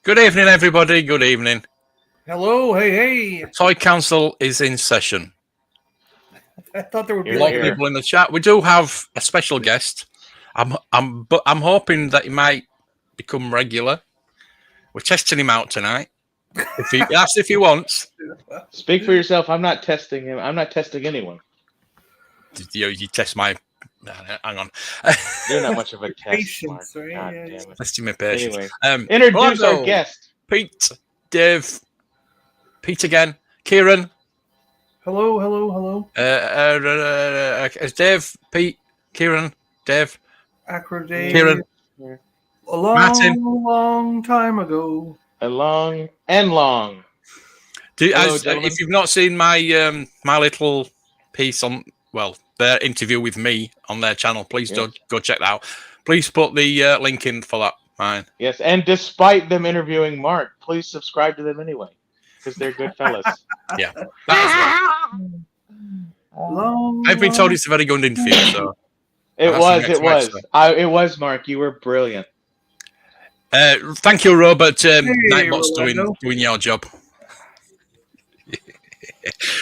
Good evening, everybody. Good evening. Hello, hey. Toy Council is in session. I thought there would be A lot of people in the chat. We do have a special guest. I'm hoping that he might become regular. We're testing him out tonight. If he wants. Speak for yourself. I'm not testing him. I'm not testing anyone. You test my. Hang on. You're not much of a test. Patience, Mark. right? God Yeah. damn it. Testing my patience. Anyway, introduce our guest. Pete, Dave, Pete again, Kieran. Hello. It's Dave, Pete, Kieran, Dave, Acro Dave. Kieran, a long time ago. Long. Hello, gentlemen. If you've not seen my my little piece on their interview with me on their channel, please do go check that out. Please put the link in for that. Fine. Yes, and despite them interviewing Mark, please subscribe to them anyway, because they're good fellas. Yeah, that as well. I've been told it's a very good interview. So it was Mark. You were brilliant. Thank you, Robert. Nightbot's doing your job.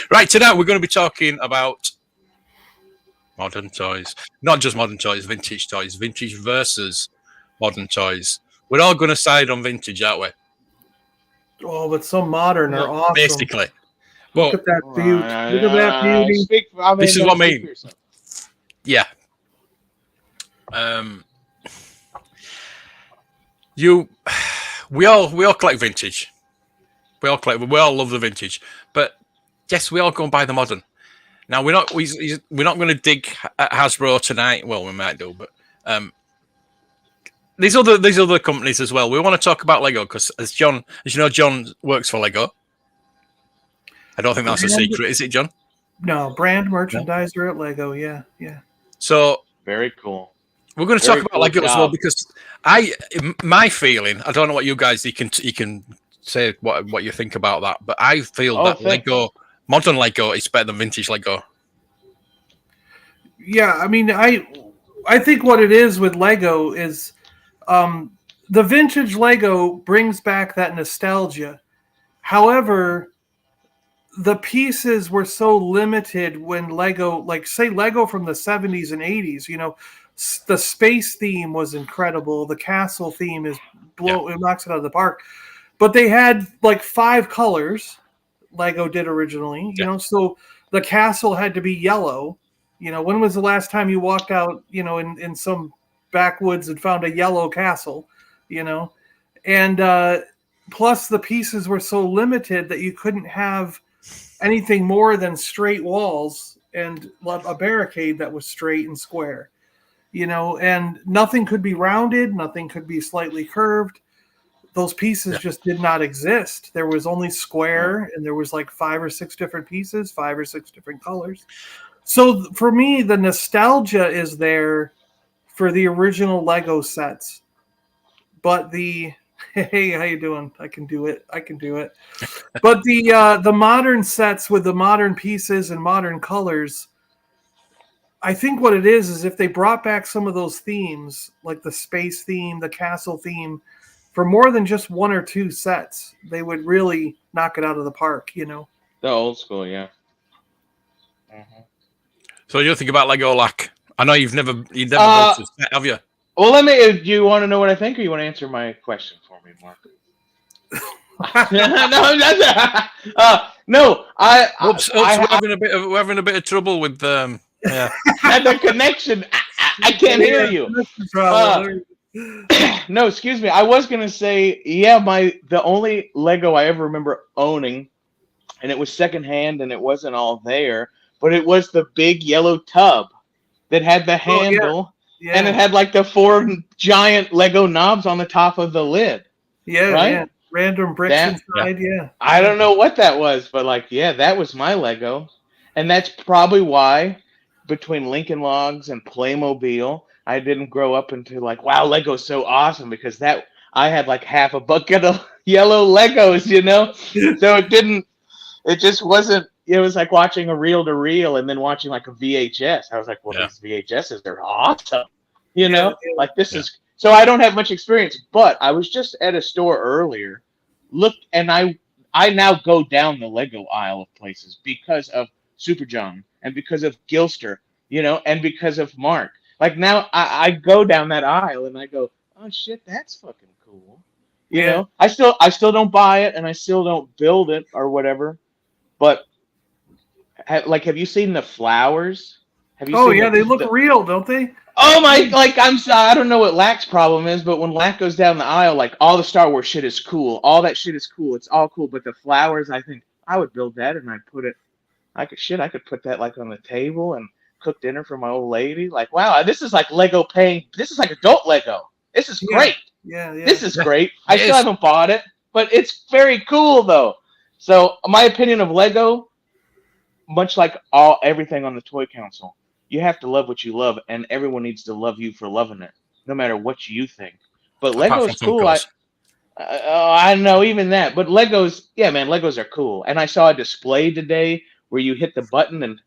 Right, tonight we're going to be talking about modern toys. Not just modern toys, vintage versus modern toys. We're all going to side on vintage, aren't we? Oh, but some modern are awesome. Basically. Look at that beauty. Look at that beauty. This is what I mean. Yeah. We all collect vintage. We all love the vintage. But yes, we all go and buy the modern. Now we're not going to dig at Hasbro tonight. Well, we might do, but these other companies as well. We want to talk about Lego because as you know, John works for Lego. I don't think that's a secret, is it, John? No, brand merchandiser at Lego. Yeah. So very cool. We're going to talk about Lego as well because my feeling. I don't know what you guys. You can say what you think about that, but I feel that modern Lego is better than vintage Lego. Yeah, I mean, I think what it is with Lego is the vintage Lego brings back that nostalgia. However, the pieces were so limited when Lego, like say Lego from the 70s and 80s, you know, the space theme was incredible. The castle theme it knocks it out of the park. But they had like 5 colors. Lego did originally, you know, so the castle had to be yellow. You know, when was the last time you walked out, you know, in some backwoods and found a yellow castle, you know? And plus the pieces were so limited that you couldn't have anything more than straight walls and a barricade that was straight and square, you know, and nothing could be rounded, nothing could be slightly curved. Those pieces just did not exist. There was only square, and there was like 5 or 6 different pieces, 5 or 6 different colors. So for me, the nostalgia is there for the original Lego sets. But hey, how you doing? I can do it. But the modern sets with the modern pieces and modern colors, I think what it is if they brought back some of those themes, like the space theme, the castle theme, for more than just 1 or 2 sets, they would really knock it out of the park, you know? The old school, yeah. Mm-hmm. So you think about Lego Lak? I know you've never built a set, have you? Well, do you want to know what I think, or you want to answer my question for me, Mark? No. We're having a bit of trouble with and the connection. I can't hear you. No, excuse me. I was gonna say, the only Lego I ever remember owning, and it was secondhand, and it wasn't all there, but it was the big yellow tub that had the handle, and it had like the 4 giant Lego knobs on the top of the lid. Yeah, right? Yeah. Random bricks inside. Yeah. I don't know what that was, but that was my Lego, and that's probably why between Lincoln Logs and Playmobil, I didn't grow up into wow, Lego's so awesome, because I had like half a bucket of yellow Legos, you know? So it just wasn't, it was like watching a reel-to-reel and then watching like a VHS. I was like, well, these VHSs, they're awesome. You know? This is So I don't have much experience, but I was just at a store earlier, looked, and I now go down the Lego aisle of places because of Super John and because of Gilster, and because of Mark. Like now, I go down that aisle and I go, oh shit, that's fucking cool. Yeah. I still don't buy it and I still don't build it or whatever. But have you seen the flowers? Have you Oh seen yeah, they look the real, don't they? Oh my! Like I don't know what Lack's problem is, but when Lack goes down the aisle, like all the Star Wars shit is cool. All that shit is cool. It's all cool. But the flowers, I think I would build that and I'd put it. I could put that like on the table and cook dinner for my old lady. Like, wow, this is like Lego paying. This is like adult Lego. This is Yeah. great. Yeah, yeah. This is Yeah, great. I it still is. haven't bought it, but it's very cool though. So my opinion of Lego, much like everything on the toy council, you have to love what you love, and everyone needs to love you for loving it, no matter what you think. But Apart Lego from is cool. Funkos. I know even that, but Legos, yeah, man, Legos are cool. And I saw a display today where you hit the button and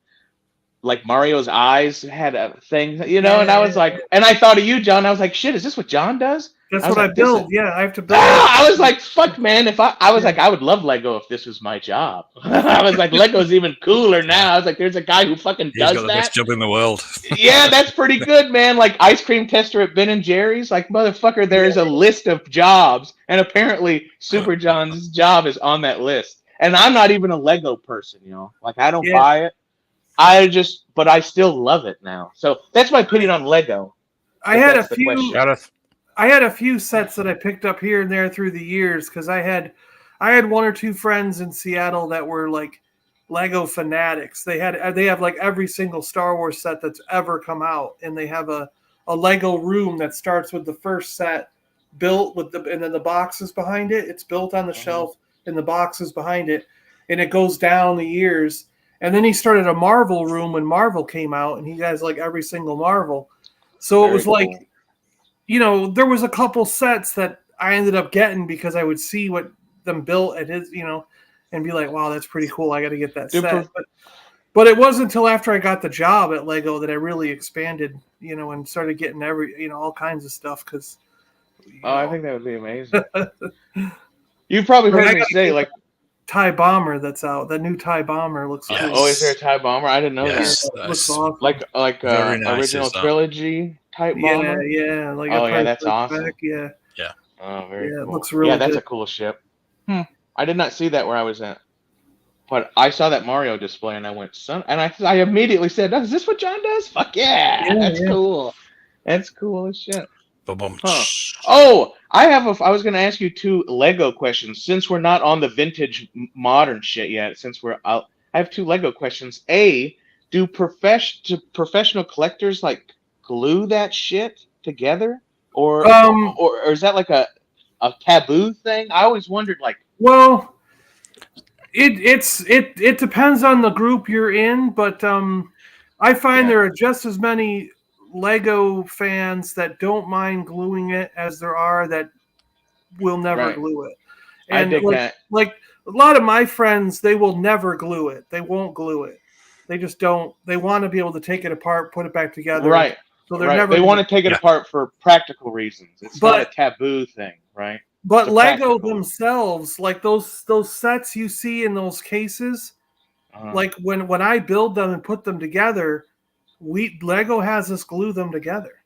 like Mario's eyes had a thing, Yeah, and I was yeah. like, and I thought of you, John. I was like, shit, is this what John does? That's I was what I like, this is. build. Yeah, I have to build that. I was like, fuck, man. If I was Yeah. like, I would love Lego if this was my job. I was like, Lego's even cooler now. I was like, there's a guy who fucking He's got does the that. best job in the world. Yeah, that's pretty good, man. Like ice cream tester at Ben and Jerry's. Like, motherfucker, there's a list of jobs, and apparently Super John's job is on that list. And I'm not even a Lego person, Like, I don't Yeah. buy it. But I still love it now. So that's my opinion on Lego. I if had a that's the few. question. Gareth, I had a few sets that I picked up here and there through the years because I had one or two friends in Seattle that were like Lego fanatics. They have like every single Star Wars set that's ever come out, and they have a Lego room that starts with the first set built and then the boxes behind it. It's built on the shelf and the boxes behind it, and it goes down the years. And then he started a Marvel room when Marvel came out, and he has like every single Marvel. So it was like, there was a couple sets that I ended up getting because I would see what them built at his, and be like, wow, that's pretty cool. I got to get that set. But it wasn't until after I got the job at Lego that I really expanded, and started getting all kinds of stuff. Because I think that would be amazing. You've probably heard me say like TIE Bomber that's out. The new TIE Bomber looks cool. Oh, is there a TIE Bomber? I didn't know Yes, that. It looks that's awesome. Like very nice, original is that. trilogy type bomber. Yeah. Like Oh, yeah, that's awesome. back, yeah. Oh, very Yeah, it cool. looks really that's good. a cool ship. I did not see that where I was at, but I saw that Mario display and I went, son, and I immediately said, "Oh, is this what John does? Fuck yeah, that's cool. That's cool as shit." Ba-bum. Oh, I was going to ask you two Lego questions since we're not on the vintage modern shit yet. Since we're out, I have two Lego questions. A, do professional collectors like glue that shit together, or is that like a taboo thing? I always wondered, like. Well, it depends on the group you're in, but I find there are just as many Lego fans that don't mind gluing it as there are that will never glue it. And I dig that. Like a lot of my friends, they will never glue it. They won't glue it. They just don't. They want to be able to take it apart, put it back together. Right. So they're never. They want to take it apart for practical reasons. It's not a taboo thing, right? But Lego themselves, like those sets you see in those cases, like when I build them and put them together, Lego has us glue them together.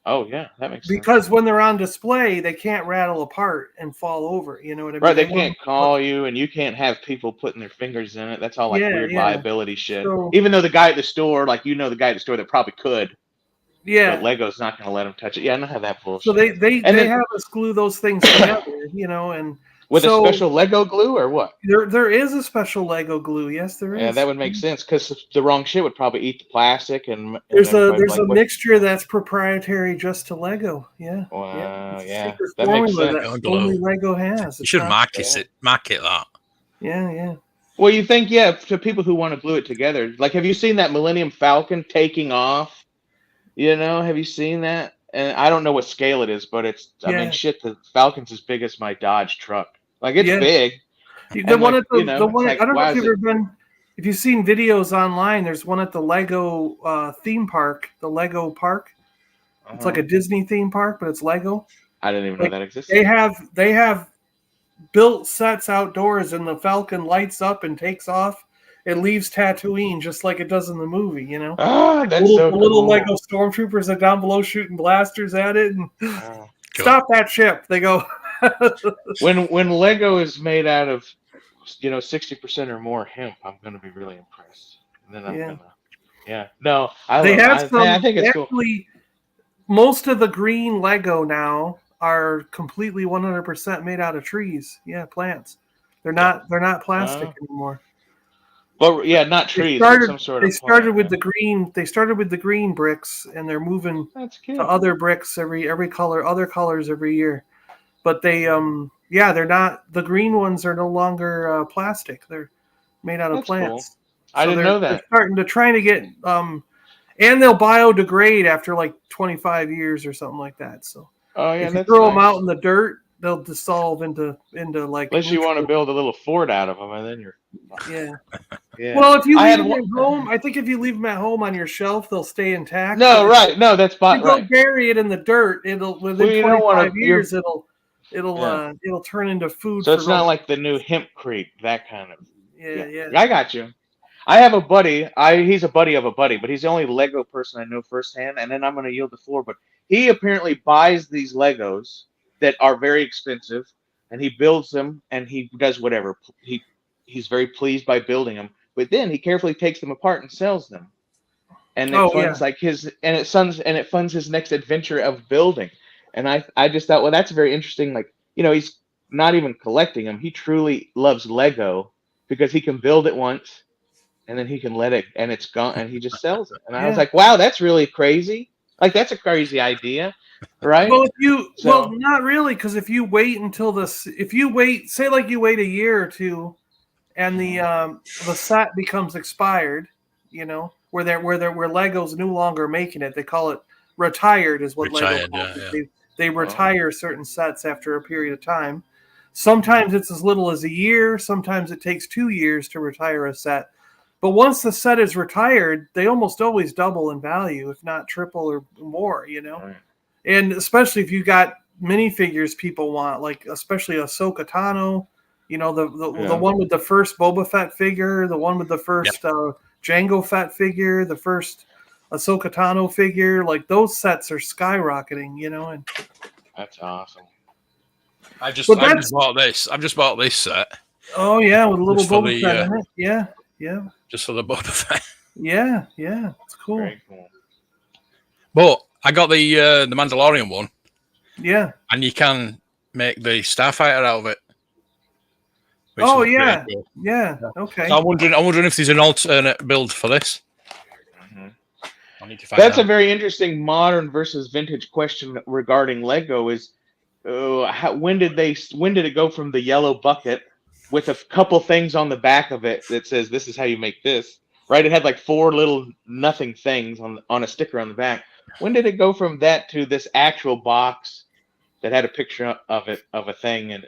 Oh yeah, that makes sense. Because when they're on display, they can't rattle apart and fall over. You know what I mean? Right, they can't call you, and you can't have people putting their fingers in it. That's all like weird liability shit. So, even though the guy at the store, like the guy at the store that probably could. Yeah. But Lego's not going to let them touch it. Yeah, I know how that bullshit. So they have us glue those things together, and with a special Lego glue or what? There is a special Lego glue. Yes, there is. Yeah, that would make sense because the wrong shit would probably eat the plastic and. There's a mixture that's proprietary just to Lego. Yeah. Wow. Yeah. That makes sense. That only Lego has. You should market that. Yeah. Well, you think to people who want to glue it together, like have you seen that Millennium Falcon taking off? Have you seen that? And I don't know what scale it is, but it's. I mean, shit. The Falcon's as big as my Dodge truck. Like it's big. The one at the one. I don't know if you've ever been. If you've seen videos online, there's one at the Lego theme park, the Lego park. It's like a Disney theme park, but it's Lego. I didn't even know Like, that existed. they have built sets outdoors, and the Falcon lights up and takes off. It leaves Tatooine just like it does in the movie, you know. Ah, that's so The little cool. Lego stormtroopers are down below shooting blasters at it, and Wow. stop that ship. They go. When Lego is made out of 60% or more hemp, I'm gonna be really impressed. And then I'm Yeah. gonna no, I They love have some. I think it's cool. Actually, most of the green Lego now are completely 100% made out of trees. Yeah, plants. They're not plastic anymore. But yeah, not trees, but some sort They of started plant, with the green. They started with the green bricks, and they're moving That's to good. other bricks every color, other colors every year. But they they're not. The green ones are no longer plastic. They're made out of That's cool. plants. I didn't know that. They're trying to get and they'll biodegrade after like 25 years or something like that. So if you That's throw them nice. out in the dirt, they'll dissolve into like. Unless you want to nutrients. build a little fort out of them, and then you're Yeah. Well, if you I leave had them one- at home, I think if you leave them at home on your shelf, they'll stay intact. No, But right. No, that's if fine. you go Right. bury it in the dirt, it'll within Well, you don't 25 wanna- years it'll Yeah. it'll turn into food. So for it's not roaches. like the new hempcrete, that kind of. Yeah. I got you. I have a buddy. He's a buddy of a buddy, but he's the only Lego person I know firsthand. And then I'm going to yield the floor. But he apparently buys these Legos that are very expensive, and he builds them, and he does whatever. He's very pleased by building them, but then he carefully takes them apart and sells them, and it funds like it funds his next adventure of building. And I just thought, well, that's very interesting. Like, he's not even collecting them. He truly loves Lego because he can build it once, and then he can let it, and it's gone, and he just sells it. And I was like, wow, that's really crazy. Like, that's a crazy idea, right? Well, not really, because if you wait until say like you wait a year or two, and the set becomes expired, where Lego's no longer making it. They call it retired, is what Lego calls it. They retire certain sets after a period of time. Sometimes it's as little as a year. Sometimes it takes 2 years to retire a set. But once the set is retired, they almost always double in value, if not triple or more, Right. And especially if you got minifigures people want, like especially Ahsoka Tano, the one with the first Boba Fett figure, the one with the first Jango Fett figure, the first Ahsoka Tano figure, like those sets are skyrocketing, and that's awesome. I've just bought this. I've just bought this set. Oh yeah, with a little Boba Fett in it. Yeah. Just for the Boba Fett. Yeah, it's cool. Very cool. But I got the Mandalorian one. Yeah. And you can make the Starfighter out of it. Oh yeah. Cool. Yeah. Okay. So I'm wondering if there's an alternate build for this. Mm-hmm. I need to find That's out. a very interesting modern versus vintage question regarding Lego. Is when did it go from the yellow bucket with a couple things on the back of it that says this is how you make this, right? It had like 4 little nothing things on a sticker on the back. When did it go from that to this actual box that had a picture of a thing and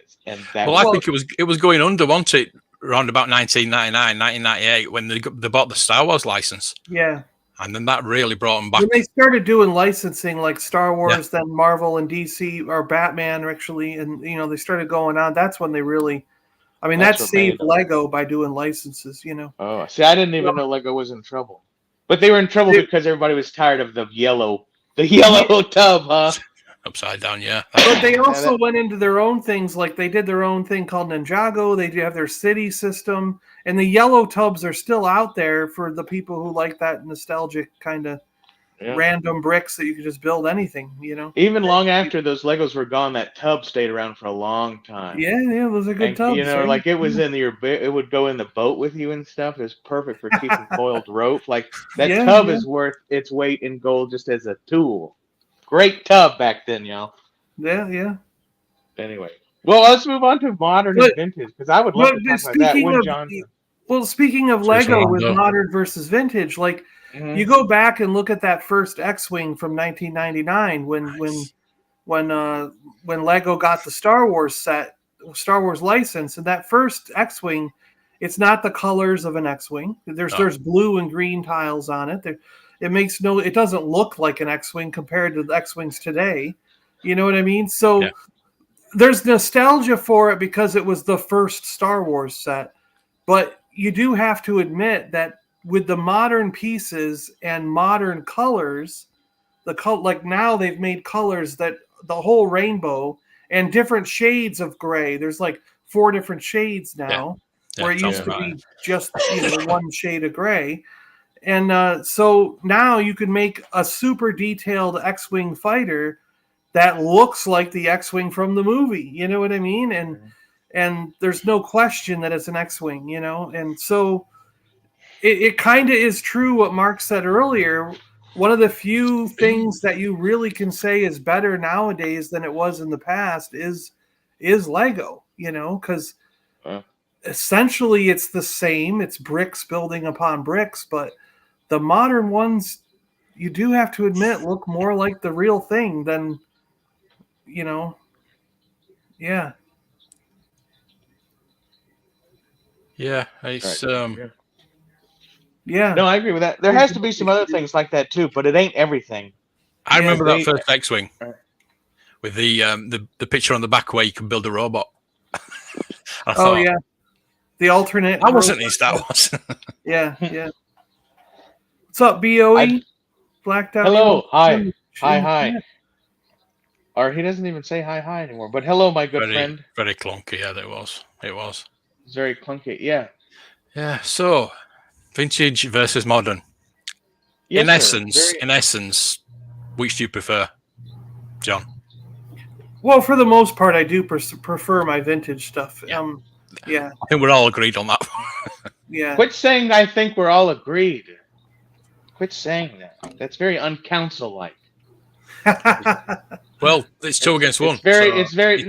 that? Well, I think it was going under, wasn't it? Around about 1999, 1998 when they bought the Star Wars license. Yeah. And then that really brought them back. When they started doing licensing like Star Wars, then Marvel and DC or Batman actually, and they started going on. That's when they really, that saved Lego by doing licenses. Oh, see, I didn't even know Lego was in trouble, but they were in trouble because everybody was tired of the yellow tub, huh? Upside down, yeah. But they also went into their own things, like they did their own thing called Ninjago. They do have their city system, and the yellow tubs are still out there for the people who like that nostalgic kind of random bricks that you can just build anything, Even long after those Legos were gone, that tub stayed around for a long time. Yeah, those are good tubs. Like it was it would go in the boat with you and stuff. It was perfect for keeping coiled rope. Like that tub is worth its weight in gold just as a tool. Great tub back then, y'all. Yeah. Anyway, well, let's move on to modern and vintage because I would love to talk about that. Win Johnson. Well, speaking of Lego with modern versus vintage, like you go back and look at that first X-wing from 1999 when Lego got the Star Wars license, and that first X-wing, it's not the colors of an X-wing. There's blue and green tiles on it. it doesn't look like an X-Wing compared to the X-Wings today. You know what I mean? So Yeah. there's nostalgia for it because it was the first Star Wars set. But you do have to admit that with the modern pieces and modern colors, like now they've made colors that the whole rainbow and different shades of gray. There's like 4 different shades now, where it tell used me to about be it. just one shade of gray. And so now you can make a super detailed X-Wing fighter that looks like the X-Wing from the movie. You know what I mean? And there's no question that it's an X-Wing, And so it kind of is true what Mark said earlier. One of the few things that you really can say is better nowadays than it was in the past is Lego, because essentially it's the same. It's bricks building upon bricks, but the modern ones, you do have to admit, look more like the real thing than, yeah. Yeah, it's Yeah. No, I agree with that. There has to be some other things like that too, but it ain't everything. I remember They- that first X-Wing with the picture on the back where you can build a robot. I thought, Yeah. The alternate. I wasn't in Star Wars. Yeah. What's up, BOE? Blacked out. Hello, hi. Yeah. Or he doesn't even say hi anymore. But hello, my good friend. Very clunky. Yeah, it was. It's very clunky. Yeah. Yeah. So, vintage versus modern. Yes, sir. In essence, which do you prefer, John? Well, for the most part, I do prefer my vintage stuff. Yeah. Yeah. I think we're all agreed on that. Yeah. Quit saying I think we're all agreed. Quit saying that. That's very uncouncil-like. Well, it's 2 against 1. It's very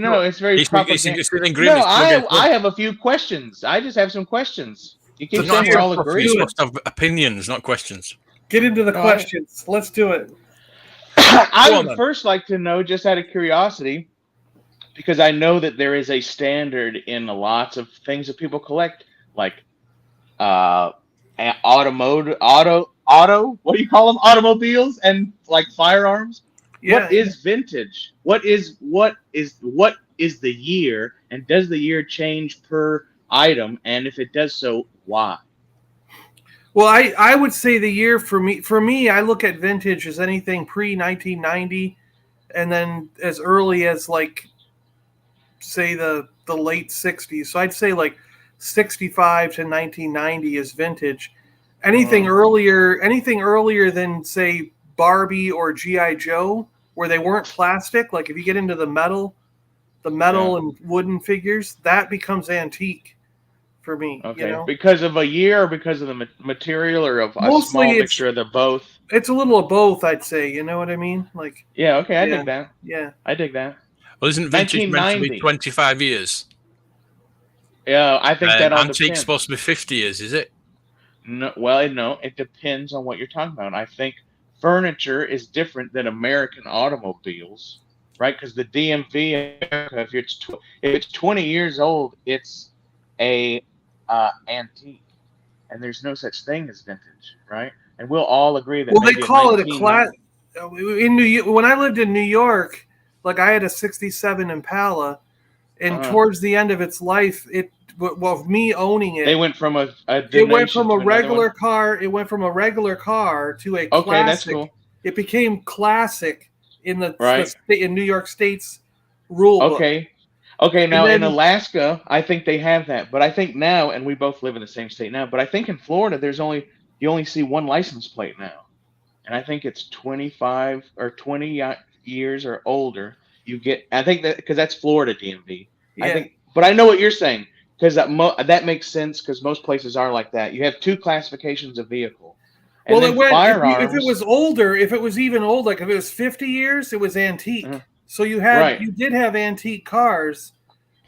propaganda. It's an agreement. No, I have a few questions. I just have some questions. You keep saying we're all agreed. You're supposed to have opinions, not questions. Get into the questions. Let's do it. I would first like to know, just out of curiosity, because I know that there is a standard in lots of things that people collect, like what do you call them? Automobiles and like firearms. Yeah, what is vintage? What is the year, and does the year change per item? And if it does so, why? Well, I would say the year for me, I look at vintage as anything pre-1990, and then as early as like, say the late 60s. So I'd say like 65 to 1990 is vintage. Anything earlier than say Barbie or G.I. Joe, where they weren't plastic, like if you get into the metal and wooden figures, that becomes antique for me. Okay, because of a year, or because of the material, or of a small mixture of the both? It's a little of both, I'd say. You know what I mean? Like, yeah, okay, I dig that. Yeah, I dig that. Well, isn't vintage meant to be 25 years? Yeah, I think that all antique's depends. supposed to be 50 years, is it? No, well, no, it depends on what you're talking about. I think furniture is different than American automobiles, right? Because the DMV in America, if it's 20 years old, it's a antique, and there's no such thing as vintage, right? And we'll all agree that. Well, they call it a class. When I lived in New York, like I had a '67 Impala, and towards the end of its life, me owning it, they went from a regular car. It went from a regular car to a classic. Okay, that's cool. It became classic in in New York State's rule book. Okay. Now in Alaska, I think they have that, but I think now, and we both live in the same state now, but I think in Florida, you only see one license plate now, and I think it's 25 or 20 years or older. I think that because that's Florida DMV. Yeah. But I know what you're saying. Because that makes sense, because most places are like that. You have 2 classifications of vehicle. And if it was older, if it was even old, like if it was 50 years, it was antique. So you did have antique cars,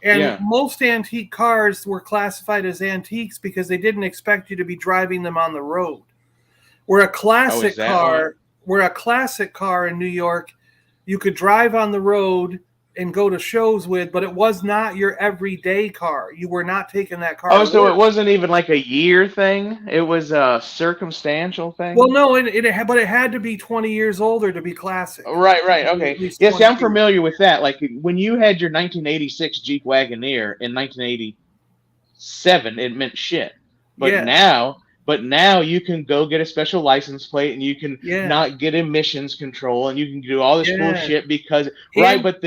and most antique cars were classified as antiques because they didn't expect you to be driving them on the road. Where a classic car in New York, you could drive on the road and go to shows with, but it was not your everyday car. You were not taking that car Oh, to so it work. wasn't even like a year thing. It was a circumstantial Well, thing. no, but it had to be 20 years older to be classic. Right, right, At okay. least Yeah, see, I'm 22. familiar with that. Like when you had your 1986 Jeep Wagoneer in 1987, it meant shit. But Yeah, now, but now you can go get a special license plate and you can yeah, not get emissions control and you can do all this cool yeah. shit because right. And But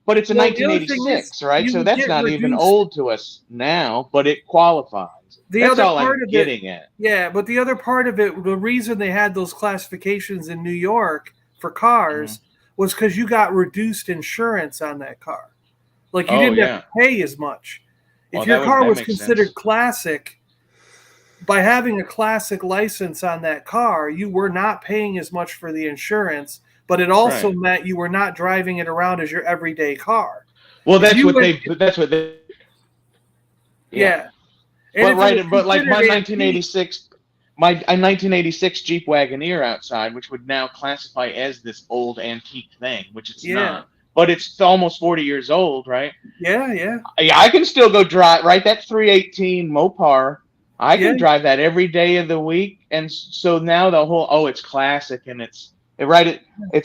but it's a well, the other thing is 1986, right? you So would that's get not even reduced. old to us now, but it qualifies. The That's other all part I'm of it, getting at. yeah, but the other part of it, the reason they had those classifications in New York for Hmm. cars was because you got reduced insurance on that car. Like you Oh didn't have to yeah. pay as much. If Well, your car that was makes considered sense. classic, by having a classic license on that car, you were not paying as much for the insurance, but it also Right. meant you were not driving it around as your everyday car. Well, If you went, that's what they. Yeah. yeah, and But if it was right, but like considered my antique, 1986, my 1986 Jeep Wagoneer outside, which would now classify as this old antique thing, which it's yeah, not, but it's almost 40 years old, right? yeah, yeah, Yeah, I can still go drive, right? That 318 Mopar, I yeah, can drive that every day of the week, and so now the whole it's classic and it's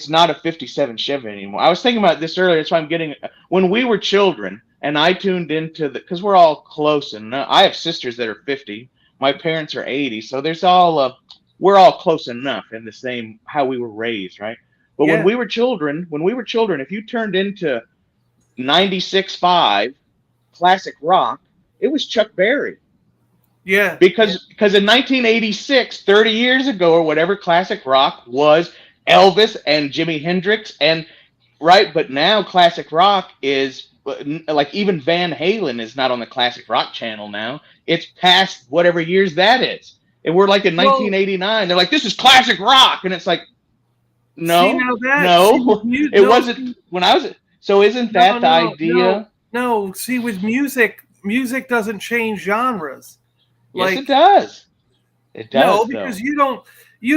not a 57 Chevy anymore. I was thinking about this earlier. That's why I'm getting when we were children and I tuned into the because we're all close and I have sisters that are 50. My parents are 80, so there's all we're all close enough in the same how we were raised, right? But yeah, when we were children, if you turned into 96.5 classic rock, it was Chuck Berry yeah, yeah, because in 1986, 30 years ago or whatever, classic rock was Elvis and Jimi Hendrix and right. But now classic rock is like even Van Halen is not on the classic rock channel now. It's past whatever years that is, and we're like in well, 1989. They're like, this is classic rock, and it's like, see no, now that see with no, music, it wasn't when I was. So isn't no, that the no, no, idea? no. See, with music, music doesn't change genres. Yes, it Like does. It no, does because though. you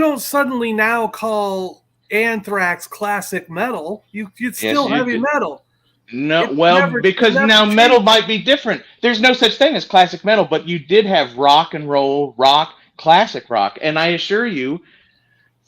don't suddenly now call Anthrax classic metal. It's Yes, still you heavy do. metal. No, It's well, it because never now metal changed. might be different. There's no such thing as classic metal, but you did have rock and roll, rock, classic rock. And I assure you,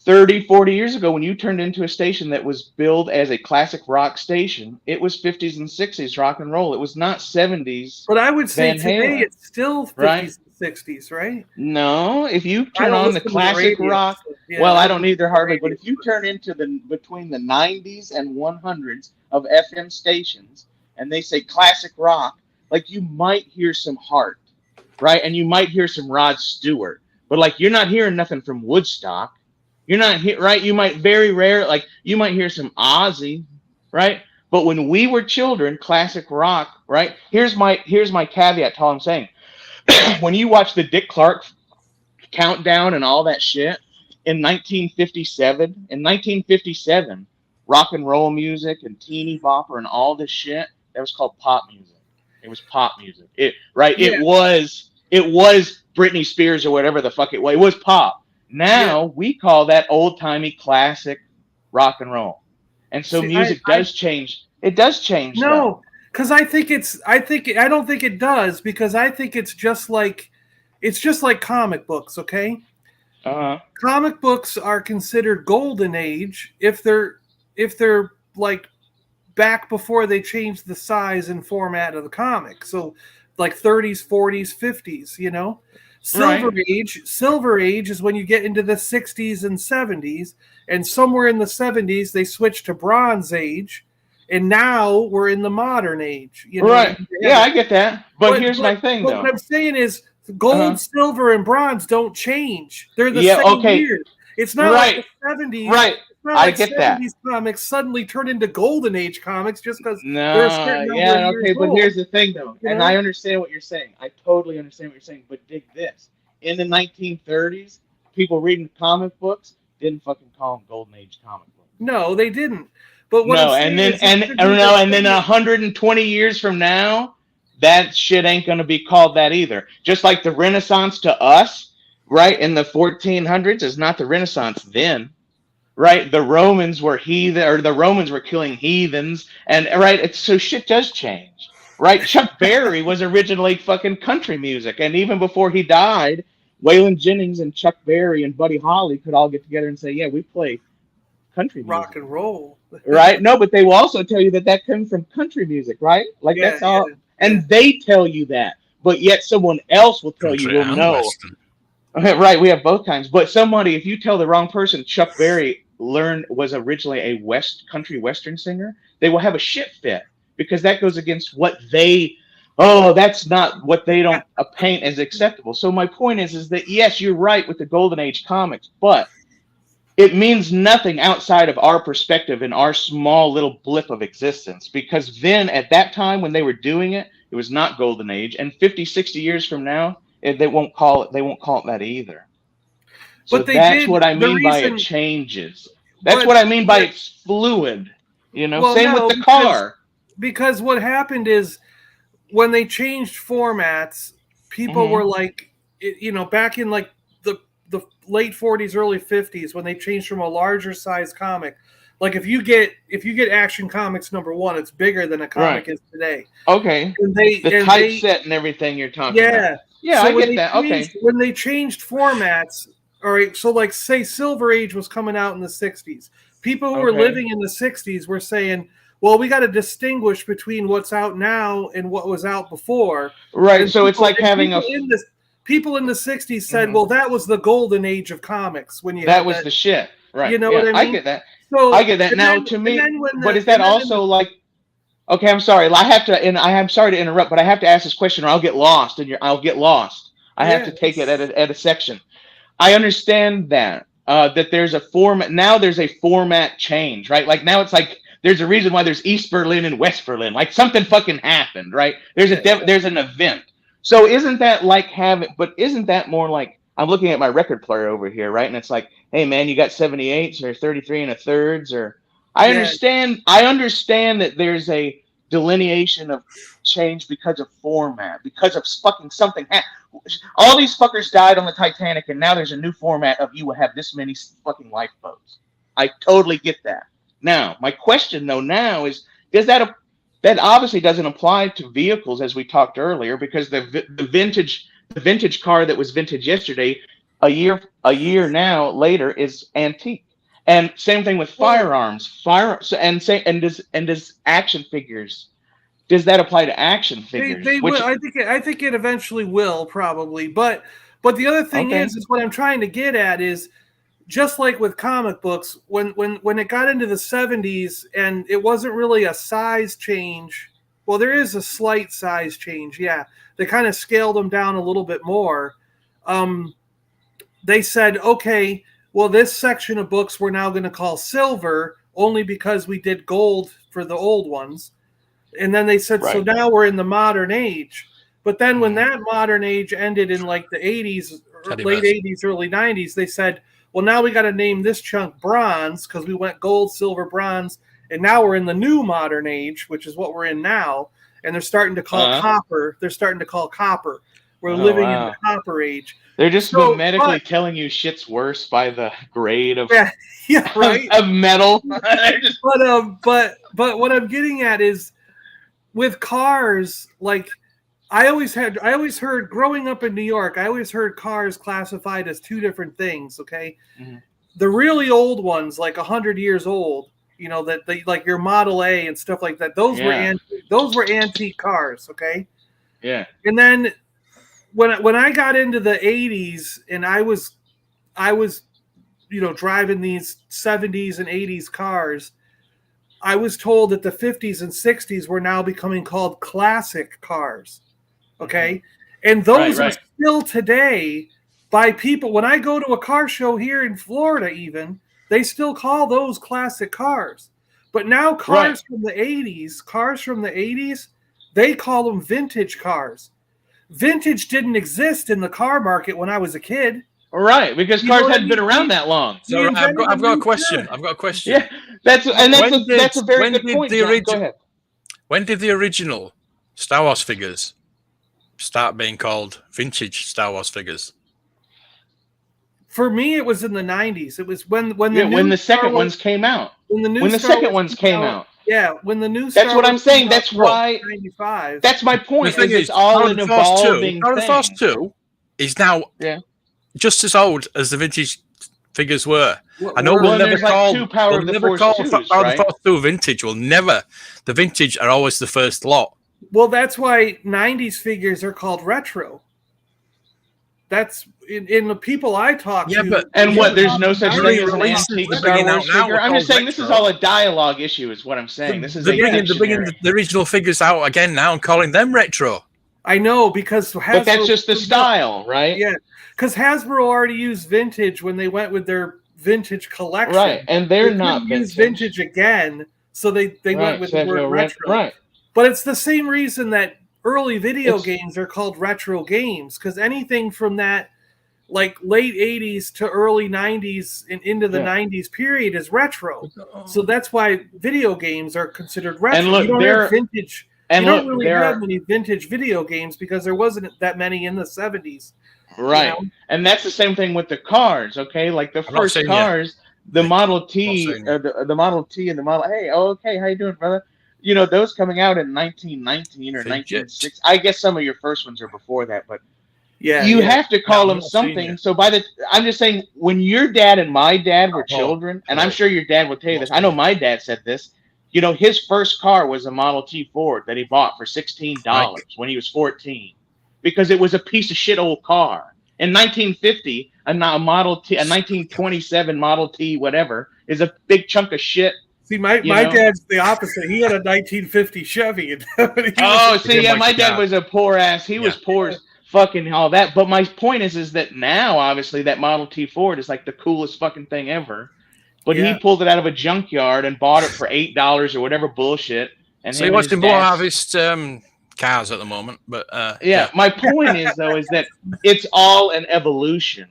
30, 40 years ago, when you turned into a station that was billed as a classic rock station, it was 50s and 60s rock and roll. It was not 70s But I would say Van today Halen, it's still right? 50s and 60s, right? No, if you I turn don't on the listen to the classic radio. rock, So, yeah, well, I I don't don't listen either to the hardly, but radio. if you turn into the between the 90s and 100s of FM stations and they say classic rock, like you might hear some Heart, right? And you might hear some Rod Stewart, but like you're not hearing nothing from Woodstock. You're not here, right? You might very rare, like you might hear some Ozzy, right? But when we were children, classic rock, right? Here's my caveat to all I'm saying. When you watch the Dick Clark countdown and all that shit in 1957 rock and roll music and teeny bopper and all this shit that was called pop music. It was pop music. Yeah, It was Britney Spears or whatever the fuck it was pop. yeah. Now we call that old timey classic rock and roll, and so See, music does change. It does change though. no, because I don't think it does because I think it's just like comic books. Okay, Uh-huh. comic books are considered golden age if they're like back before they changed the size and format of the comic. So like 30s, 40s, 50s, you know. Right. Silver age is when you get into the 60s and 70s, and somewhere in the 70s they switch to bronze age, and now we're in the modern age. You know what I Right. mean? Yeah, I get that. But But here's but my thing but what though. I'm saying is Uh-huh. gold, silver, and bronze don't change. They're the Yeah, same okay. year. It's not like the Right. 70s. Right. It's not I like get that. 70s comics suddenly turn into golden age comics just because they're a No, certain number of yeah, years okay, but old. here's the thing though, You and I know? understand what you're saying. I totally understand what you're saying, but dig this. In the 1930s, people reading comic books didn't fucking call them golden age comic books. No, they didn't. But what I'm No, and saying then is it and should I be don't the know, and then same. 120 years from now, that shit ain't gonna be called that either. Just like the Renaissance to us, right, in the 1400s is not the Renaissance then. right? The Romans were heathen, or the Romans were killing heathens, and right, so shit does change, right? Chuck Berry was originally fucking country music, and even before he died, Waylon Jennings and Chuck Berry and Buddy Holly could all get together and say, "Yeah, we play country Rock music." and roll. Right? No, but they will also tell you that that comes from country music, right? Like Yeah, that's all, yeah. and they tell you that, but yet someone else will tell you, Country "Well, and no." Western. Right, we have both kinds. But somebody, if you tell the wrong person, Chuck Berry learned was originally a country western singer, they will have a shit fit because that goes against what they. Oh, that's not what they don't paint as acceptable. So my point is that yes, you're right with the Golden Age comics, but it means nothing outside of our perspective in our small little blip of existence because then at that time when they were doing it, it was not Golden Age, and 50, 60 years from now they won't call it that either. So But they that's did what I the mean by it reason. changes. That's But what I mean by it's fluid. well, Same with no, the car. because what happened is when they changed formats, people Hmm. were like, back in like the late 40s, early 50s, when they changed from a larger size comic. Like if you get Action Comics #1, it's bigger than a Right. comic is today. Okay. And they The and they typeset and everything you're talking about. Yeah. Yeah, So I get that. Okay. when they changed formats, all right, so like say Silver Age was coming out in the 60s. People who were Okay. living in the 60s were saying, well, we got to distinguish between what's out now and what was out before. Right. And So it's like having people in the 60s said, Mhm. well, that was the golden age of comics when you That had was that, the shit. Right. you know what Yeah, I I mean? get that. I So get that. Now, to and me, then when but the is that and then in also like? Okay, I'm sorry. I have to, and I'm sorry to interrupt, but I have to ask this question, or I'll get lost. I'll get lost. I have yeah, to take it at a section. I understand that there's a format now. There's a format change, right? Like now it's like there's a reason why there's East Berlin and West Berlin. Like something fucking happened, right? yeah, There's an event. So isn't that like having? But isn't that more like I'm looking at my record player over here, right? And it's like, hey man, you got 78s or 33 and a thirds, or I yeah. understand. I understand that there's a delineation of change because of format, because of fucking something. All these fuckers died on the Titanic, and now there's a new format of you will have this many fucking lifeboats. I totally get that. Now, my question though now is, does that obviously doesn't apply to vehicles as we talked earlier because the vintage car that was vintage yesterday, a year now later is antique. And same thing with Well, firearms. Does action figures, does that apply to action figures? They will. Which I think it eventually will probably. But the other thing okay, is what I'm trying to get at is just like with comic books, when it got into the 70s and it wasn't really a size change. Well, there is a slight size change. Yeah, they kind of scaled them down a little bit more. Um, they said, okay, well, this section of books we're now going to call silver only because we did gold for the old ones. And then they said, so right. now we're in the modern age. But then when Mhm. that modern age ended in like the 80s, Teddy late bears. 80s, early 90s, they said, well, now we got to name this chunk bronze because we went gold, silver, bronze. And now we're in the new modern age, which is what we're in now. And they're starting to call Uh-huh. copper. They're starting to call copper. We're Oh living in the wow. copper age. They're just So, mimetically telling you shit's worse by the grade of yeah, yeah, of, right. of metal. They're just But what I'm getting at is with cars, like I always heard growing up in New York, I always heard cars classified as two different things. Okay, Mhm. the really old ones, like 100 years old, that they like your Model A and stuff like that. Yeah, Those were antique cars. Okay, yeah. and then when I got into the 80s and I was driving these 70s and 80s cars, I was told that the 50s and 60s were now becoming called classic cars. Mhm. Okay. And Right, those are right. still today by people. When I go to a car show here in Florida, even, they still call those classic cars. But now Right. cars from the 80s, they call them vintage cars. Vintage didn't exist in the car market when I was a kid. Right, because You know cars what I hadn't been mean? around that long. We So I've invented got a I've got a new question. term. I've got a question. Yeah, that's a very When good did point, the John. Go original ahead. Star Wars figures start being called vintage Star Wars figures? For me, it was in the 90s. It was when the second ones came out. When the second ones came out. Yeah, when the new. That's what I'm saying. That's why. 95. That's my point. The thing is, it's all an evolving Power of the Force 2 is now just as old as the vintage figures were. I know we'll never call Power of the Force 2 vintage. The vintage are always the first lot. Well, that's why 90s figures are called retro. That's in the people I talk to. There's no such thing as an antique Star Wars figure. I'm just saying this is all a dialogue issue, is what I'm saying. This is they're bringing the original figures out again now and calling them retro. I know, because but that's just the style, right? Yeah, because Hasbro already used vintage when they went with their vintage collection, right? And they're not vintage again, so they went with the word retro, right? But it's the same reason that early video games are called retro games, because anything from that, like late 80s to early 90s and into the 90s period is retro. So that's why video games are considered retro. And look, you don't have vintage. You don't really have many vintage video games because there wasn't that many in the 70s. Right. You know? And that's the same thing with the cars, okay? Like the first cars, the Model T, or the Model T and the Model... Hey, okay, how you doing, brother? You know, those coming out in 1919 or 1960. I guess some of your first ones are before that, but you have to call them something. So I'm just saying, when your dad and my dad were children, and I'm sure your dad will tell you this. I know my dad said this. You know, his first car was a Model T Ford that he bought for $16 when he was 14, because it was a piece of shit old car. In 1950, a Model T, a 1927 Model T, whatever, is a big chunk of shit. See, my dad's the opposite. He had a 1950 Chevy. My dad was a poor ass. He was poor as fucking all that. But my point is that now, obviously, that Model T Ford is like the coolest fucking thing ever. But he pulled it out of a junkyard and bought it for $8 or whatever bullshit. And so he wants to blow harvest cars at the moment. But my point is, though, is that it's all an evolution.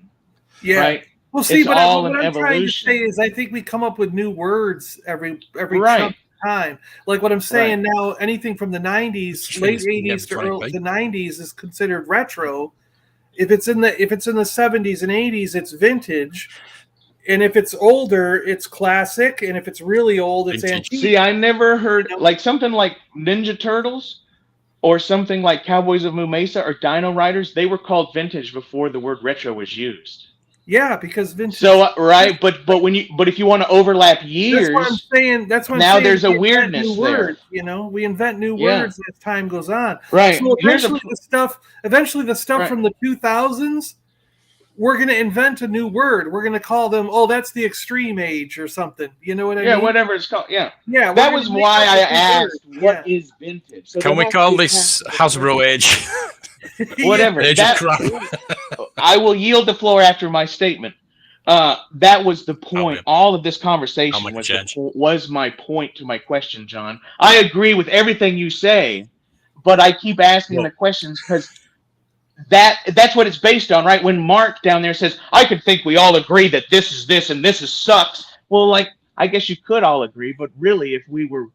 Yeah. Right? Well, see, what I'm trying to say is I think we come up with new words every time. Like what I'm saying now, anything from the 90s, late 80s to early the 90s is considered retro. If it's in the 70s and 80s, it's vintage. And if it's older, it's classic. And if it's really old, it's antique. See, I never heard like something like Ninja Turtles or something like Cowboys of Moo Mesa or Dino Riders. They were called vintage before the word retro was used. Yeah, because vintage. So but if you want to overlap years, that's what I'm saying. That's what now I'm saying. There's a weirdness there. You know, we invent new words as time goes on. Right. So eventually the stuff from the 2000s, we're going to invent a new word. We're going to call them, that's the extreme age or something. You know what I mean? Yeah, whatever it's called. Yeah. Yeah. That was why I asked, what is vintage? So can we call this Hasbro age? Whatever. I will yield the floor after my statement. That was the point. All of this conversation was my point to my question, John. I agree with everything you say, but I keep asking the questions because that's what it's based on, right? When Mark down there says, I could think we all agree that this is this and this is sucks. Well, like, I guess you could all agree, but really, if we were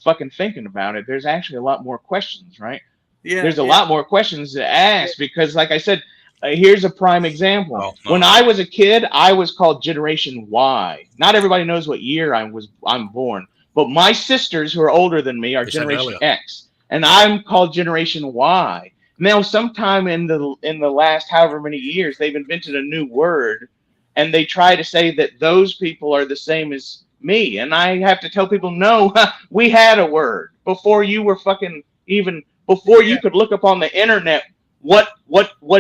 fucking thinking about it, there's actually a lot more questions, right? Yeah. There's a lot more questions to ask because, like I said, here's a prime example. When I was a kid, I was called Generation Y. Not everybody knows what year I'm born, but my sisters who are older than me are Generation X, and I'm called Generation Y. Now, sometime in the last however many years, they've invented a new word, and they try to say that those people are the same as me. And I have to tell people, no, we had a word before you were fucking even before you could look up on the internet. What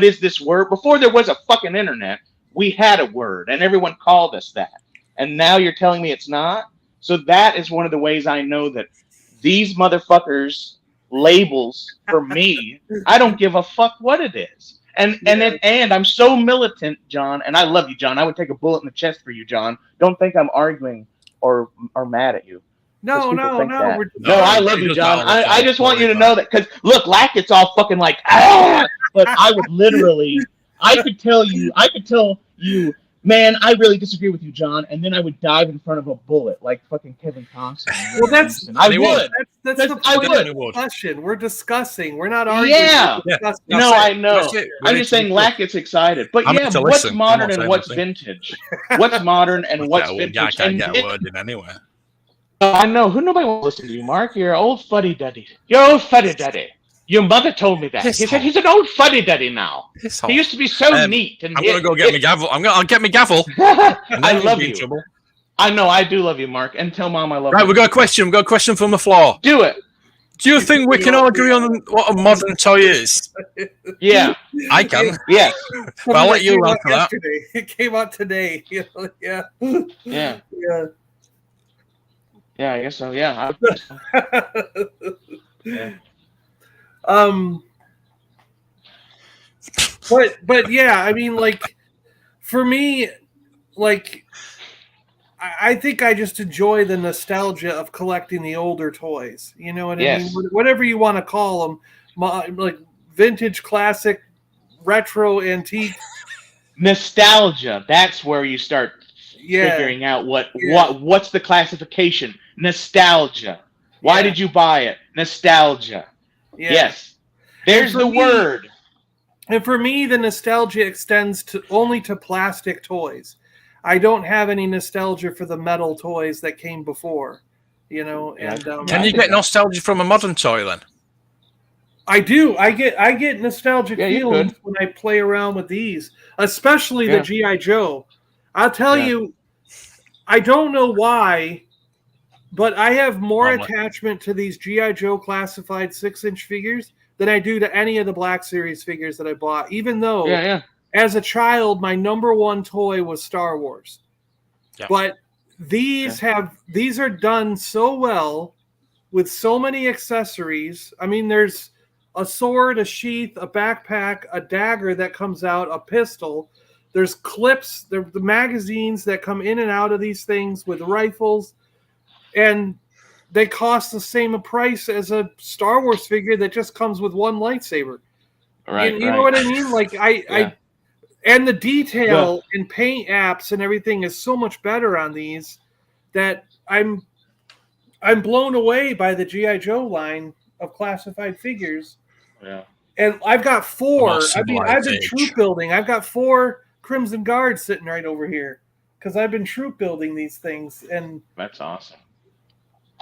is this word? Before there was a fucking internet, we had a word, and everyone called us that. And now you're telling me it's not? So that is one of the ways I know that these motherfuckers labels for me, I don't give a fuck what it is. And I'm so militant, John, and I love you, John. I would take a bullet in the chest for you, John. Don't think I'm arguing or mad at you. No, I love you, John. I just want you to know that, because look, Lackett's all fucking like, but I would literally, I could tell you man, I really disagree with you, John. And then I would dive in front of a bullet like fucking Kevin Costner. Well, that's I He would. would. that's the I point would. of the discussion. We're discussing. We're not arguing. Yeah. We're discussing. No, I know. That's it. We I'm need just to saying, discuss. Lak gets excited. But I'm yeah, meant to what's listen. I'm modern not and saying what's anything. vintage? What's modern and what's Yeah, vintage? I can't And get a word in anyway. I know who nobody wants to listen to you, Mark. You're an old fuddy duddy. You're old fuddy duddy. Your mother told me that. Piss He said off. he's an old fuddy duddy now. Piss He off. used to be so neat and I'm gonna go get my gavel. I'll get my gavel. And I then love be in you. trouble. I know I do love you, Mark. And tell Mom I love Right, you. we got a question. We got a question from the floor. Do it. Do you think we can all agree on what a modern toy is? Yeah. I can. Yes. Well, I'll let you Came out answer that. yesterday. It came out today. You know, yeah. Yeah. Yeah. Yeah, I guess so. Yeah. Yeah. But yeah, I mean, like, for me, like, I think I just enjoy the nostalgia of collecting the older toys. You know what I Yes. mean? Whatever you want to call them, like vintage, classic, retro, antique. Nostalgia. That's where you start Yeah. figuring out what's the classification. Nostalgia. Why Yeah. did you buy it? Nostalgia. Yeah. Yes. There's for the me- word. And for me, the nostalgia extends only to plastic toys. I don't have any nostalgia for the metal toys that came before, you know. And Can you get nostalgia from a modern toy then? I do. I get nostalgic Yeah, you feelings could. when I play around with these, especially Yeah. the GI Joe. I'll tell Yeah. you, I don't know why, but I have more Oh, my- attachment to these GI Joe classified 6-inch figures than I do to any of the Black Series figures that I bought. Even though, Yeah. as a child, my number one toy was Star Wars. Yeah. But these are done so well with so many accessories. I mean, there's a sword, a sheath, a backpack, a dagger that comes out, a pistol. There's clips, the magazines that come in and out of these things with rifles, and they cost the same price as a Star Wars figure that just comes with one lightsaber. Right. You know what I mean? Like Yeah. and the detail and paint apps and everything is so much better on these that I'm blown away by the GI Joe line of classified figures. Yeah. And I've got 4. I mean, I've been civilized troop building. I've got 4 Crimson Guards sitting right over here because I've been troop building these things. And That's awesome.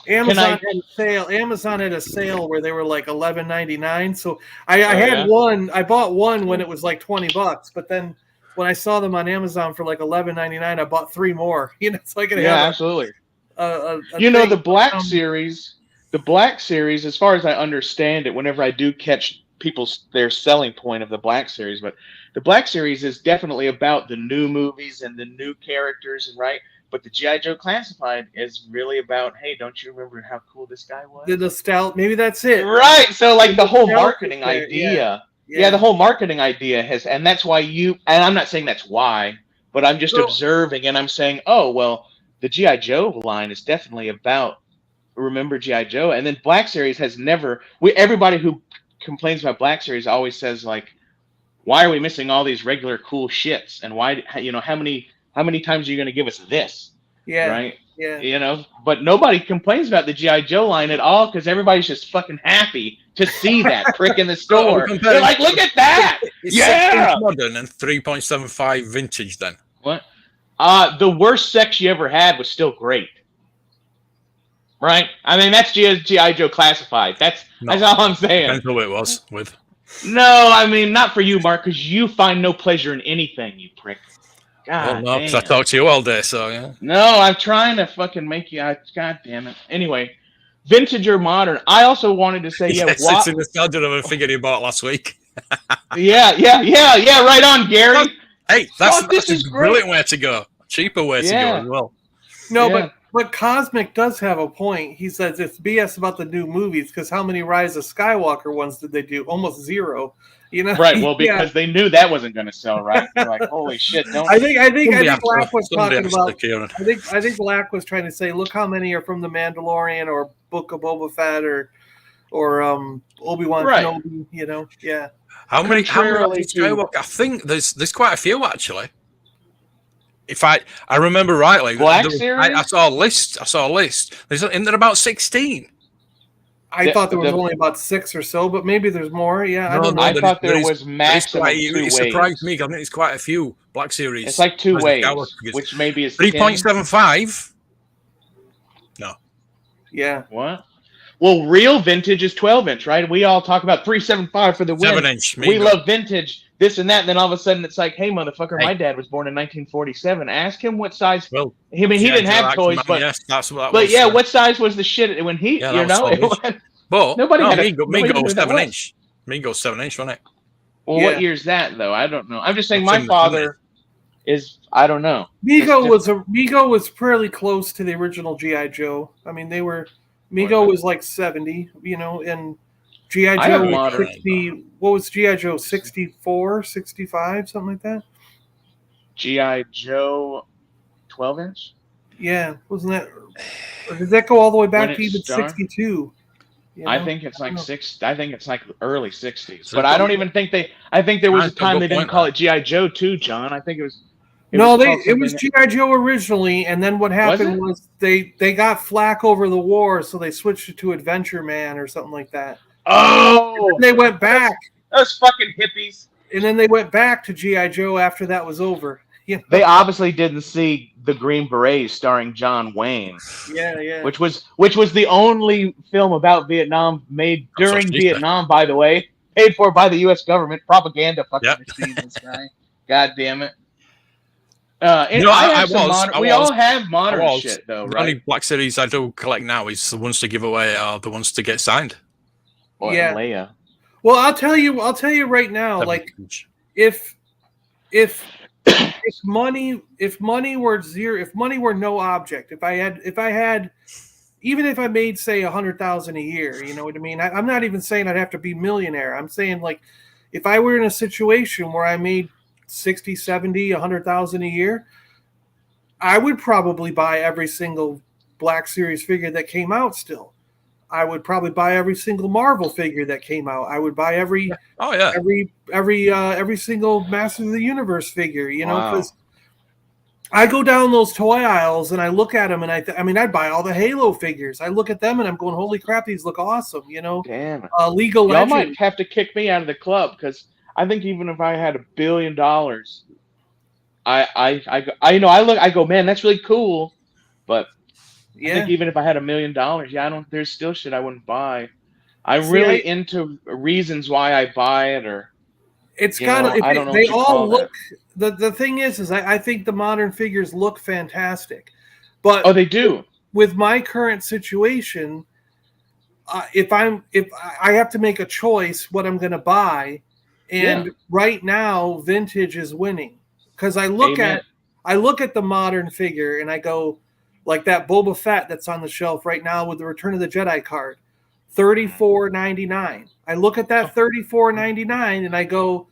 Amazon had a sale where they were like $11.99. So I had yeah? one. I bought one when it was like $20, but then when I saw them on Amazon for like $11.99, I bought 3 more. You know, it's like Absolutely. a The thing. Black Series, as far as I understand it, whenever I do catch their selling point of the Black Series, but the Black Series is definitely about the new movies and the new characters, right? But the G.I. Joe Classified is really about, hey, don't you remember how cool this guy was? The nostalgia. Maybe that's it. Right. So like the whole nostalgia marketing there, idea. Yeah. Yeah, the whole marketing idea and that's why and I'm not saying that's why, but I'm just observing and I'm saying, oh, well, the G.I. Joe line is definitely about remember G.I. Joe. And then Black Series has everybody who complains about Black Series always says like, why are we missing all these regular cool shits? And why, how many times are you going to give us this? Yeah. Right. Yeah. But nobody complains about the G.I. Joe line at all because everybody's just fucking happy to see that prick in the store. They're like, look at that. It's Yeah. modern and 3.75 vintage then. What? The worst sex you ever had was still great. Right? I mean, that's G.I. Joe Classified. That's all I'm saying. Depends who it was with. No, I mean, not for you, Mark, because you find no pleasure in anything, you prick. God, Well, no, because I talk to you all day, so yeah. No, I'm trying to fucking make you. God damn it. Anyway, vintage or modern. I also wanted to say, Yes, it's in the nostalgia of a figure you bought last week. Yeah. Right on, Gary. Hey, this that's is a great. brilliant way to go. Cheaper way to go as well. No, Yeah. but Cosmic does have a point. He says it's BS about the new movies because how many Rise of Skywalker ones did they do? Almost 0. You know, Right. Well, because they knew that wasn't going to sell, right? They're like, holy shit! Don't. I think Black was talking about. Kieran. I think Black was trying to say, look how many are from the Mandalorian or Book of Boba Fett or Obi-Wan Kenobi. You know, yeah. How many Contrarily to- Skywalker? I think there's quite a few actually. if I remember rightly, Black I Series? saw a list. Isn't there about 16? I thought there was only about 6 or so, but maybe there's more. Yeah, I don't know. I thought there was maximum two It surprised waves. me. I think it's quite a few Black Series. It's like 2 waves, which maybe is 3.75. No. Yeah. What? Well, real vintage is 12-inch, right? We all talk about 375 for the win. 7-inch. We love vintage, this and that, and then all of a sudden it's like, hey, motherfucker, Hey. my dad was born in 1947. Ask him what size. Well, I mean, he didn't have toys, but yes, that's what. But yeah, what size was the shit when he? Yeah, You know, it was, but nobody no, had me nobody knew go who that 7-inch. Me go 7-inch, wasn't it? Well, Yeah. what year's that though? I don't know. I'm just saying, It's in my the father is. I don't know. Mego was fairly close to the original GI Joe. I mean, they were. Mego was like 70, you know, and GI I have Joe was modern. 60. What was GI Joe? 64, 65, something like that. GI Joe, 12-inch. Yeah, wasn't that? Or did that go all the way back When to it even started? 62? You know? I think it's like six. I think it's like early 60s. So But I don't even think they. I think there was a That's a time good they didn't point, call though. it GI Joe too, John. I think it was. It was GI Joe originally, and then what happened was they got flack over the war, so they switched it to Adventure Man or something like that. Oh, And they went back, those fucking hippies. and then they went back to GI Joe after that was over. You know? They obviously didn't see the Green Berets starring John Wayne, Yeah. which was the only film about Vietnam made during Vietnam, by the way, paid for by the U.S. government. Propaganda fucking machine, this guy. God damn it. We all have modern shit though, right? The only Black Series I do collect now is the ones to give away are the ones to get signed. Or Yeah. Leia. Well, I'll tell you right now, like if money were zero, if money were no object, if I had even if I made say 100,000 a year, you know what I mean? I'm not even saying I'd have to be millionaire. I'm saying like if I were in a situation where I made 60, 70, 100,000 a year, I would probably buy every single Black Series figure that came out still. I would probably buy every single Marvel figure that came out. I would buy every single Masters of the Universe figure, you know, because I go down those toy aisles and I look at them and I'd buy all the Halo figures. I look at them and I'm going, holy crap, these look awesome, you know. Damn it. League of Legends. Y'all might have to kick me out of the club because I think even if I had $1 billion, I go, man, that's really cool, but I think even if I had $1 million, there's still shit I wouldn't buy. I'm really into reasons why I buy it, or it's got to. They all look. The thing is I think the modern figures look fantastic, but they do. With my current situation, if I have to make a choice what I'm going to buy, and right now vintage is winning because I look at the modern figure and I go. Like that Boba Fett that's on the shelf right now with the Return of the Jedi card, $34.99. I look at that $34.99 and I go,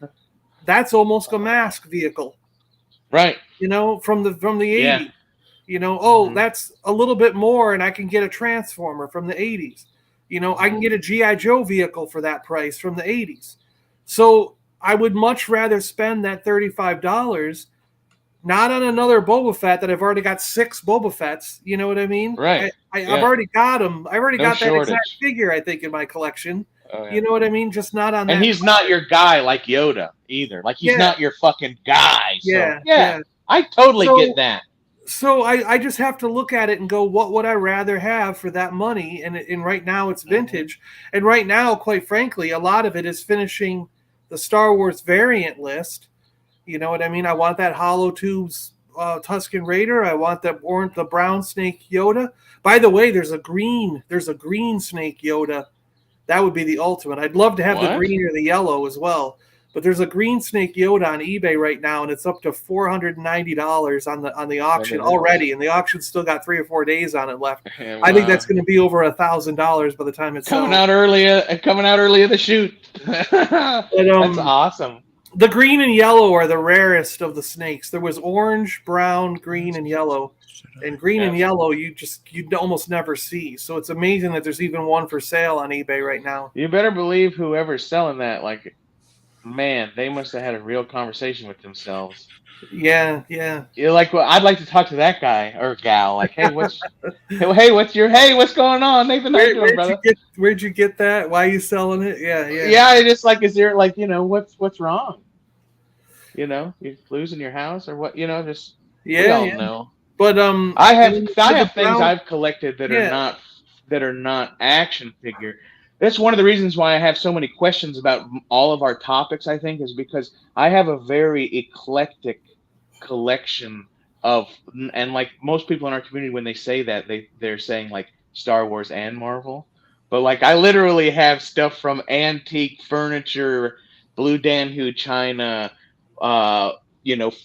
that's almost a mask vehicle, right? You know, from the 80s. You know, that's a little bit more, and I can get a Transformer from the 80s. You know, I can get a GI Joe vehicle for that price from the 80s. So I would much rather spend that $35. Not on another Boba Fett that I've already got 6 Boba Fetts. You know what I mean? Right. I've already got them. I've already got that exact figure, I think, in my collection. Oh, yeah. You know what I mean? Just not on that. And he's not your guy like Yoda either. Like, he's not your fucking guy. So, yeah. I totally get that. So I just have to look at it and go, what would I rather have for that money? And right now it's vintage. And right now, quite frankly, a lot of it is finishing the Star Wars variant list. You know what I mean? I want that Hollow Tubes Tusken Raider. I want the brown snake Yoda. By the way, there's a green snake Yoda. That would be the ultimate. I'd love to have the green or the yellow as well. But there's a green snake Yoda on eBay right now, and it's up to $490 on the auction already. And the auction's still got 3 or 4 days on it left. Yeah, wow. I think that's going to be over $1,000 by the time it's coming out earlier the shoot. That's awesome. The green and yellow are the rarest of the snakes. There was orange, brown, green, and yellow. And green and yellow, you'd almost never see. So it's amazing that there's even one for sale on eBay right now. You better believe whoever's selling that, like, Man, they must have had a real conversation with themselves. Yeah, yeah. You're like, well, I'd like to talk to that guy or gal. Like, hey, what's going on, Nathan? How you doing, brother? Where'd you get that? Why are you selling it? Yeah, yeah. Yeah, I just like, is there like, what's wrong? You're losing your house or what? Just we Yeah, all yeah. know. But I have with I the have things brown, I've collected yeah, that are not action figure. That's one of the reasons why I have so many questions about all of our topics. I think is because I have a very eclectic collection of, and like most people in our community, when they say that, they're saying like Star Wars and Marvel, but like I literally have stuff from antique furniture, Blue Danhu China, uh,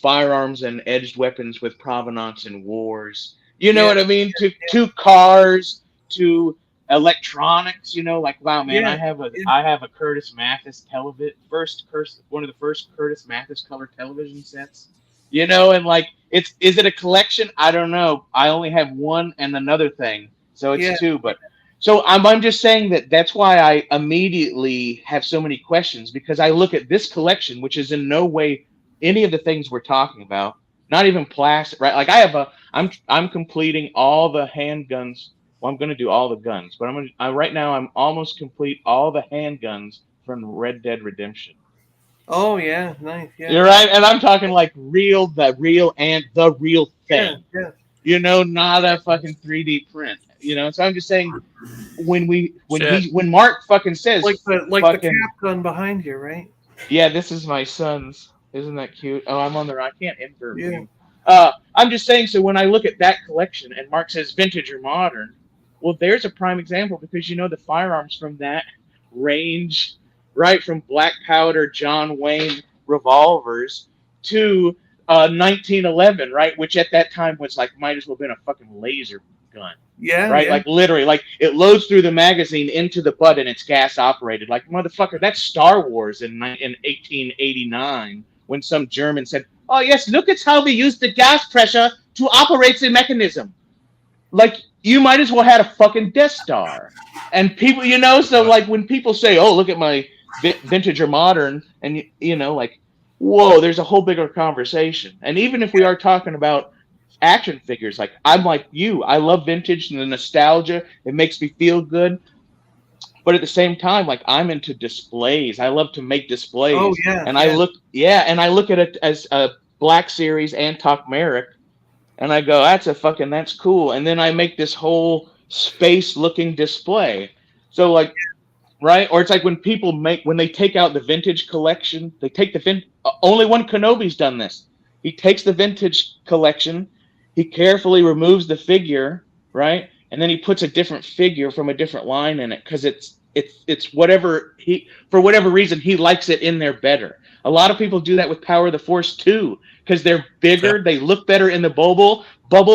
firearms and edged weapons with provenance in wars. You know yeah, what I mean? To cars, to electronics. Like wow, man, yeah, I yeah, have a Curtis Mathis television, one of the first Curtis Mathis color television sets. And like is it a collection? I don't know. I only have one and another thing, so it's yeah. two. But so I'm just saying that's why I immediately have so many questions because I look at this collection, which is in no way any of the things we're talking about, not even plastic, right? Like I'm completing all the handguns. Well, I'm going to do all the guns, but right now I'm almost complete all the handguns from Red Dead Redemption. Oh, yeah, nice. Yeah, You're right, and I'm talking like the real yeah, thing. yeah. Not a fucking 3D print. So I'm just saying Shit. when Mark fucking Like says the fucking cap gun behind you, right? yeah, this is my son's. Isn't that cute? Oh, I'm on the I can't invert Yeah, view. I'm just saying. So when I look at that collection and Mark says vintage or modern, well, there's a prime example because the firearms from that range, right from black powder John Wayne revolvers to 1911, right, which at that time was like might as well have been a fucking laser gun, yeah, right? yeah, Like literally, like it loads through the magazine into the butt and it's gas operated. Like motherfucker, that's Star Wars in 1889 when some German said, "Oh yes, look at how we use the gas pressure to operate the mechanism." Like you might as well had a fucking Death Star. And people, so like when people say, "Oh, look at my vintage or modern," and like, whoa, there's a whole bigger conversation. And even if we are talking about action figures, like I'm like you, I love vintage and the nostalgia. It makes me feel good. But at the same time, like I'm into displays. I love to make oh, displays, yeah, and yeah, I look at it as a Black Series Antoc Merrick, and I go, that's cool. And then I make this whole space looking display. So like, right? Or it's like when they take out the vintage collection, they take only one Kenobi's done this. He takes the vintage collection, he carefully removes the figure, right? And then he puts a different figure from a different line in it because it's whatever for whatever reason he likes it in there better. A lot of people do that with Power of the Force too because they're Yeah. bigger, they look better in the bubble,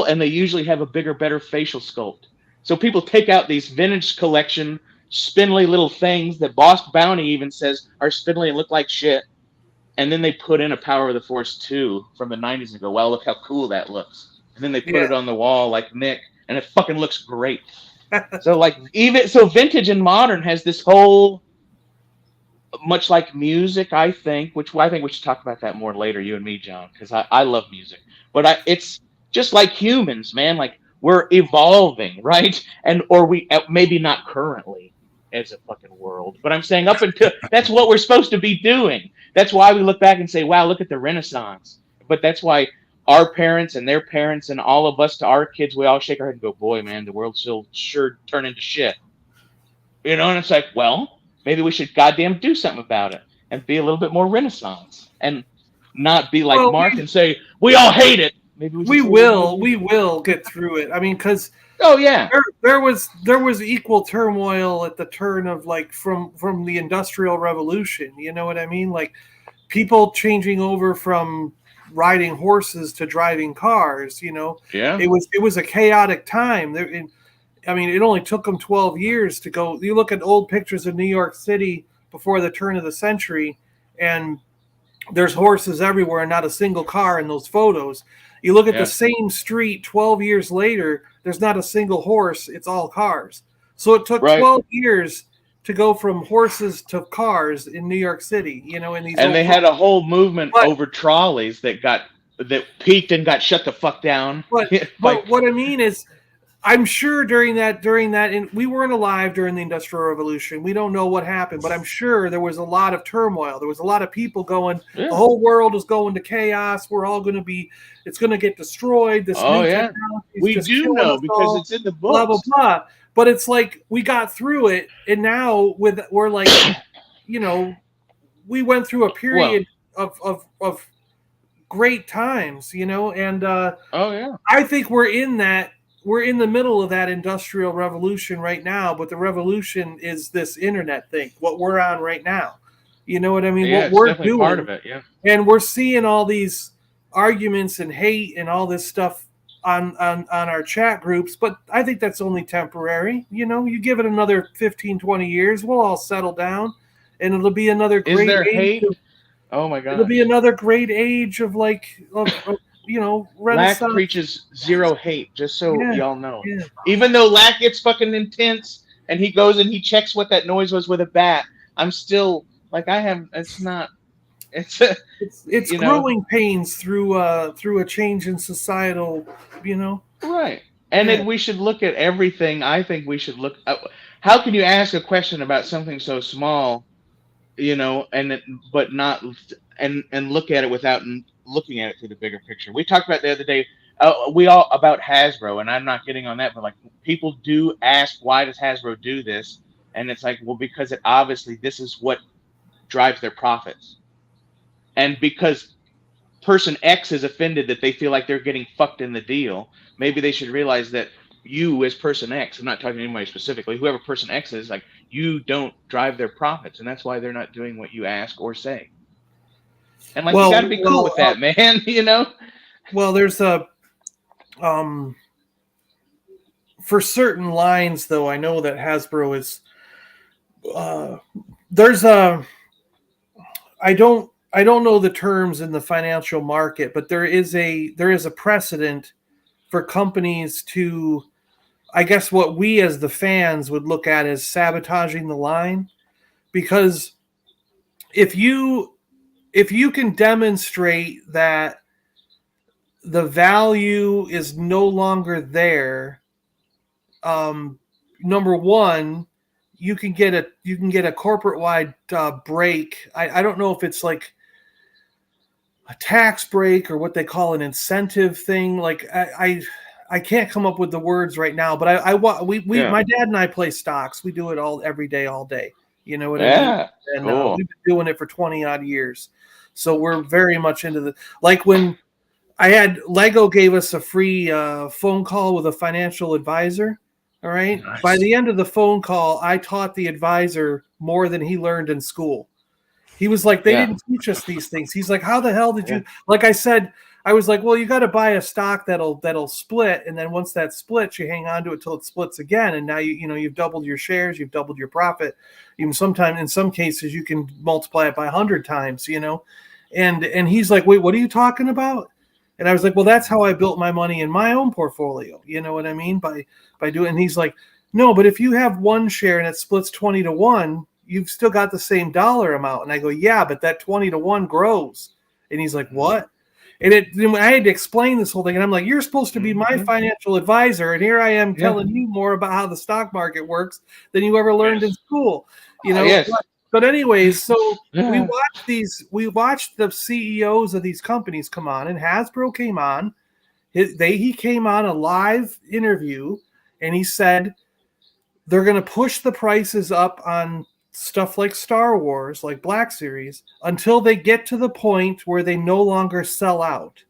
and they usually have a bigger, better facial sculpt. So people take out these vintage collection spindly little things that Boss Bounty even says are spindly and look like shit, and then they put in a Power of the Force 2 from the 90s and go, wow, look how cool that looks. And then they put yeah. it on the wall like Nick, and it fucking looks great. So like even so vintage and modern has this whole much like music, I think, which I think we should talk about that more later, you and me, John, because I love music. But it's just like humans, man. Like we're evolving, right? And or we maybe not currently as a fucking world, but I'm saying up until that's what we're supposed to be doing. That's why we look back and say, wow, look at the Renaissance. But that's why our parents and their parents and all of us to our kids, we all shake our head and go, boy, man, the world's still sure turn into shit. And it's like, well, maybe we should goddamn do something about it and be a little bit more Renaissance and not be like Well, Mark and say we all hate it. Maybe we should say we will get through it. I mean, because oh yeah, there was equal turmoil at the turn of like from the Industrial Revolution. You know what I mean? Like people changing over from riding horses to driving cars. yeah, It was a chaotic time. I mean, it only took them 12 years to go. You look at old pictures of New York City before the turn of the century, and there's horses everywhere and not a single car in those photos. You look at the yeah, same street 12 years later, there's not a single horse, it's all cars. So it took right, 12 years to go from horses to cars in New York City, in these And they had a whole movement But- over trolleys that peaked and got shut the fuck down. But what I mean is, I'm sure during that, and we weren't alive during the Industrial Revolution. We don't know what happened, but I'm sure there was a lot of turmoil. There was a lot of people going, the whole world is going to chaos. We're all going to be, it's going to get destroyed. This new technology we do know because it's in the books. Blah, blah, blah. But it's like we got through it, and now we're like, we went through a period of great times, and I think we're in the middle of that industrial revolution right now, but the revolution is this internet thing, what we're on right now. You know what I mean? Yeah, what we're definitely doing, part of it, yeah. And we're seeing all these arguments and hate and all this stuff on our chat groups, but I think that's only temporary. You give it another 15, 20 years, we'll all settle down, and it'll be another great Is there age. hate? Oh my God! It'll be another great age of Renaissance. Lak preaches zero hate, just so y'all know. Yeah. Even though Lak gets fucking intense and he goes and he checks what that noise was with a bat, I'm still like it's growing pains through a change in societal, Right. And then we should look at everything. I think we should look at, how can you ask a question about something so small, but not and look at it without looking at it through the bigger picture. We talked about the other day, about Hasbro, and I'm not getting on that, but like people do ask, why does Hasbro do this? And it's like, well, because obviously this is what drives their profits. And because person X is offended that they feel like they're getting fucked in the deal, maybe they should realize that you as person X, I'm not talking to anybody specifically, whoever person X is, like, you don't drive their profits, and that's why they're not doing what you ask or say. And like, you got to be cool with that, man. Well, there's for certain lines, though, I know that Hasbro is. I don't know the terms in the financial market, but there is a precedent for companies to, I guess, what we as the fans would look at as sabotaging the line, because if you can demonstrate that the value is no longer there, number one, you can get a corporate wide break. I don't know if it's like a tax break or what they call an incentive thing. Like I can't come up with the words right now, but my dad and I play stocks. We do it every day, all day. You know what I mean? And cool. We've been doing it for 20 odd years. So we're very much into like when Lego gave us a free phone call with a financial advisor. All right. Nice. By the end of the phone call, I taught the advisor more than he learned in school. He was like, they didn't teach us these things. He's like, how the hell did you, like I said, I was like, well, you got to buy a stock that'll split. And then once that splits, you hang on to it till it splits again. And now you've doubled your shares, you've doubled your profit. Even sometimes, in some cases, you can multiply it by 100 times, and he's like, wait, what are you talking about? And I was like, well, that's how I built my money in my own portfolio. You know what I mean? By doing, and he's like, no, but if you have one share and it splits 20 to 1, you've still got the same dollar amount. And I go, yeah, but that 20 to 1 grows. And he's like, what? And I had to explain this whole thing. And I'm like, you're supposed to be my financial advisor. And here I am telling you more about how the stock market works than you ever learned in school. Yes. But anyways, so we watched the CEOs of these companies come on, and Hasbro came on. He came on a live interview, and he said they're going to push the prices up on stuff like Star Wars, like Black Series, until they get to the point where they no longer sell out.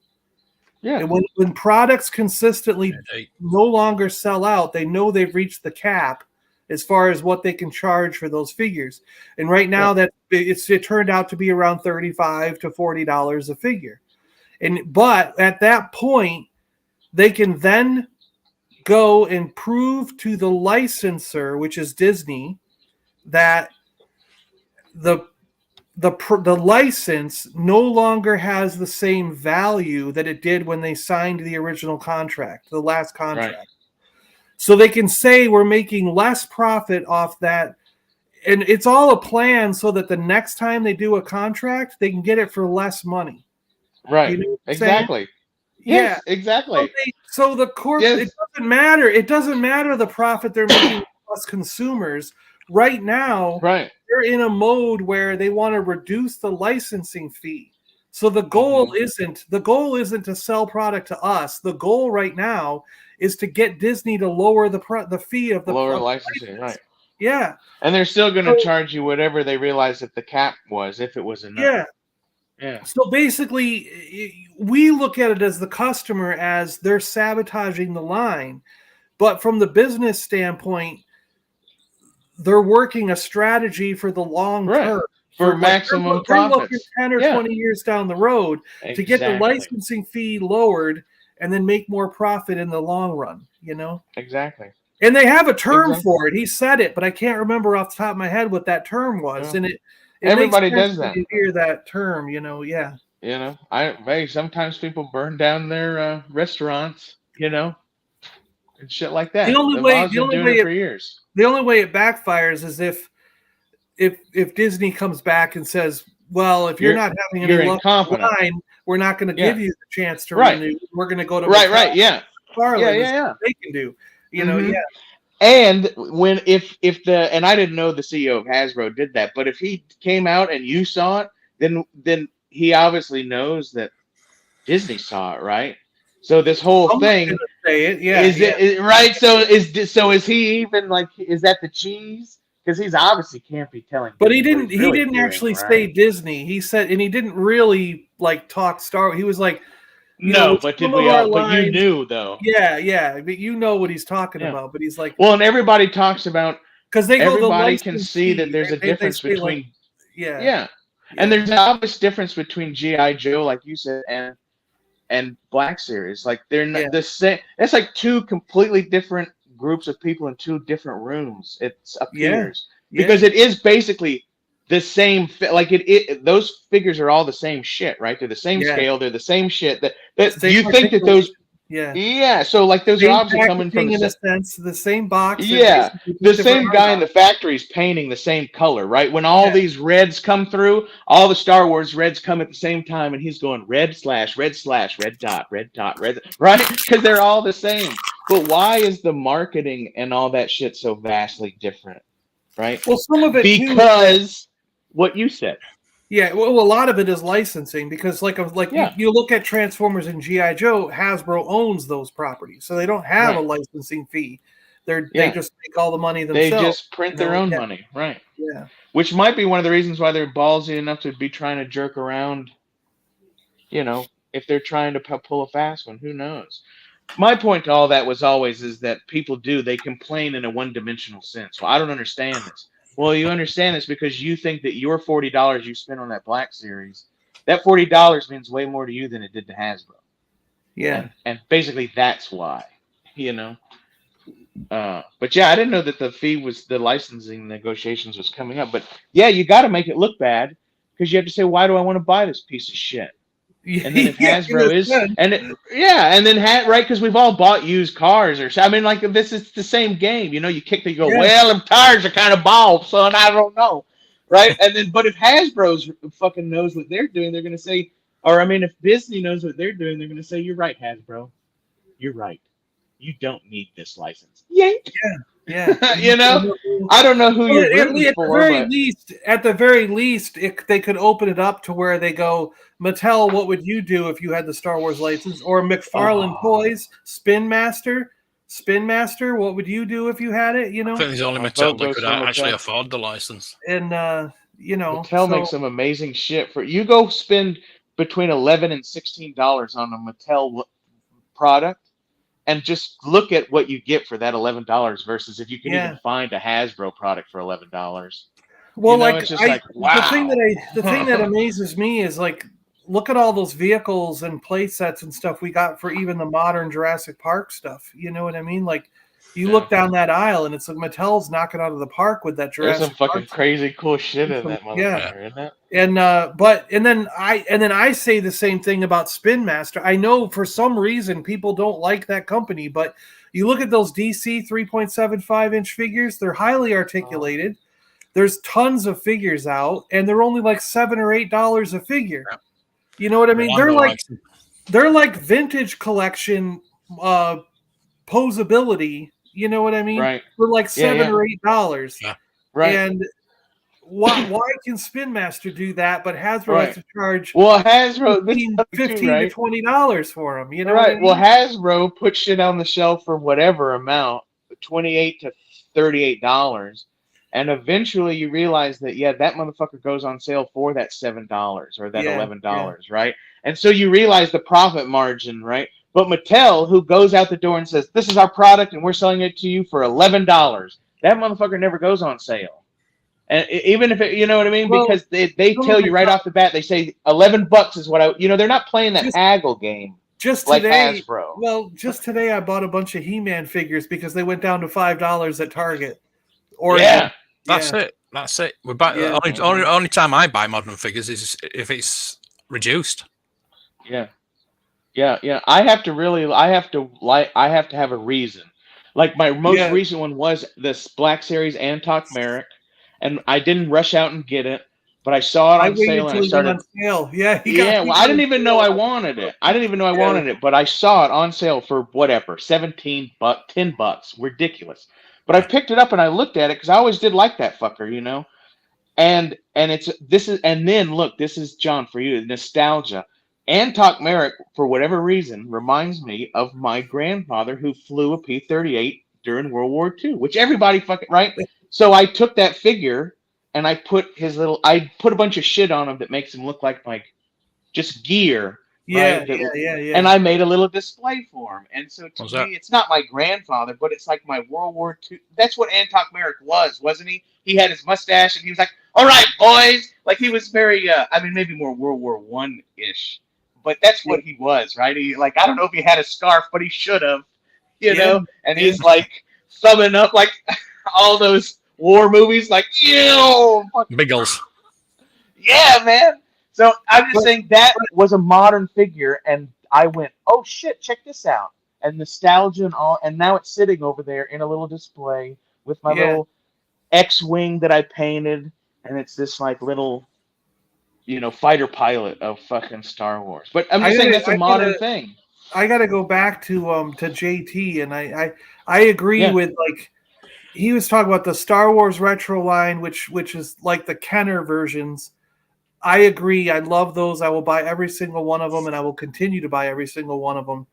Yeah. And when products consistently no longer sell out, they know they've reached the cap as far as what they can charge for those figures. And right now that it turned out to be around $35 to $40 a figure. But at that point, they can then go and prove to the licensor, which is Disney, that the license no longer has the same value that it did when they signed the original contract, the last contract. Right. So they can say we're making less profit off that, and it's all a plan so that the next time they do a contract, they can get it for less money. Right. You know what I'm Exactly. saying? Yes, Yeah. exactly. So the corp, Yes. it doesn't matter. It doesn't matter the profit they're making with us consumers. Right now, Right. they're in a mode where they want to reduce the licensing fee. So the goal isn't to sell product to us. The goal right now is to get Disney to lower the fee of the Lower of the licensing, license. right. Yeah. And they're still going to So- charge you whatever they realize that the cap was, if it was enough. Yeah. Yeah. So basically, we look at it as the customer as they're sabotaging the line. But from the business standpoint, they're working a strategy for the long Right. term. For like, maximum they're looking profits. 10 or Yeah. 20 years down the road to get the Exactly. licensing fee lowered and then make more profit in the long run, you know? Exactly. And they have a term Exactly. for it. He said it, but I can't remember off the top of my head what that term was. Yeah. And it Everybody makes sense does that. when you hear that term, you know, yeah. You know, hey, sometimes people burn down their restaurants, you know, and shit like that. The only The way law's been doing it for years. The only way it backfires is if Disney comes back and says, "Well, if you're not having any luck with the line, we're not going to give you the chance to renew. We're going to go to right, yeah, Farley. yeah. They can do, you know, yeah." And if the and I didn't know the CEO of Hasbro did that, but if he came out and you saw it, then he obviously knows that Disney saw it, right? So this whole Someone's thing gonna say it, yeah, is right. So is he even like, is that the cheese? Because he's obviously can't be telling. But Disney he what didn't. he's He really didn't doing, actually right? say Disney. He said, and he didn't really like talk Star. He was like, no, but did we all? But you knew though. Yeah. But you know what he's talking about. But he's like, well, and everybody talks about because they everybody can see that there's a difference between like, yeah, and there's an obvious difference between GI Joe, like you said, and Black Series. Like they're not the same. It's like two completely different groups of people in two different rooms. It appears because it is basically the same. Like those figures are all the same shit, right? They're the same scale. They're the same shit. That you think that those. Yeah. So like those same are obviously coming from in a sense, the same box. Yeah, the same guy in the factory is painting the same color, right? When all these reds come through, all the Star Wars reds come at the same time, and he's going red slash, red dot, red, right? Because they're all the same. But why is the marketing and all that shit so vastly different, right? Well, some of it because what you said. Yeah, well, a lot of it is licensing because, you look at Transformers and GI Joe, Hasbro owns those properties, so they don't have a licensing fee. They just make all the money themselves. They just print their own money, right? Yeah, which might be one of the reasons why they're ballsy enough to be trying to jerk around. You know, if they're trying to pull a fast one, who knows? My point to all that was always is that people they complain in a one-dimensional sense. Well, I don't understand this. Well, you understand this because you think that your $40 you spent on that Black Series, that $40 means way more to you than it did to Hasbro. Yeah. And basically that's why, you know. But yeah, I didn't know that the licensing negotiations was coming up. But yeah, you got to make it look bad because you have to say, why do I want to buy this piece of shit? And then if Hasbro right, because we've all bought used cars I mean, like this is the same game, you know. You kick, you go, well, them tires are kind of bald, son. I don't know, right? And then, but if Hasbro's fucking knows what they're doing, they're gonna say, or I mean, if Disney knows what they're doing, they're gonna say, you're right, Hasbro, you're right. You don't need this license. Yank. Yeah. You know, I don't know who you're rooting for. At the very least, they could open it up to where they go, Mattel, what would you do if you had the Star Wars license? Or McFarlane Toys, Spin Master, what would you do if you had it? You know, I think there's only Mattel that could actually afford the license. And you know, Mattel makes some amazing shit. For you go spend between $11 and $16 on a Mattel product. And just look at what you get for that $11 versus if you can even find a Hasbro product for $11. Well, it's just wow. The thing that amazes me is look at all those vehicles and play sets and stuff we got for even the modern Jurassic Park stuff. You know what I mean? Like you look down that aisle and it's like Mattel's knocking out of the park with that Jurassic. There's some fucking crazy cool shit in that motherfucker, isn't it? And then I say the same thing about Spin Master. I know for some reason people don't like that company, but you look at those DC 3.75 inch figures, they're highly articulated. there's tons of figures out, and they're only like $7 or $8 a figure. Yeah. You know what I mean? They're like vintage collection posability. You know what I mean? Right. For like $7 or $8. Yeah. Right. And why can Spin Master do that, but Hasbro has to charge Hasbro $15 to $20 for them? You know, right? what I mean? Well, Hasbro put shit on the shelf for whatever amount, $28 to $38, and eventually you realize that that motherfucker goes on sale for that $7 or that $11, right? And so you realize the profit margin, right? But Mattel, who goes out the door and says, "This is our product, and we're selling it to you for $11," that motherfucker never goes on sale. And even if you know what I mean, because they tell you right off the bat, they say $11 is what they're not playing that haggle game. Just like today, Hasbro. Well, just today I bought a bunch of He-Man figures because they went down to $5 at Target. That's it. We're back. Only time I buy modern figures is if it's reduced. Yeah. I have to have a reason. Like my most recent one was this Black Series Antok Merrick. And I didn't rush out and get it, but I saw it on sale and I started. On sale. Yeah, well, I didn't even know I wanted it. Wanted it, but I saw it on sale for whatever, $17, $10, ridiculous. But I picked it up and I looked at it because I always did like that fucker, you know. And this is John for you, nostalgia. Antok Merrick, for whatever reason, reminds me of my grandfather who flew a P-38 during World War II, which everybody fucking right. So I took that figure and I put a bunch of shit on him that makes him look like just gear. Yeah, right? yeah. And I made a little display for him. And so to me, it's not my grandfather, but it's like my World War II. That's what Antok Merrick was, wasn't he? He had his mustache and he was like, "All right, boys." Like he was very, maybe more World War I-ish. But that's what he was, right? He I don't know if he had a scarf, but he should have, you know? And he's like thumbing up like all those war movies, like, Biggles. Yeah, man. So I'm just saying that was a modern figure, and I went, "Oh shit, check this out!" And nostalgia and all, and now it's sitting over there in a little display with my little X-wing that I painted, and it's this little, fighter pilot of fucking Star Wars. But I'm just saying that's a modern thing. I got to go back to JT, and I agree with he was talking about the Star Wars retro line, which is like the Kenner versions. I agree. I love those. I will buy every single one of them, and I will continue to buy every single one of them.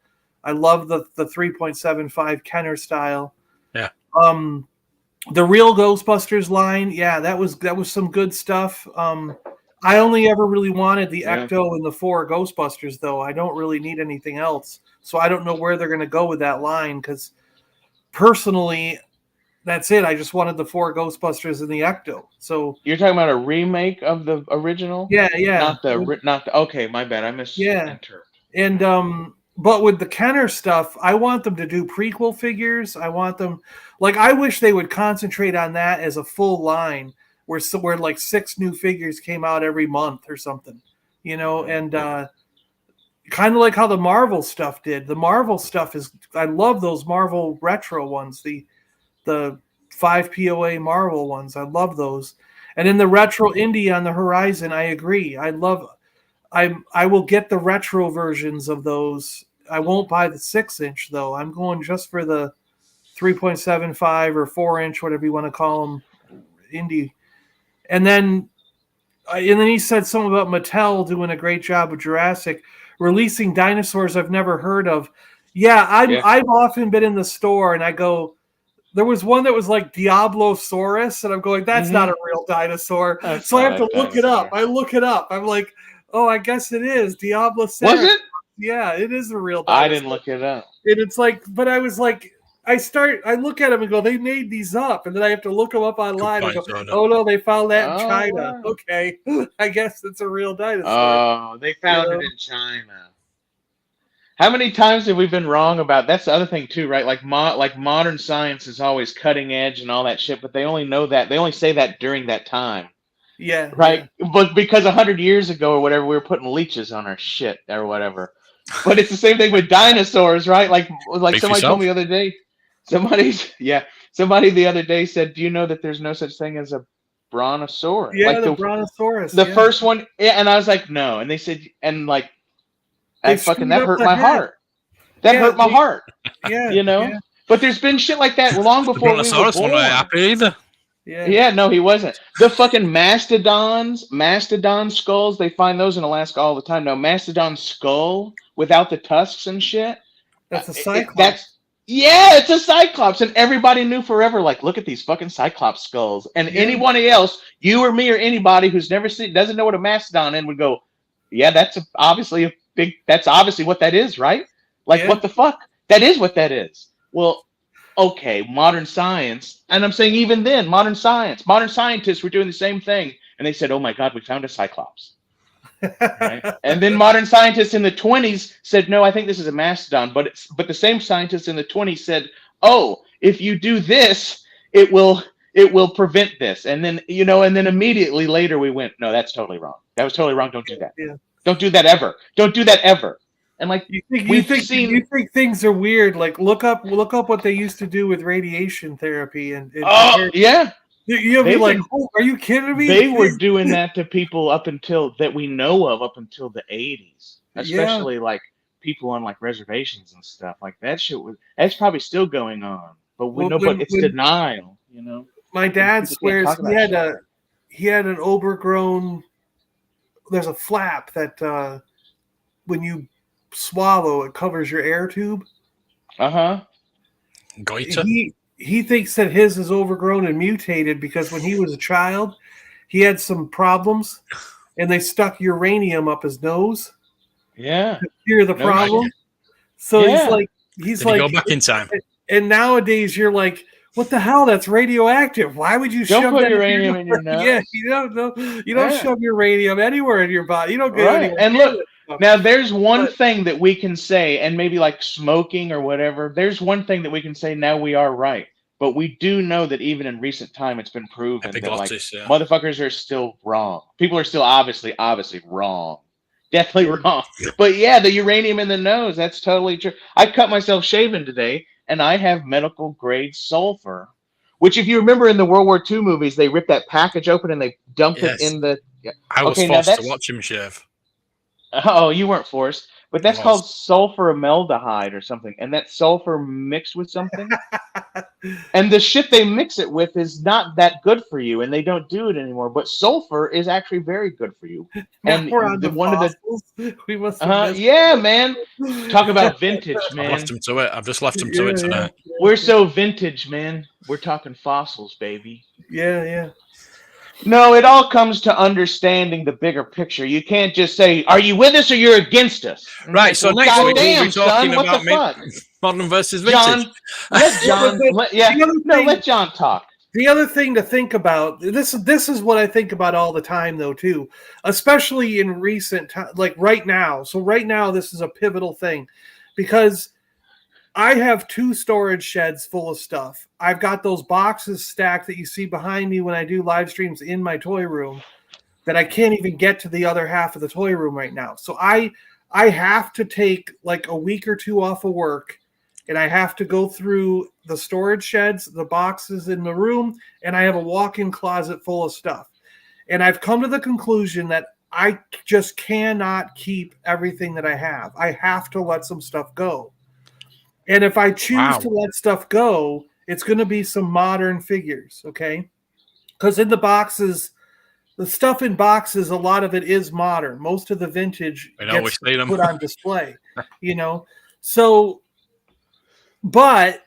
I love the 3.75 Kenner style. Yeah. The real Ghostbusters line, that was some good stuff. I only ever really wanted the Ecto and the 4 Ghostbusters, though. I don't really need anything else. So I don't know where they're going to go with that line, because personally, that's it. I just wanted the 4 Ghostbusters and the Ecto. So you're talking about a remake of the original? Yeah. Not the. Okay, my bad. I missed. Yeah. And but with the Kenner stuff, I want them to do prequel figures. I want them I wish they would concentrate on that as a full line, where 6 new figures came out every month or something, and kind of like how the Marvel stuff did. The Marvel stuff I love those Marvel retro ones, the 5 POA Marvel ones. I love those. And in the retro indie on the horizon, I agree. I will get the retro versions of those. I won't buy the 6-inch though. I'm going just for the 3.75 or 4-inch, whatever you want to call them, indie. And then he said something about Mattel doing a great job with Jurassic, releasing dinosaurs I've never heard of. I've often been in the store and I go, there was one that was like Diablosaurus, and I'm going, that's not a real dinosaur. So I have to look it up. I look it up. I'm like, oh, I guess it is Diablosaurus. Was it? Yeah, it is a real dinosaur. I didn't look it up. And it's but I was like, I look at them and go, they made these up, and then I have to look them up online and go, oh no, they found that in China. Wow. Okay, I guess it's a real dinosaur. Oh, they found it in China. How many times have we been wrong about? That's the other thing too, right? Like modern science is always cutting edge and all that shit, but they only say that during that time. Yeah. Right. Yeah. But because 100 years ago or whatever, we were putting leeches on our shit or whatever. But it's the same thing with dinosaurs, right? Like somebody told me the other day. Somebody the other day said, "Do you know that there's no such thing as a Brontosaurus. Yeah, like the Brontosaurus. the first one. Yeah, and I was like, no. And they said, and like, They that up hurt the my head. heart. That hurt my heart. Yeah, you know. Yeah. But there's been shit like that long The before we were Brontosaurus born. wasn't happy either. Yeah, no, he wasn't. The fucking mastodon skulls, they find those in Alaska all the time. Now, mastodon skull without the tusks and shit. That's a cyclops. It's a cyclops, and everybody knew forever. Like, look at these fucking cyclops skulls. And anybody else, you or me or anybody who's never seen, doesn't know what a mastodon is, would go, yeah, that's obviously a big. That's obviously what that is, right? Like, what the fuck? That is what that is. Well, okay, modern science, and I'm saying even then, modern scientists were doing the same thing, and they said, "Oh my God, we found a cyclops." Right? And then modern scientists in the 20s said, "No, I think this is a mastodon." But the same scientists in the 20s said, "Oh, if you do this, it will prevent this." And then and then immediately later we went, "No, that's totally wrong. That was totally wrong. Don't do that. Yeah. Don't do that ever. Don't do that ever." And like you think things are weird. Like look up what they used to do with radiation therapy and you'll be like, oh, are you kidding me? They were doing that to people up until that we know of up until the 80s, especially like people on like reservations and stuff like that. That's probably still going on, but but it's denial. My dad swears he had an overgrown. There's a flap that when you swallow, it covers your air tube. Goiter. He thinks that his is overgrown and mutated because when he was a child, he had some problems, and they stuck uranium up his nose. Yeah, to cure the problem. So he's like, go back in time. And nowadays, you're like, what the hell? That's radioactive. Why would you don't shove put that uranium in your nose? Yeah, you don't shove uranium anywhere in your body. You don't get right. And look, now there's one thing that we can say, and maybe like smoking or whatever. There's one thing that we can say now we are right, but we do know that even in recent time, it's been proven that motherfuckers are still wrong. People are still obviously wrong. Definitely wrong. But the uranium in the nose, that's totally true. I cut myself shaving today, and I have medical grade sulfur, which if you remember in the World War II movies, they rip that package open and they dump it in the... I was forced to watch him shave. Oh, you weren't forced. But that's called sulfuramaldehyde or something. And that sulfur mixed with something. And the shit they mix it with is not that good for you, and they don't do it anymore. But sulfur is actually very good for you. And we must man. Talk about vintage, man. I've just left them to it tonight. We're so vintage, man. We're talking fossils, baby. Yeah. No, it all comes to understanding the bigger picture. You can't just say, "Are you with us or you're against us?" Right. So next week we'll be talking about modern versus vintage. Let John talk. The other thing to think about, this is what I think about all the time, though, too, especially in recent time, like right now. So right now, this is a pivotal thing because I have 2 storage sheds full of stuff. I've got those boxes stacked that you see behind me when I do live streams in my toy room that I can't even get to the other half of the toy room right now. So I have to take like a week or 2 off of work, and I have to go through the storage sheds, the boxes in the room, and I have a walk-in closet full of stuff. And I've come to the conclusion that I just cannot keep everything that I have. I have to let some stuff go. And if I choose to let stuff go, it's going to be some modern figures, okay? Because in the boxes, the stuff in boxes, a lot of it is modern. Most of the vintage gets put on display, So, but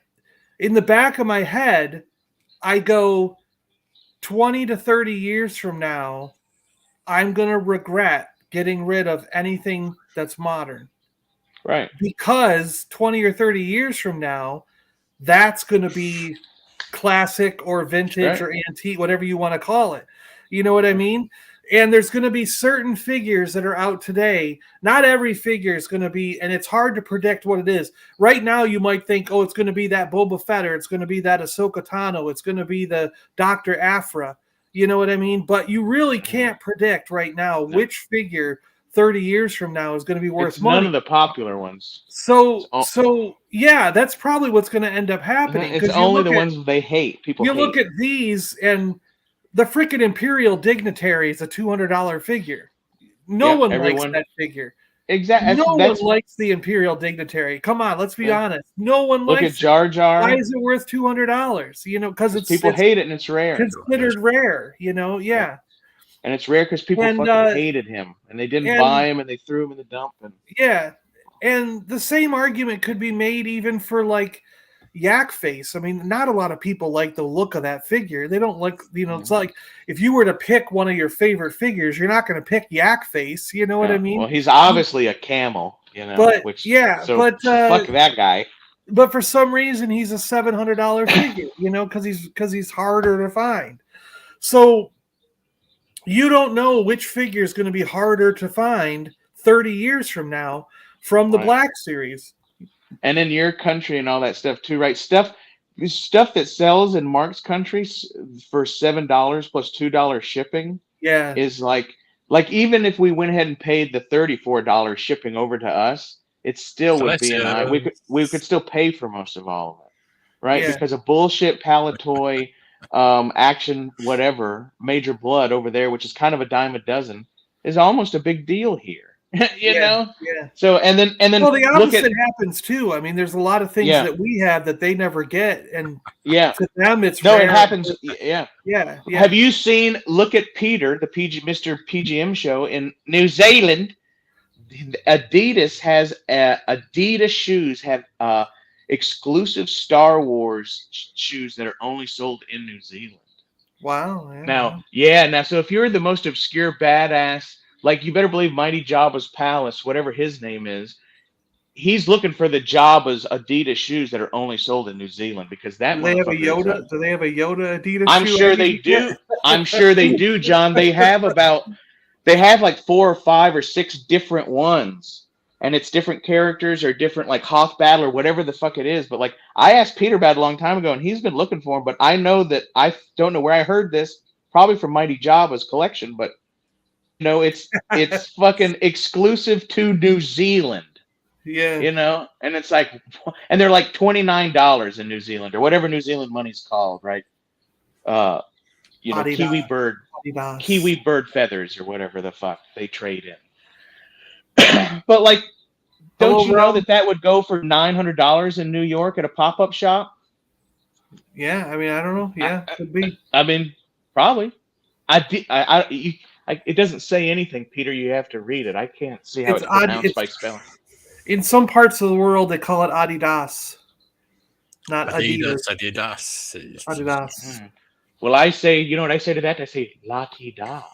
in the back of my head, I go 20 to 30 years from now, I'm going to regret getting rid of anything that's modern. Right. Because 20 or 30 years from now, that's going to be classic or vintage or antique, whatever you want to call it. You know what I mean? And there's going to be certain figures that are out today. Not every figure is going to be, and it's hard to predict what it is. Right now, you might think, oh, it's going to be that Boba Fett, or it's going to be that Ahsoka Tano, it's going to be the Dr. Aphra. You know what I mean? But you really can't predict right now which figure 30 years from now is going to be worth money. None of the popular ones. So that's probably what's going to end up happening. It's only the ones they hate. People hate. Look at these, and the freaking Imperial Dignitary is a $200 figure. No one likes that figure. Exactly. No one likes the Imperial Dignitary. Come on, let's be honest. No one Look likes at Jar Jar. Why is it worth $200? You know, because people hate it and it's rare. Considered rare. You know, yeah. And it's rare because people fucking hated him and they didn't buy him and they threw him in the dump. And yeah, and the same argument could be made even for like Yak Face. I mean, not a lot of people like the look of that figure. They don't like, you know, it's like if you were to pick one of your favorite figures, you're not going to pick Yak Face. You know what I mean? Well, he's obviously a camel, you know. But fuck that guy. But for some reason, he's a $700 figure, you know, because he's harder to find. So you don't know which figure is going to be harder to find 30 years from now from the Black Series. And in your country and all that stuff too, right? Stuff that sells in Mark's country for $7 plus $2 shipping, is like even if we went ahead and paid the $34 shipping over to us, it still would be we could still pay for most of all of it, right? Yeah. Because a bullshit Palatoy, action whatever, Major Blood over there, which is kind of a dime a dozen, is almost a big deal here. you know? Yeah. So and then well, the opposite happens too. I mean, there's a lot of things that we have that they never get, and to them it's rare. It happens. Yeah. Have you seen? Look at Peter, the Mr. PGM show in New Zealand. Adidas has Adidas shoes have exclusive Star Wars shoes that are only sold in New Zealand. Wow. Yeah. Now, so if you're the most obscure badass, like you better believe Mighty Jabba's Palace, whatever his name is, he's looking for the Jabba's Adidas shoes that are only sold in New Zealand because that. Do they have a Yoda? Do they have a Yoda Adidas? I'm sure they do. I'm sure they do, John. They have like 4 or 5 or 6 different ones, and it's different characters or different like Hoth Battle or whatever the fuck it is. But like I asked Peter about it a long time ago, and he's been looking for them. But I know that I don't know where I heard this. Probably from Mighty Jabba's collection, but. No, it's fucking exclusive to New Zealand. Yeah. You know, and it's like, and they're like $29 in New Zealand or whatever New Zealand money's called, right? You know, Adidas. Kiwi bird feathers or whatever the fuck they trade in. But like, don't you know that would go for $900 in New York at a pop-up shop? Yeah, I mean, I don't know. Yeah, could be. I mean, probably. It doesn't say anything, Peter. You have to read it. I can't see how it's pronounced by spelling. In some parts of the world, they call it Adidas, not Adidas. Adidas. Well, I say, you know what I say to that? I say, la-ti-da.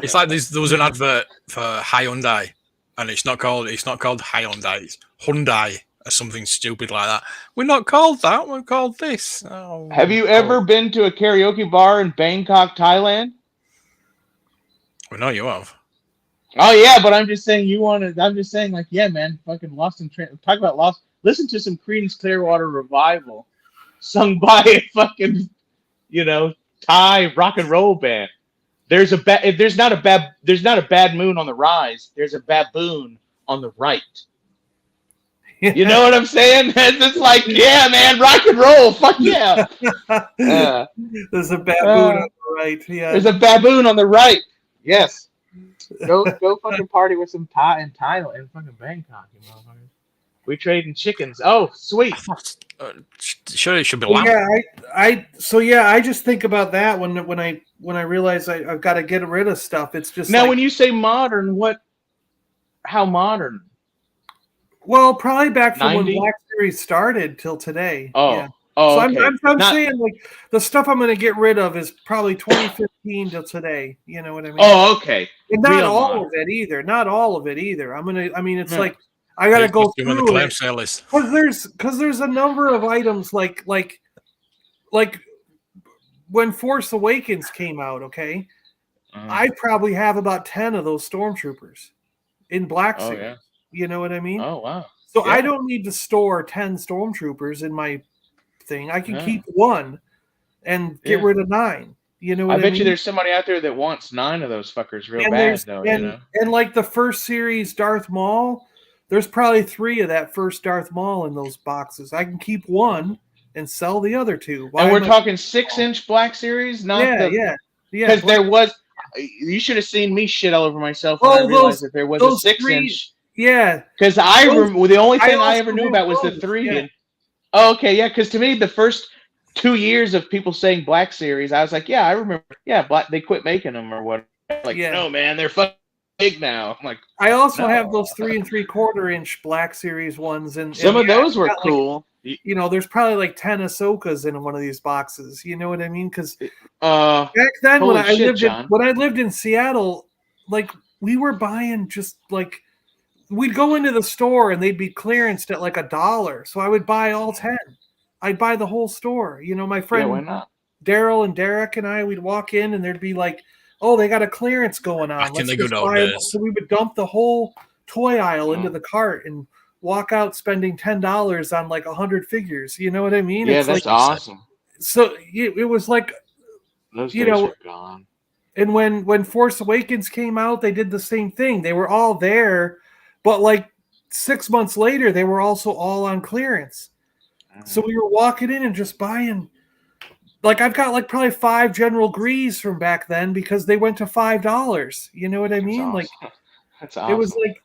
It's like there was an advert for Hyundai, and it's not called Hyundai. It's Hyundai or something stupid like that. We're not called that. We're called this. Oh, have you ever been to a karaoke bar in Bangkok, Thailand? Well, no, you have. Oh yeah, but I'm just saying I'm just saying, like, yeah, man, fucking Lost in talk about Lost. Listen to some Creedence Clearwater Revival, sung by a fucking, you know, Thai rock and roll band. There's not a bad moon on the rise. There's a baboon on the right. You know what I'm saying? It's like, yeah, man, rock and roll, fuck yeah. There's a baboon on the right. Yeah. There's a baboon on the right. Yes. Go fucking party with some Thai in Thailand in fucking Bangkok, you motherfuckers. We trading chickens. Oh, sweet. Sure, it should be lamb. Yeah, I just think about that when I realize I've got to get rid of stuff. It's just now when you say modern, how modern? Well, probably back from 90? when Black Series started till today. Oh, yeah. Oh, so okay. I'm saying like the stuff I'm going to get rid of is probably 2015 till today. You know what I mean? Oh, okay. And not all of it either. Not all of it either. It's like I got to go through it because there's a number of items like when Force Awakens came out. Okay, I probably have about 10 of those stormtroopers in Black Series. Yeah. You know what I mean? Oh wow. So I don't need to store 10 stormtroopers in my thing. I can keep one and get rid of 9. You know what I mean? bet you there's somebody out there that wants 9 of those fuckers real bad though. And like the first series Darth Maul, there's probably 3 of that first Darth Maul in those boxes. I can keep one and sell the other two. Why And we're am I- talking 6-inch Black Series, not yeah, the yeah, yeah. because there was. You should have seen me shit all over myself when I Oh, realized that there was a those 6-inch. Yeah, Because the only thing I ever also knew have about was the those, 3. yeah. And oh, okay, yeah. Because to me, the first 2 years of people saying Black Series, I was like, yeah, I remember. Yeah, Black. They quit making them or what? Like, Yeah. no, man, they're fucking big now. I'm like, I also no. have those 3 3/4 inch Black Series ones, and Some of yeah, those were got, like, cool. there's probably like 10 Ahsokas in one of these boxes. You know what I mean? Because Uh, back then, holy shit, John. when I lived in Seattle, like we were buying just like we'd go into the store and they'd be clearanced at like $1. So I would buy all 10. I'd buy the whole store. My yeah, friend why not? Daryl and Derek and I, we'd walk in and there'd be like, oh, they got a clearance going on. Back in the just good old buy 'em. days. So we would dump the whole toy aisle into Oh. the cart and walk out spending $10 on like 100 figures. You know what I mean? Yeah, It's that's like, awesome. so it was like, Those you days know, are gone. and when Force Awakens came out, they did the same thing. They were all there, but like 6 months later, they were also all on clearance. So we were walking in and just buying. Like I've got like probably 5 General Grease from back then because they went to $5. You know what I mean? That's Like awesome. That's awesome. it was like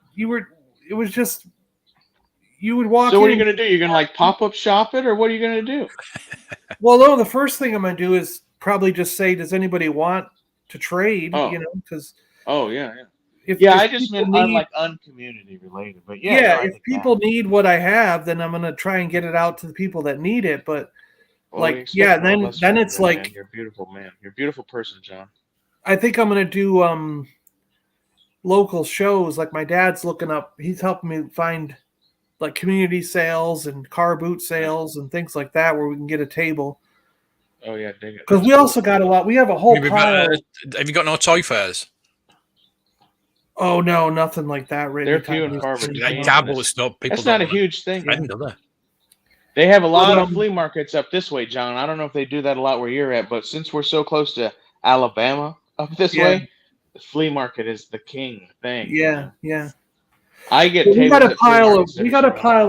it was just you would walk So what are in. you gonna do? You're gonna like pop up shop it, or what are you gonna do? Well, no, the first thing I'm gonna do is probably just say, does anybody want to trade? Oh. Because Oh yeah, yeah. if I just people meant need, uncommunity related, but yeah. no, I if get people that. need what I have, then I'm gonna try and get it out to the people that need it. But Well, like, we expect yeah, no less then from it's you, like man. You're a beautiful man. You're a beautiful person, John. I think I'm gonna do local shows. Like my dad's looking up, he's helping me find like community sales and car boot sales and things like that where we can get a table. Oh yeah, dig it. Because we also got a lot. We have a whole pile. Have you got no toy fairs? Oh no, nothing like that. Right? They're few and far between. Like dabble with stuff. People That's not a don't wanna huge thing. spend, do they? They have a lot But, of flea markets up this way, John. I don't know if they do that a lot where you're at, but since we're so close to Alabama up this Yeah. way, the flea market is the king thing. Yeah, yeah. I get But we got tables a at flea pile of markets every so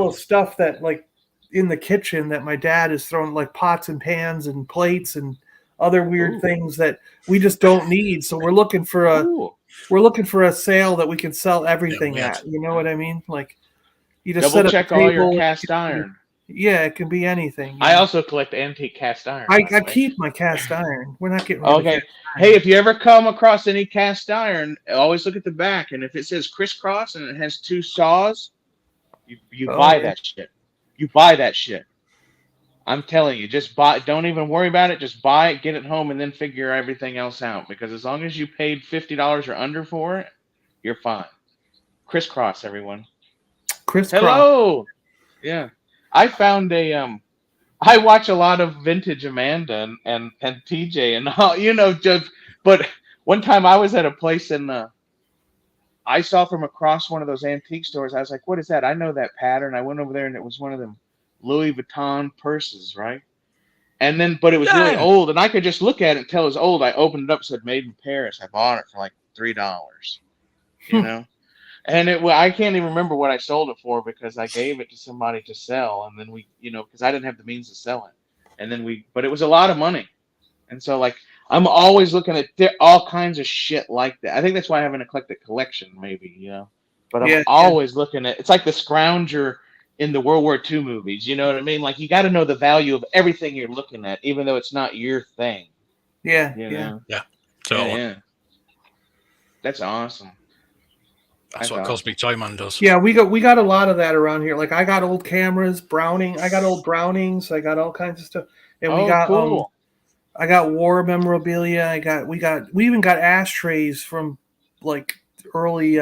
often. stuff that like in the kitchen that my dad is throwing, like pots and pans and plates and other weird Ooh. things that we just don't need. So we're looking for a sale that we can sell everything Yeah, at. You know what I mean? Like you just Double set check up a all your table. cast iron. Yeah, it can be anything. I also collect antique cast iron. I by the way. keep my cast iron. We're not getting rid of Okay. cast iron. Hey, if you ever come across any cast iron, always look at the back, and if it says crisscross and it has 2 saws, you buy Okay. that shit. You buy that shit. I'm telling you, just buy. Don't even worry about it. Just buy it, get it home, and then figure everything else out. Because as long as you paid $50 or under for it, you're fine. Crisscross, everyone. Crisscross. Hello. Yeah, I found I watch a lot of vintage Amanda and TJ and all, but one time I was at a place and I saw from across one of those antique stores. I was like, "What is that?" I know that pattern. I went over there and it was one of them Louis Vuitton purses, right? And then, but it was really Yeah. old, and I could just look at it and tell it was old. I opened it up, said "Made in Paris." I bought it for like $3, you know. And I can't even remember what I sold it for because I gave it to somebody to sell, and then we, because I didn't have the means to sell it, and then but it was a lot of money, and so like I'm always looking at all kinds of shit like that. I think that's why I have an eclectic collection, maybe, But I'm always looking at. It's like the scrounger in the World War II movies. You know what I mean? Like you got to know the value of everything you're looking at, even though it's not your thing. Yeah, You know? So Yeah. That's awesome. that's what Cosmic Toy Man does. Yeah, we got a lot of that around here. Like I got old cameras, I got old Brownings, I got all kinds of stuff. And we got cool. I got war memorabilia. We even got ashtrays from like early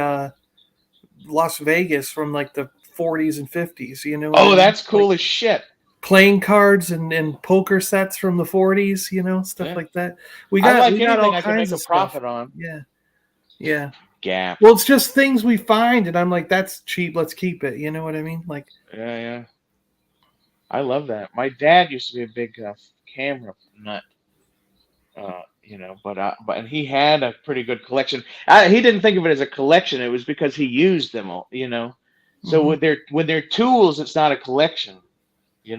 Las Vegas from like the 40s and 50s, you know. Oh, that's cool as shit. Playing cards and poker sets from the 40s, stuff like that. We got anything all I can kinds make a of profit stuff. on. Yeah. Yeah. Gap. Well, it's just things we find, and I'm like, that's cheap. Let's keep it. You know what I mean? Like, yeah. I love that. My dad used to be a big camera nut, but he had a pretty good collection. He didn't think of it as a collection. It was because he used them all, So when they're tools, it's not a collection.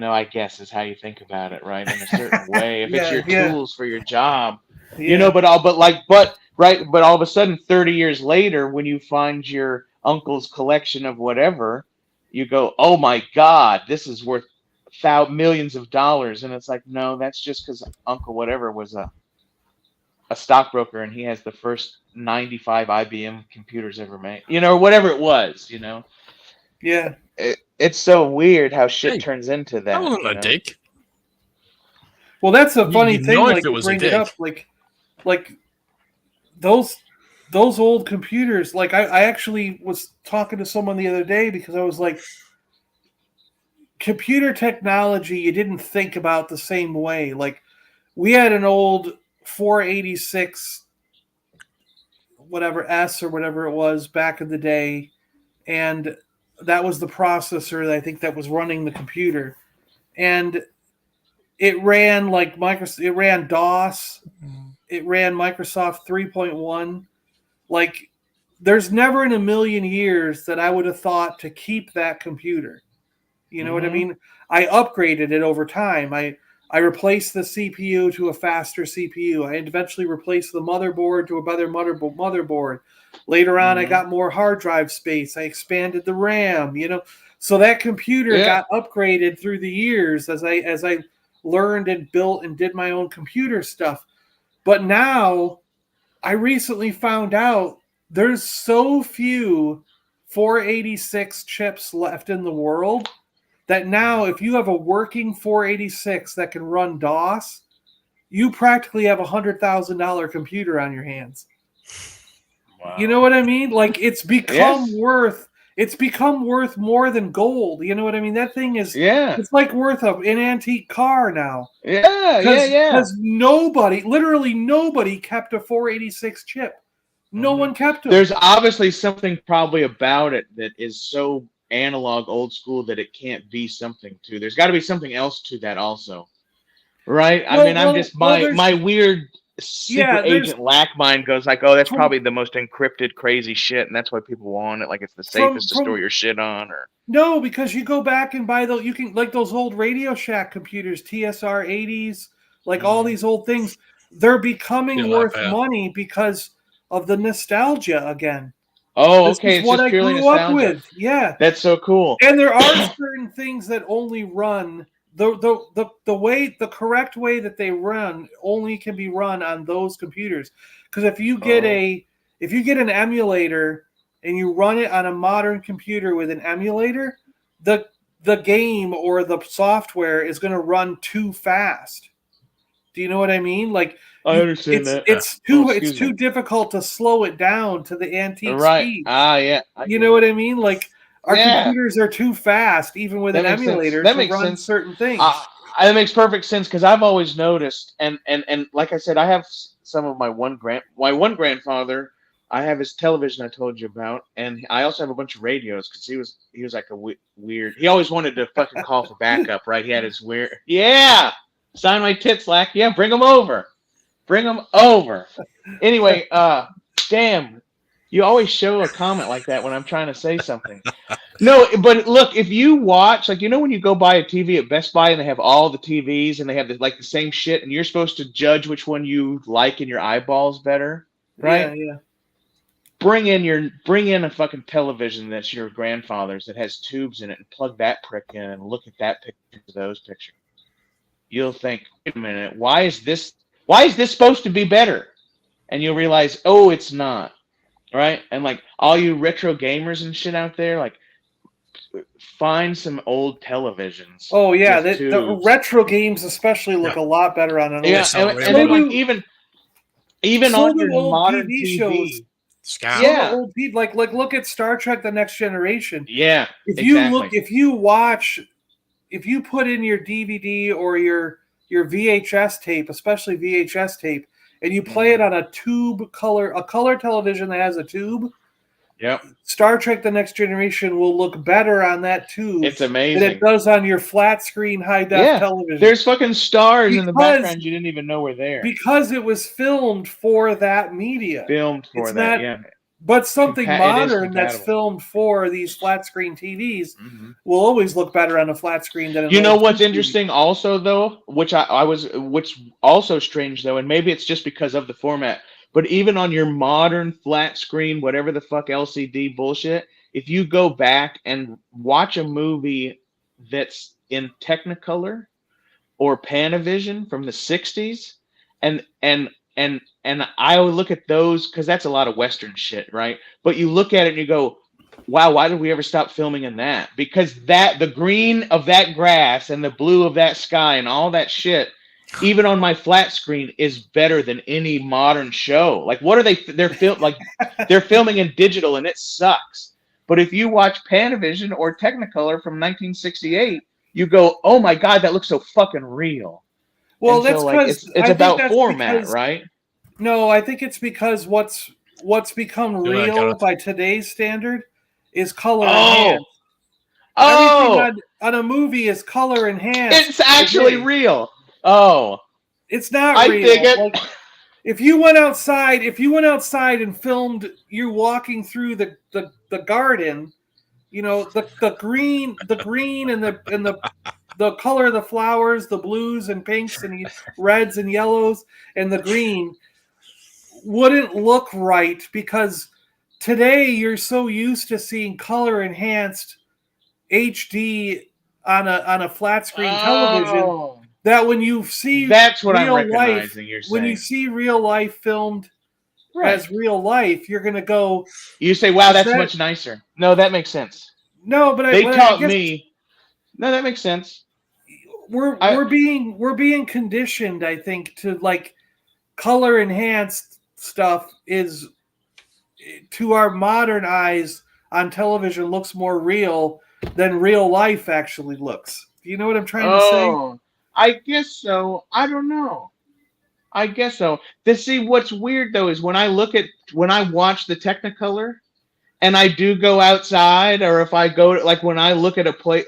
I guess is how you think about it, right? In a certain way, if it's Yeah, your yeah, tools for your job, yeah. but all of a sudden, 30 years later, when you find your uncle's collection of whatever, you go, "Oh my God, this is worth millions of dollars," and it's like, no, that's just because Uncle whatever was a stockbroker and he has the first 95 IBM computers ever made, or whatever it was, Yeah. It's so weird how shit Hey, turns into that that, wasn't a dig. Well, that's a funny You'd thing. know if Like it you was a bring it dig. up, like those those old computers. Like I actually was talking to someone the other day because I was like, computer technology, you didn't think about the same way. Like we had an old 486 whatever S or whatever it was back in the day, and that was the processor that I think that was running the computer, and it ran like Microsoft. It ran DOS. It ran Microsoft 3.1. Like, there's never in a million years that I would have thought to keep that computer. You know what I Hmm. mean? I upgraded it over time. I replaced the CPU to a faster CPU. I eventually replaced the motherboard to a better motherboard. Later on, I Hmm. got more hard drive space. I expanded the RAM. So that computer Yeah. got upgraded through the years as I learned and built and did my own computer stuff. But now I recently found out there's so few 486 chips left in the world that now if you have a working 486 that can run DOS, you practically have $100,000 computer on your hands. You know Wow. what I mean? Like Yes. it's become worth more than gold. You know what I mean? That thing is Yeah. it's like worth an antique car now. Yeah. Yeah. Because Yeah. literally nobody kept a 486 chip. No Hmm. one kept them. There's obviously something probably about it that is so analog, old school that it can't be something to. There's got to be something else to that also, right? I Well, mean, I'm well, just well. my There's weird secret there's agent lack mind goes like, oh, that's from probably the most encrypted crazy shit, and that's why people want it. Like it's the from safest to store from your shit on, or no, because you go back and buy those. You can like those old Radio Shack computers, TSR 80s, like all Mhm. these old things. They're Yeah, becoming like worth that. money because of the nostalgia again. Oh, This okay, is it's what just I purely grew up nostalgia. with. Yeah, That's so cool. and there are certain things that only run the correct way that they run only can be run on those computers. Because Oh, if you get an emulator and you run it on a modern computer with an emulator, the game or the software is going to run too fast. Do you know what I mean? Like I understand that. Yeah. Oh, it's excuse me. too difficult to slow it down to the antique Right. speeds. Ah, yeah, I You get know it. what I mean? Like our Yeah, computers are too fast, even with that an makes sense. emulator, That to makes run sense. certain things. That makes perfect sense because I've always noticed, and like I said, I have some of my one grandfather. I have his television I told you about, and I also have a bunch of radios because he was like a weird. He always wanted to fucking call for backup, right? He had his weird. Yeah, sign my tits, Lack. Yeah, bring him over. Bring him over. Anyway, damn, you always show a comment like that when I'm trying to say something. No, but look, if you watch, like, when you go buy a TV at Best Buy and they have all the TVs and they have like the same shit, and you're supposed to judge which one you like in your eyeballs better, Yeah, right? yeah. Bring in a fucking television that's your grandfather's that has tubes in it and plug that prick in and look at that picture, those pictures. You'll think, wait a minute, why is this supposed to be better? And you'll realize, oh, it's not, right? And like all you retro gamers and shit out there, like find some old televisions Oh yeah, with the tubes. retro games especially Yeah. look a lot better on an They old. Yeah, sell and, way and So then more. like do even so on do your old modern TV shows. TV. Scam. So do Yeah, old people like look at Star Trek: The Next Generation. yeah, If you look, exactly. if you put in your DVD or your VHS tape, especially VHS tape, and you play it Hmm. on a color television that has a tube, Yep, Star Trek: The Next Generation will look better on that tube it's than it amazing. does on your flat screen high def Yeah, television there's fucking stars in the because background you didn't even know were there. because it was filmed for that media. Filmed for It's that. not Yeah, But something modern that's compatible. filmed for these flat screen TVs Mhm. will always look better on a flat screen than an You know old what's TV. interesting also though, which also strange though, and maybe it's just because of the format, but even on your modern flat screen, whatever the fuck LCD bullshit, if you go back and watch a movie that's in Technicolor or Panavision from the 60s, and I would look at those because that's a lot of Western shit, right? But you look at it and you go, wow, why did we ever stop filming in that? Because the green of that grass and the blue of that sky and all that shit, even on my flat screen, is better than any modern show. Like, what are they? They're filming in digital and it sucks. But if you watch Panavision or Technicolor from 1968, you go, oh my god, that looks so fucking real. Well, And so that's like because it's I think about that's format, because right? no, I think it's because what's become Go ahead, real Gareth. by today's standard is color Oh, enhanced. Everything oh, on a movie is color enhanced it's actually today. real. Oh, It's not I dig real. it. Like if you went outside and filmed you walking through the garden, you know, the green and the color of the flowers, the blues and pinks and reds and yellows and the green wouldn't look right because today you're so used to seeing color enhanced HD on a flat screen television Oh, that when you see that's what I'm real life, recognizing you're when you saying. see real life filmed Right. as real life, you're gonna go, You say, wow, is that's that much nicer. No, that makes sense. no? They But I taught guess me. No, that makes sense. we're I we're being conditioned, I think, to like color enhanced stuff is to our modern eyes on television looks more real than real life actually looks. Do you know what I'm trying to say? oh, I guess so. I don't know. I guess so. To see what's weird though is when I watch the Technicolor and I do go outside, or if I go to, like when I look at a place,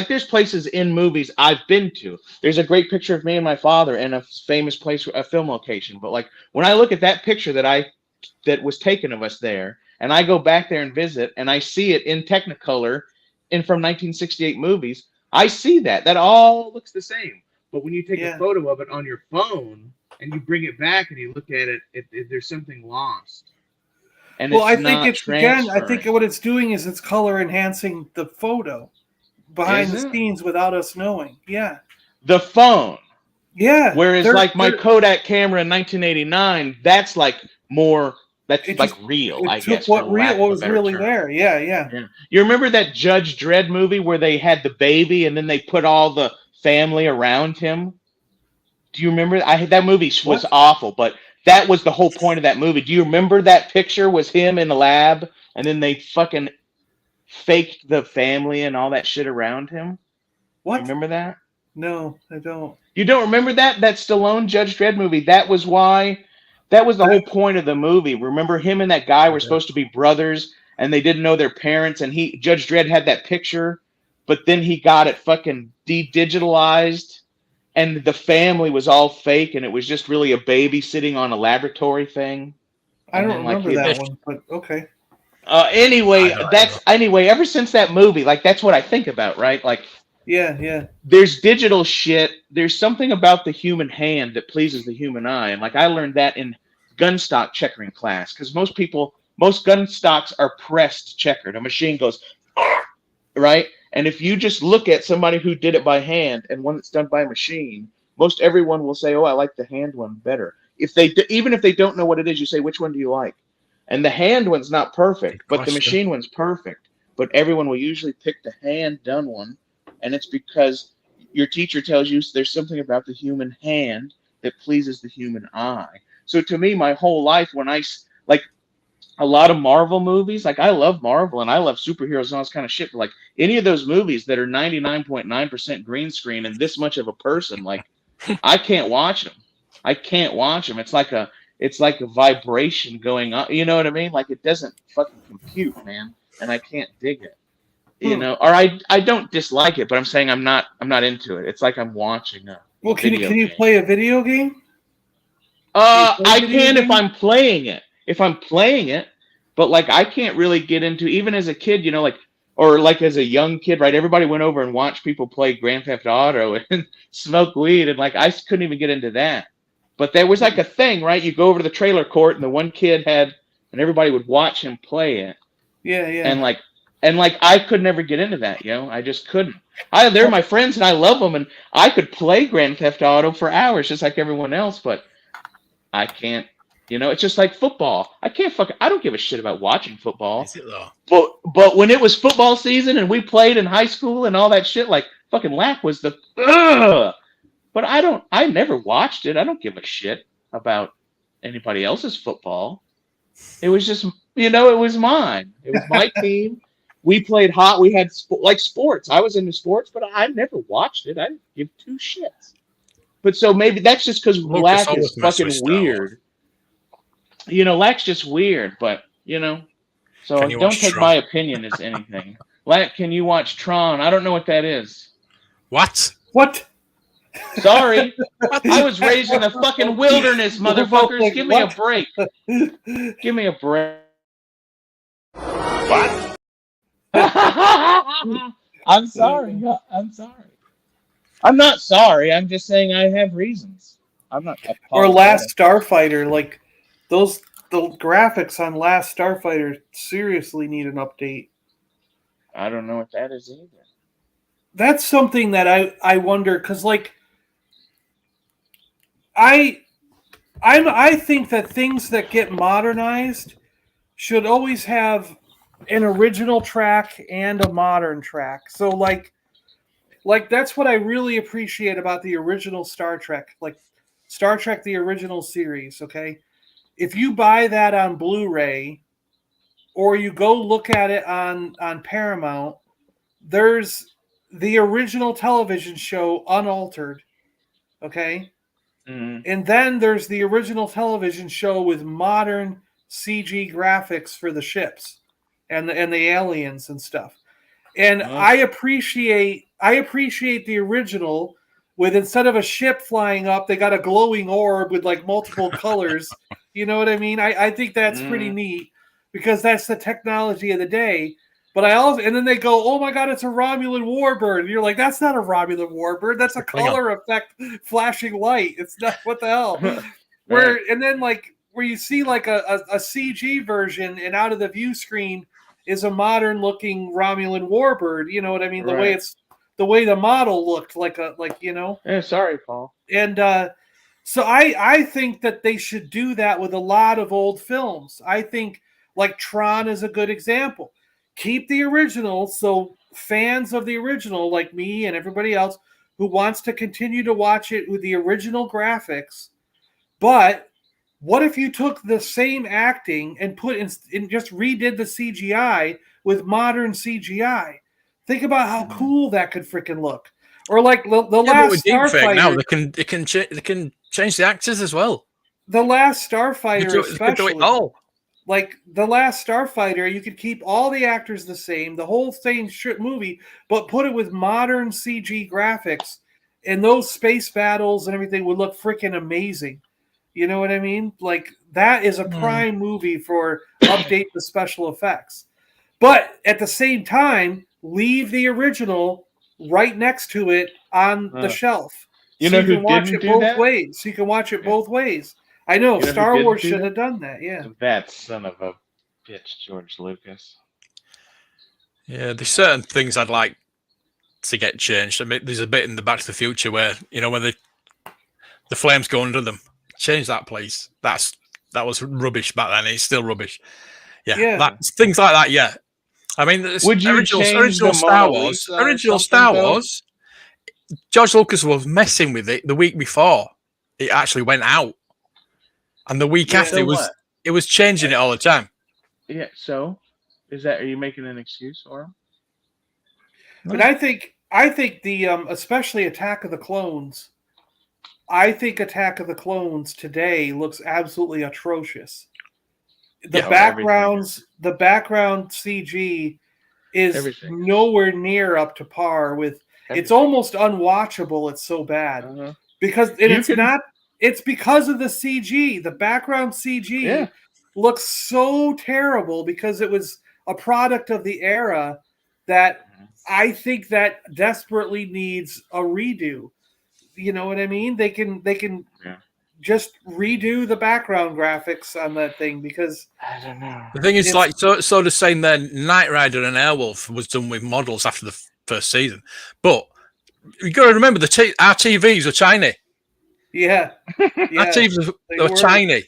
there's places in movies I've been to. There's a great picture of me and my father in a famous place, a film location. But like when I look at that picture that was taken of us there, and I go back there and visit, and I see it in Technicolor, in from 1968 movies, I see that all looks the same. But when you take a Yeah. photo of it on your phone and you bring it back and you look at it, there's something lost and Well, I it's think not it's again. I transferring. think what it's doing is it's color enhancing the photo behind Is the it? scenes without us knowing. Yeah, The phone. yeah. Whereas like my Kodak camera in 1989, that's like more It that's like just real, I it took guess, for lack what of a was better really term. there. Yeah, yeah. Yeah. You remember that Judge Dredd movie where they had the baby and then they put all the family around him? Do you remember? That movie was What? awful, but that was the whole point of that movie. Do you remember that picture was him in the lab and then they fucking faked the family and all that shit around him? You What? remember that? No, I don't. You don't remember that Stallone Judge Dredd movie? That was why. That was the whole point of the movie. Remember, him and that guy were supposed to be brothers, and they didn't know their parents. And Judge Dredd had that picture, but then he got it fucking de-digitalized, and the family was all fake, and it was just really a baby sitting on a laboratory thing. I And don't then like remember he, that one, but okay. I anyway, don't that's know. anyway. Ever since that movie, like that's what I think about, right? Like Yeah, yeah. there's digital shit. There's something about the human hand that pleases the human eye, and like I learned that in gun stock checkering class because most gun stocks are pressed checkered. A machine goes right, and if you just look at somebody who did it by hand and one that's done by a machine, most everyone will say, "Oh, I like the hand one better." Even if they don't know what it is, you say, "Which one do you like?" And the hand one's not perfect, Good but the question. machine one's perfect. But everyone will usually pick the hand done one, and it's because your teacher tells you there's something about the human hand that pleases the human eye. So to me, my whole life, when like a lot of Marvel movies, like I love Marvel and I love superheroes and all this kind of shit, but like any of those movies that are 99.9% green screen and this much of a person, like I can't watch them. I can't watch them. It's like a vibration going on. You know what I mean? Like it doesn't fucking compute, man, and I can't dig it. You Hmm. know, or I don't dislike it, but I'm saying I'm not into it. It's like I'm watching a Well, video can you game. play a video game? Can you play I video can if games? I'm playing it. If I'm playing it, But like I can't really get into, even as a kid, you know, like, or like as a young kid, right? Everybody went over and watched people play Grand Theft Auto and smoke weed, and like I couldn't even get into that. But there was like a thing, right? You go over to the trailer court, and the one kid had, and everybody would watch him play it, Yeah, yeah. and like I could never get into that, you know, I just couldn't. They're my friends, and I love them, and I could play Grand Theft Auto for hours, just like everyone else, but I can't. You know, it's just like football. I don't give a shit about watching football. Is it though? But when it was football season and we played in high school and all that shit, like fucking Lack was the ugh. But I never watched it. I don't give a shit about anybody else's football. It was just, you know, it was mine. It was my team. We played hot. We had like sports. I was into sports, but I never watched it. I didn't give two shits. But so maybe that's just because Lack is fucking weird. You know, Lack's just weird, but you know, so don't take Tron? my opinion as anything. Lack, can you watch Tron? I don't know what that is. What? What? Sorry, I was raised in the fucking wilderness, motherfuckers. Give me a break. Give me a break. What? I'm sorry. I'm sorry. I'm not sorry. I'm just saying I have reasons. I'm not. Or Last Starfighter, like the graphics on Last Starfighter seriously need an update. I don't know what that is either. That's something that I wonder, because like I think that things that get modernized should always have an original track and a modern track. So like that's what I really appreciate about the original Star Trek, like Star Trek the original series, okay? If you buy that on Blu-ray or you go look at it on Paramount, there's the original television show unaltered, okay? Mm-hmm. And then there's the original television show with modern CG graphics for the ships and the aliens and stuff. And I appreciate the original with, instead of a ship flying up, they got a glowing orb with like multiple colors. You know what I mean? I think that's pretty neat because that's the technology of the day. But and then they go, oh my God, it's a Romulan warbird. And you're like, that's not a Romulan warbird. That's a color effect flashing light. It's not, what the hell? And then like where you see like a CG version and out of the view screen is a modern looking Romulan warbird. You know what I mean? The way the model looked like you know. Yeah, sorry, Paul. And so I think that they should do that with a lot of old films. I think like Tron is a good example. Keep the original, so fans of the original like me and everybody else who wants to continue to watch it with the original graphics. But what if you took the same acting and put in just redid the CGI with modern CGI? Think about how cool that could freaking look. Or like the last Starfighter. Now they can change the actors as well. The last Starfighter, especially. Oh, like the last Starfighter, you could keep all the actors the same, the whole same movie, but put it with modern CG graphics, and those space battles and everything would look freaking amazing. You know what I mean? Like that is a prime movie for update the special effects. But at the same time, leave the original right next to it on the shelf. You so know you who can watch didn't it do both that? ways. So you can watch it both ways. I know, You know Star Wars do should that? have done that, yeah. That son of a bitch, George Lucas. yeah. There's certain things I'd like to get changed. I mean, there's a bit in the Back to the Future where, you know, when the flames go under them, change that, please. That was rubbish back then. It's still rubbish. Yeah. Things like that. Yeah. I mean, Would you original Star Wars. Original Star Wars. George Lucas was messing with it the week before it actually went out, and the week after it was changing it all the time. Yeah. So, are you making an excuse for him? But I think the especially Attack of the Clones. I think Attack of the Clones today looks absolutely atrocious. The background CG is nowhere near up to par with. It's almost unwatchable. It's so bad because it's because of the CG. The background CG looks so terrible because it was a product of the era that I think that desperately needs a redo. You know what I mean? They can Yeah. just redo the background graphics on that thing because I don't know. The thing is, It's- like, so the same then, Knight Rider and Airwolf was done with models after the first season. But you got to remember, our TVs were tiny. yeah, Our yeah, TVs they were were. tiny.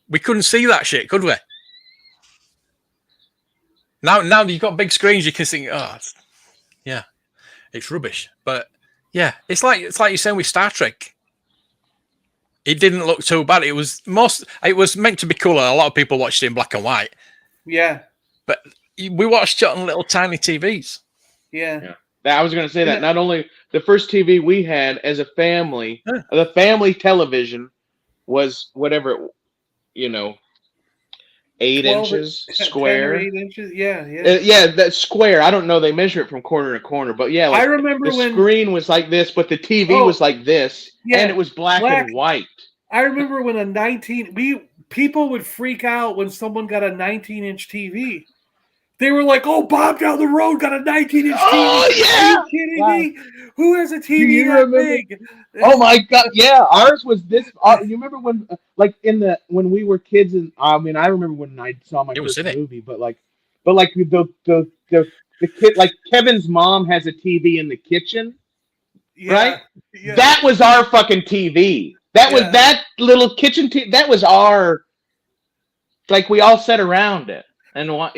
We couldn't see that shit, could we? Now you've got big screens, you can see, yeah, it's rubbish. But yeah, it's like you're saying with Star Trek. It didn't look too bad. It was meant to be colour. A lot of people watched it in black and white. Yeah, But we watched it on little tiny TVs. yeah. I was going to say that Yeah. not only the first TV we had as a family, Yeah. the family television was whatever, 8 inches 10 square. or 8 inches. Yeah. Yeah, that's square. I don't know. They measure it from corner to corner, but yeah, I like remember the when screen was like this, but the TV Oh, was like this, yeah, and it was black and white. I remember when people would freak out when someone got a 19-inch TV. They were like, "Oh, Bob down the road got a 19-inch TV." Oh, Are yeah! you kidding Wow. me? Who has a Do TV you that remember- big? Oh my god! Yeah, ours was this. You remember when, like, when we were kids, and I mean, I remember when I saw my It was first in it. movie, but the kid, like Kevin's mom has a TV in the kitchen, Yeah, right? yeah. That was our fucking TV. That was Yeah. that little kitchen TV. That was our. Like we all sat around it, and like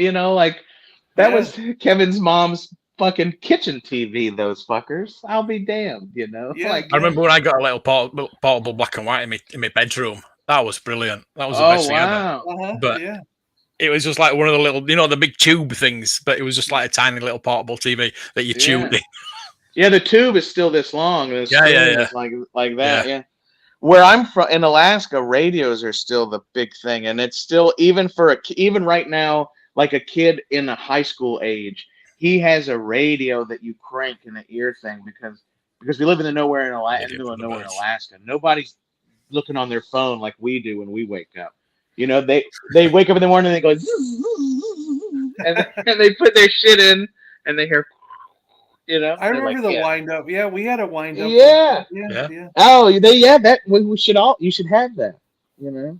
that Yeah. was Kevin's mom's fucking kitchen TV. Those fuckers. I'll be damned. Yeah. Like. I remember when I got a little portable black and white in my bedroom. That was brilliant. That was the Oh best thing ever. wow! Uh-huh. But yeah. it was just like one of the little, the big tube things, but it was just like a tiny little portable TV that you tuned in. Yeah, the tube is still this long, and the Yeah, screen yeah. is like that. Yeah. Where I'm from in Alaska, radios are still the big thing, and it's still even even right now, like a kid in a high school age, he has a radio that you crank in the ear thing because we live in the nowhere in Idiot middle of for the nowhere in birds. Alaska. Nobody's looking on their phone like we do when we wake up. They wake up in the morning and they go and they put their shit in and they hear. I remember like, the yeah. wind up. Yeah, we had a wind up. Yeah. Yeah. Oh, we should all. You should have that. Everyone.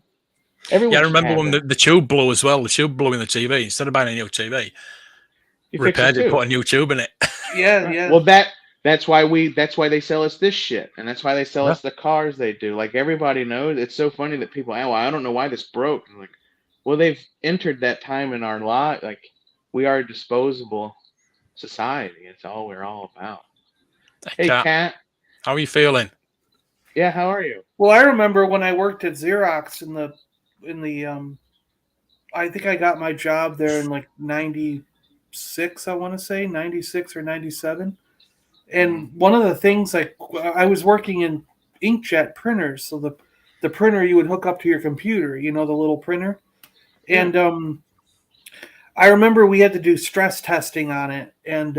Yeah, I should remember have when that. the tube blew as well. The tube blew in the TV. Instead of buying a new TV, You fix repaired it, too. put a new tube in it. Yeah. Well, that's why they sell us this shit, and that's why they sell us the cars they do. Like everybody knows, it's so funny that people. Oh, I don't know why this broke. I'm like, well, they've entered that time in our lot. Like, we are a disposable society. It's all we're all about. Hey, Kat. How are you feeling? Yeah, how are you? Well, I remember when I worked at Xerox in the I think I got my job there in like 96, I want to say 96 or 97. And one of the things I was working in inkjet printers, so the printer you would hook up to your computer, the little printer. And I remember we had to do stress testing on it, and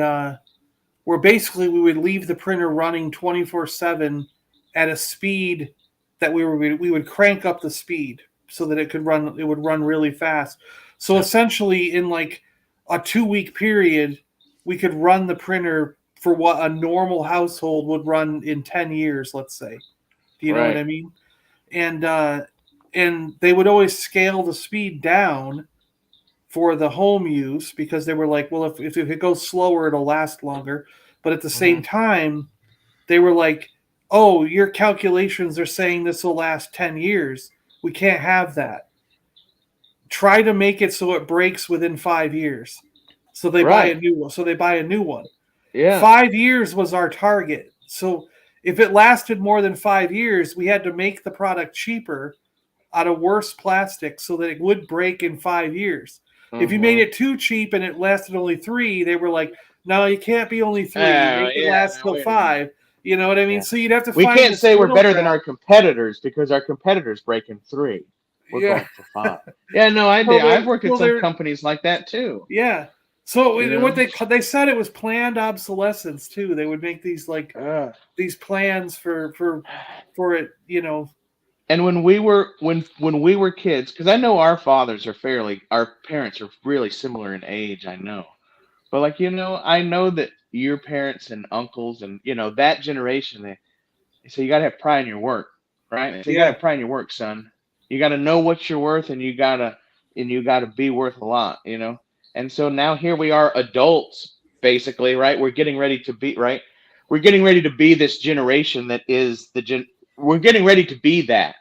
where basically we would leave the printer running 24/7 at a speed that we would crank up the speed so that it would run really fast. So essentially in like a 2-week period, we could run the printer for what a normal household would run in 10 years, let's say. Do you know what I mean? And they would always scale the speed down for the home use because they were like, well, if it goes slower, it'll last longer. But at the same time, they were like, oh, your calculations are saying this will last 10 years. We can't have that. Try to make it so it breaks within 5 years. So they buy a new one. Yeah. 5 years was our target. So if it lasted more than 5 years, we had to make the product cheaper out of worse plastic so that it would break in 5 years. If you made it too cheap and it lasted only 3, they were like, no, you can't be only 3. Make it last till 5. You know what I mean? Yeah. So you'd have to We find can't this say we're middle better than ground. our competitors because our competitors break in 3. We're going for 5. Yeah, no, I did. I've worked at some companies like that too. Yeah. So what they said it was planned obsolescence too. They would make these these plans for it, And when we were when we were kids, because I know our parents are really similar in age. I know, but like I know that your parents and uncles and that generation, so you got to have pride in your work, right? So you got to Yeah. have pride in your work, son. You got to know what you're worth, and you gotta be worth a lot. And so now here we are, adults, basically, right? We're getting ready to be this generation that is We're getting ready to be that,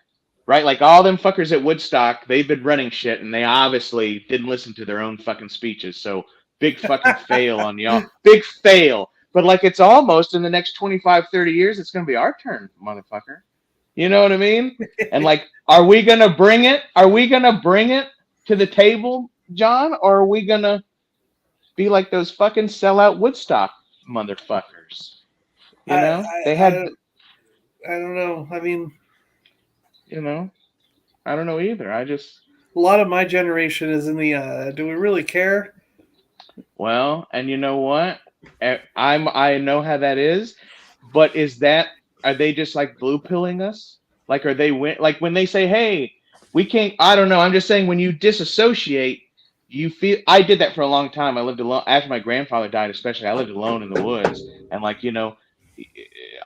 right? Like all them fuckers at Woodstock, they've been running shit, and they obviously didn't listen to their own fucking speeches. So big fucking fail on y'all. Big fail. But like it's almost in the next 25, 30 years, it's gonna be our turn, motherfucker. You know what I mean? And like, are we gonna bring it? Are we gonna bring it to the table, John? Or are we gonna be like those fucking sellout Woodstock motherfuckers? I, They I, I, had, don't, I don't know. I mean, you know, I don't know either. a lot of my generation is in the. Do we really care? Well, and you know what? I know how that is, but are they just like blue pilling us? Like, like when they say, "Hey, we can't," I don't know. I'm just saying when you disassociate, you feel. I did that for a long time. I lived alone after my grandfather died, especially. I lived alone in the woods, and like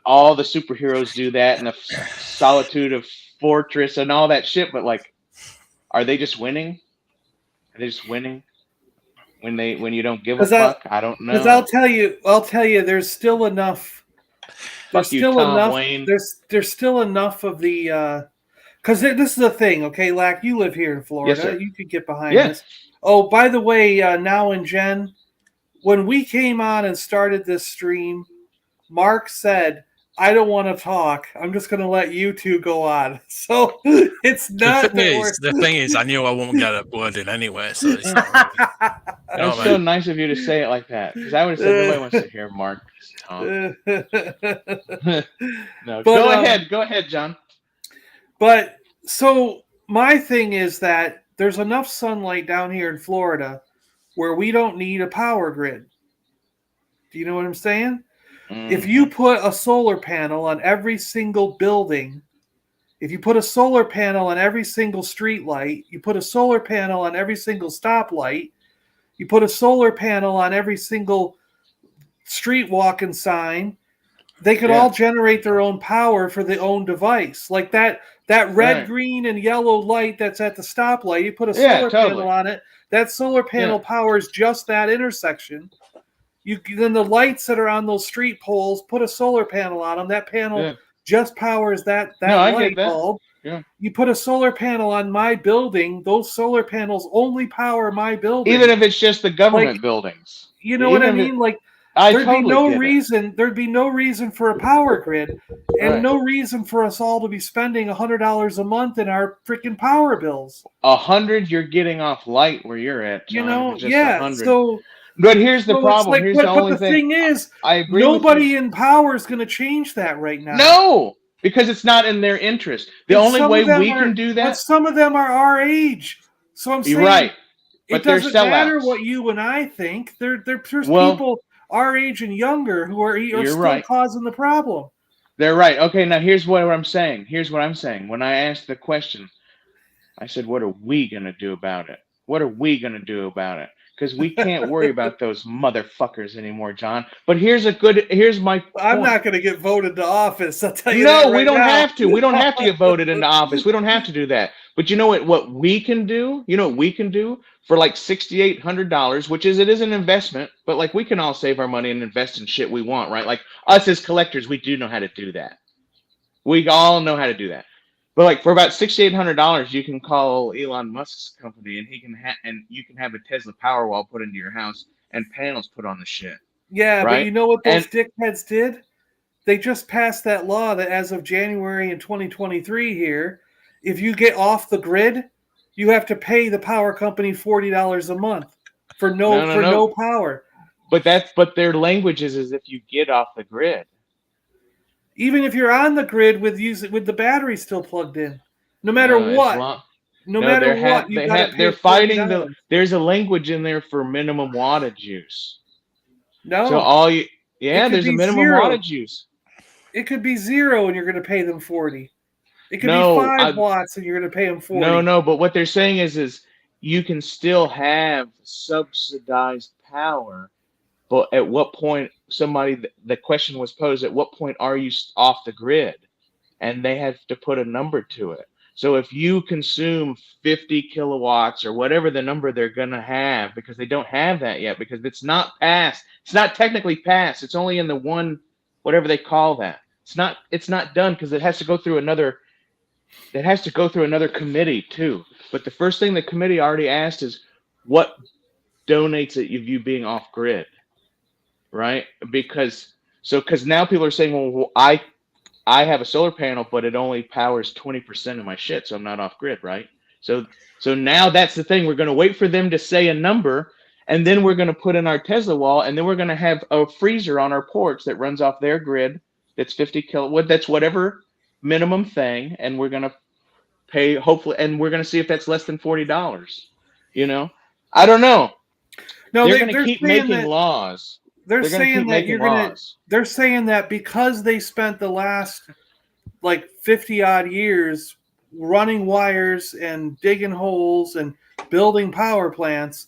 all the superheroes do that, and the solitude of fortress and all that shit. But like, are they just winning? Are they just winning? When you don't give a fuck, I don't Because I'll know. tell you, there's still enough. There's Fuck you, still Tom enough. Wayne. There's still enough of the. Because this is the thing, okay, Lack, you live here in Yes, Florida. sir. You could get behind Yeah. this. Oh, by the way, now and Jen, when we came on and started this stream, Mark said, "I don't want to talk. I'm just going to let you two go on." So it's not that we're. The thing is, I knew I won't get a word in anyway. So it's That's so nice of you to say it like that. Because I would have said nobody wants to hear Mark talk. No, go ahead, John. But so my thing is that there's enough sunlight down here in Florida where we don't need a power grid. Do you know what I'm saying? Mm-hmm. If you put a solar panel on every single building, if you put a solar panel on every single street light, you put a solar panel on every single stoplight, you put a solar panel on every single street walking sign, they could all generate their own power for their own device. Like that red, green, and yellow light that's at the stoplight, you put a solar panel on it, that solar panel powers just that intersection. Then the lights that are on those street poles, put a solar panel on them. That panel just powers that light bulb. Yeah. You put a solar panel on my building, those solar panels only power my building. Even if it's just the government buildings. You know what I mean? There'd be no reason for a power grid, and no reason for us all to be spending $100 a month in our freaking power bills. 100 you're getting off light where you're at, John. Just 100. So. But here's the problem. Here's the only thing. Thing is, I agree. Nobody in power is going to change that right now. No, because it's not in their interest. The only way we can do that. But some of them are our age, so I'm saying you're right. But it doesn't matter what you and I think. There's people our age and younger who are still causing the problem. They're right. Okay, now here's what I'm saying. When I asked the question, I said, "What are we gonna do about it? What are we gonna do about it?" Because we can't worry about those motherfuckers anymore, John. But here's my point. I'm not going to get voted to office. I'll tell you that. No, we don't have to. We don't have to get voted into office. We don't have to do that. But you know what we can do? You know what we can do for like $6,800, which it is an investment, but like we can all save our money and invest in shit we want, right? Like us as collectors, we do know how to do that. We all know how to do that. But like for about $6,800, you can call Elon Musk's company, and you can have a Tesla Powerwall put into your house and panels put on the shit. Yeah, right? But you know what those dickheads did? They just passed that law that as of January in 2023 here, if you get off the grid, you have to pay the power company $40 a month for no power. But their language is if you get off the grid. Even if you're on the grid with the battery still plugged in, no matter what, they're fighting there's a language in there for minimum wattage use. No, so there's a minimum wattage use. It could be 0, and you're going to pay them $40. It could be 5 watts, and you're going to pay them 40. No. But what they're saying is you can still have subsidized power. But at what point the question was posed, at what point are you off the grid? And they have to put a number to it. So if you consume 50 kilowatts or whatever the number they're going to have, because they don't have that yet, because it's not passed. It's not technically passed. It's only in the one, whatever they call that. It's not done because it has to go through another committee too. But the first thing the committee already asked is what donates it of you being off grid, right? Because now people are saying, well, I have a solar panel, but it only powers 20% of my shit, so I'm not off grid, right? So now that's the thing. We're going to wait for them to say a number, and then we're going to put in our Tesla wall, and then we're going to have a freezer on our porch that runs off their grid. That's 50 kilowatt. That's whatever minimum thing, and we're going to pay hopefully, and we're going to see if that's less than $40. You know, I don't know. No, they're going to keep making laws. They're saying that they're saying that because they spent the last like 50 odd years running wires and digging holes and building power plants,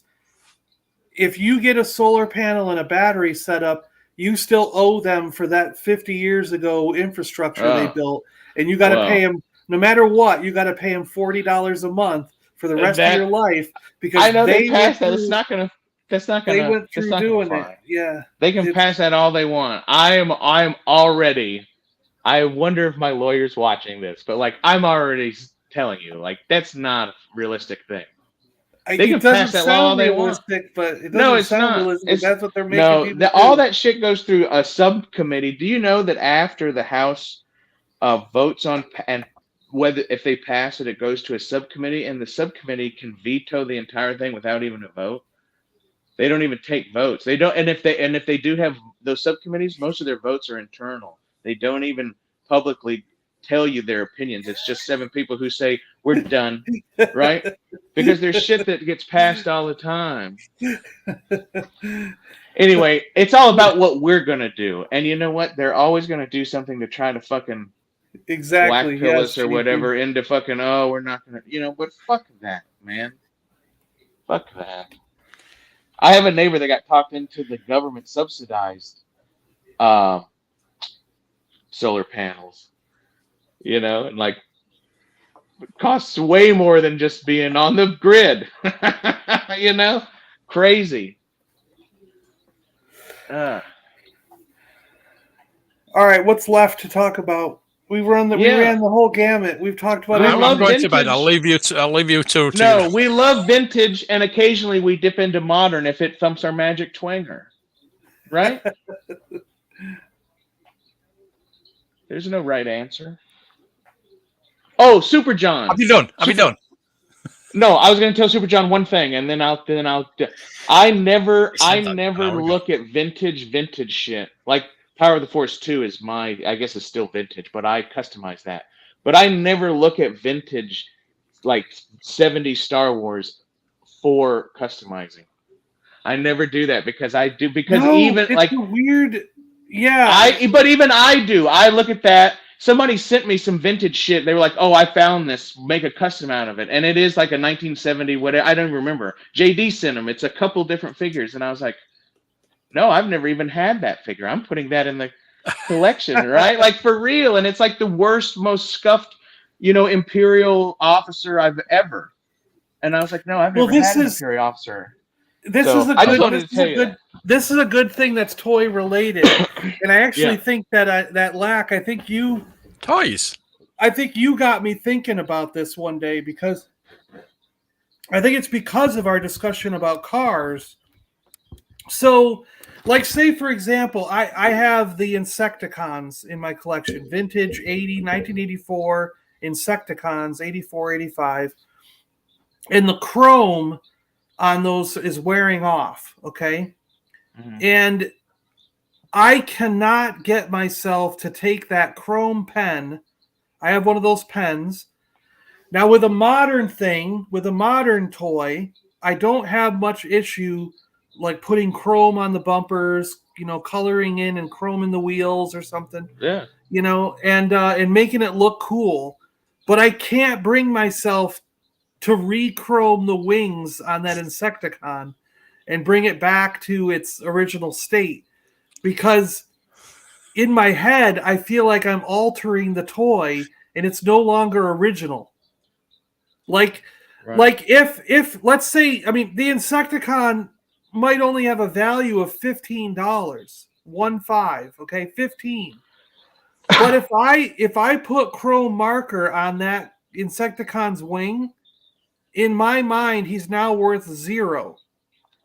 if you get a solar panel and a battery set up, you still owe them for that 50 years ago infrastructure they built, and you got to pay them no matter what. You got to pay them $40 a month for the rest of your life because I know they passed that. It's not going to. That's not gonna. They went through doing it. Yeah, they can pass that all they want. I'm already. I wonder if my lawyer's watching this, but like I'm already telling you, like that's not a realistic thing. They can pass that law all they want. But it doesn't sound realistic. That's what they're making people do. All that shit goes through a subcommittee. Do you know that after the House votes on and whether if they pass it, it goes to a subcommittee, and the subcommittee can veto the entire thing without even a vote. They don't even take votes. They don't, and if they do have those subcommittees, most of their votes are internal. They don't even publicly tell you their opinions. It's just 7 people who say we're done, right? Because there's shit that gets passed all the time. Anyway, it's all about what we're gonna do, and you know what? They're always gonna do something to try to fucking blackpill us or whatever into fucking we're not gonna, But fuck that, man. Fuck that. I have a neighbor that got talked into the government subsidized solar panels, and like it costs way more than just being on the grid, crazy. All right, what's left to talk about? We ran the whole gamut. We've talked about. I'm going to bed. I'll leave you to. No, we love vintage, and occasionally we dip into modern if it thumps our magic twanger, right? There's no right answer. Oh, Super John. I'll be done. No, I was going to tell Super John one thing, and then I'll. I never look at vintage shit like. Power of the Force 2 is I guess it's still vintage, but I customize that. But I never look at vintage, like 70s Star Wars for customizing. I never do that because it's weird. Yeah. But even I do. I look at that. Somebody sent me some vintage shit. They were like, "Oh, I found this. Make a custom out of it." And it is like a 1970 whatever. I don't remember. JD sent them. It's a couple different figures, and I was like, no, I've never even had that figure. I'm putting that in the collection, right? Like for real. And it's like the worst, most scuffed, Imperial officer I've ever. And I was like, no, I've never had an Imperial officer. This is a good thing that's toy related. And I actually think that Lak, I think you got me thinking about this one day because I think it's because of our discussion about cars. So, like, say, for example, I have the Insecticons in my collection, vintage 1984 Insecticons, 84, 85. And the chrome on those is wearing off, okay? Mm-hmm. And I cannot get myself to take that chrome pen. I have one of those pens. Now, with a modern toy, I don't have much issue like putting chrome on the bumpers, coloring in and chrome in the wheels or something. Yeah. And making it look cool. but I can't bring myself to re-chrome the wings on that Insecticon and bring it back to its original state, because in my head I feel like I'm altering the toy and it's no longer original. Like if let's say, I mean, the Insecticon might only have a value of $15. 15, okay, 15. But if I put chrome marker on that Insecticon's wing, in my mind, he's now worth 0.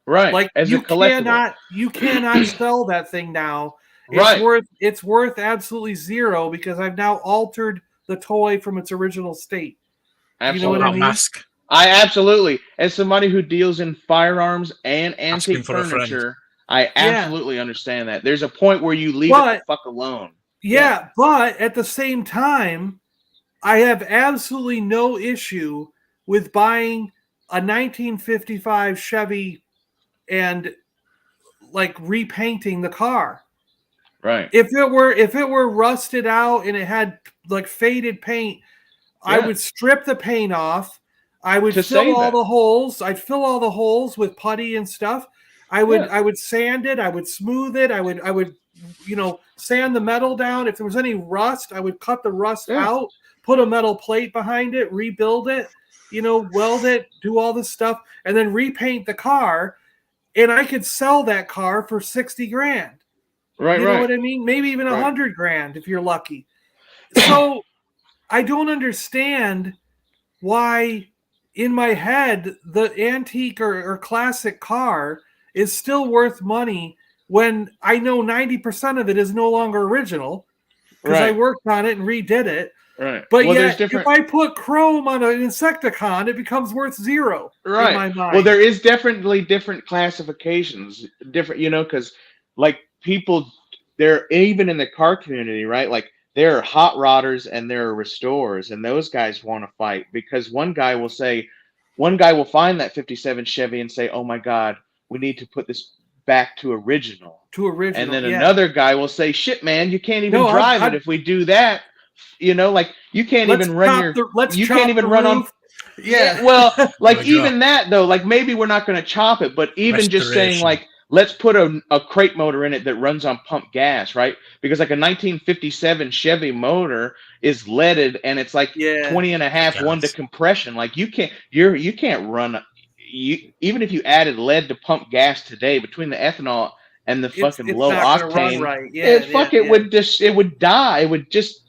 Right. Like As a collectible. you cannot sell that thing now. Right. It's worth absolutely 0 because I've now altered the toy from its original state. Absolutely. You know what I mean? Mask. I absolutely, as somebody who deals in firearms and Asking antique for a friend. furniture, I absolutely understand that. There's a point where you leave it the fuck alone. Yeah, but at the same time, I have absolutely no issue with buying a 1955 Chevy and like repainting the car. Right. If it were rusted out and it had like faded paint, I would strip the paint off. I would fill all the holes. I'd fill all the holes with putty and stuff. I would sand it. I would smooth it. I would sand the metal down. If there was any rust, I would cut the rust out, put a metal plate behind it, rebuild it, weld it, do all this stuff, and then repaint the car. And I could sell that car for $60,000. Right, you know what I mean? Maybe even $100,000 if you're lucky. So I don't understand why, in my head, the antique or classic car is still worth money when I know 90% of it is no longer original because I worked on it and redid it. Right. But yet, if I put chrome on an Insecticon, it becomes worth 0 in my mind. Well, there is definitely different classifications, because like people, they're even in the car community, right? Like there are hot rodders and there are restorers, and those guys want to fight because one guy will find that 57 Chevy and say, "Oh my God, we need to put this back to original." And then another guy will say, "Shit, man, you can't even drive it if we do that." Like you can't even run on. Yeah. Well, like even that though, like maybe we're not going to chop it, but even just saying like, let's put a crate motor in it that runs on pump gas, right? Because like a 1957 Chevy motor is leaded and it's like 20 and a half 1 to compression. Like you can't run even if you added lead to pump gas today between the ethanol and the fucking low octane, it would die. It would just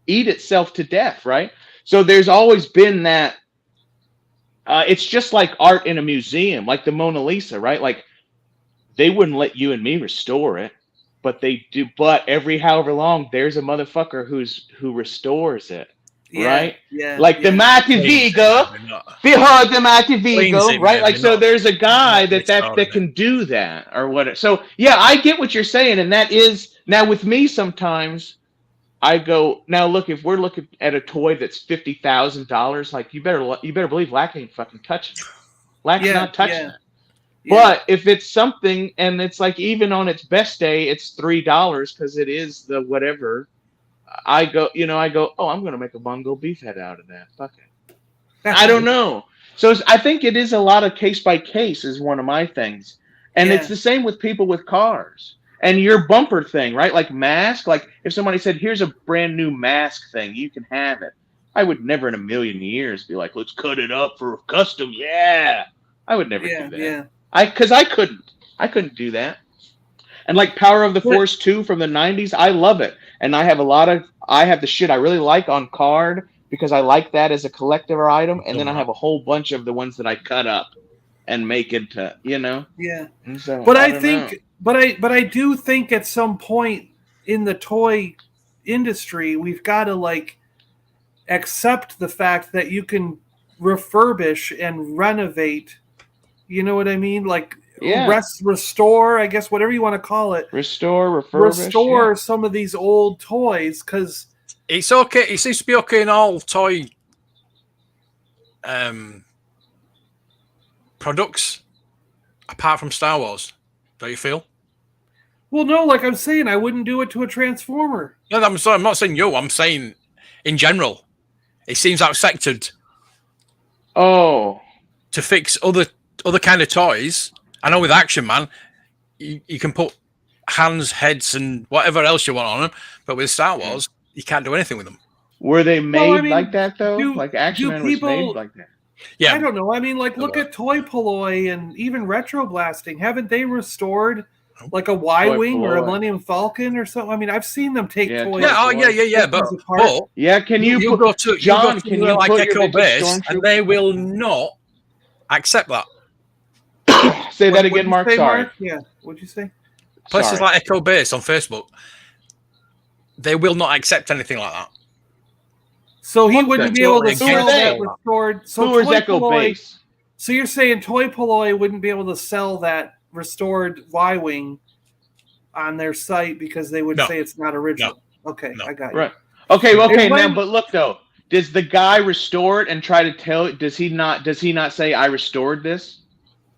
eat itself to death, right? So there's always been that. It's just like art in a museum, like the Mona Lisa, right? Like they wouldn't let you and me restore it, but they do. But every however long, there's a motherfucker who restores it, right? Yeah. Like the mighty Vigo, behold the mighty Vigo, right? Like so, there's a guy that can do that or what. So yeah, I get what you're saying, and that is now with me sometimes. I go now. Look, if we're looking at a toy that's $50,000, like you better believe Lak ain't fucking touching it. Lak's not touching it. But if it's something and it's like even on its best day, it's $3 because it is the whatever. I go, oh, I'm gonna make a Bongo beef head out of that. Fuck it. I don't know. So I think it is a lot of case by case is one of my things, and it's the same with people with cars. And your bumper thing, right? Like mask, like if somebody said, here's a brand new mask thing, you can have it. I would never in a million years be like, let's cut it up for custom. Yeah. I would never do that. Yeah. Because I couldn't do that. And like Power of the Force 2 from the 90s, I love it. And I have the shit I really like on card because I like that as a collector item. And then I have a whole bunch of the ones that I cut up and make into, Yeah. So, but I do think at some point in the toy industry, we've got to like accept the fact that you can refurbish and renovate. You know what I mean? Like restore, I guess, whatever you want to call it. Restore some of these old toys because it's okay. It seems to be okay in all toy products, apart from Star Wars. Don't you feel? Well, no, like I'm saying, I wouldn't do it to a Transformer. No, I'm sorry. I'm not saying you. I'm saying in general. It seems accepted Oh, to fix other kind of toys. I know with Action Man, you can put hands, heads, and whatever else you want on them, but with Star Wars, you can't do anything with them. were they made Well, I mean, like that though? do- Like Action do Man was made people- like that. Yeah, I don't know. I mean, like, look were. at Toy Polloi and even Retro Blasting. Haven't they restored like a Y-wing or a Polloi. Millennium Falcon or something? I mean, I've seen them take Yeah, toys. yeah, oh yeah, yeah, yeah. take But, things apart. Yeah, can you, you go to John? you go to Can you like put your Echo vintage Base, and Stormtrooper? they will not accept that. Say that What'd again, you Mark. say, Sorry. Mark? Yeah. What'd you say? Places Sorry. like Echo Base on Facebook, they will not accept anything like that. So he What wouldn't the- be able to Who sell are they? that restored. So Who is Toy Echo Polloi- Base? So you're saying Toy Polloi wouldn't be able to sell that restored Y-wing on their site because they would No. say it's not original. Okay, No. I got you. Right. Okay. Okay. And when- Now, but look though. Does the guy restore it and try to tell? Does he not say I restored this?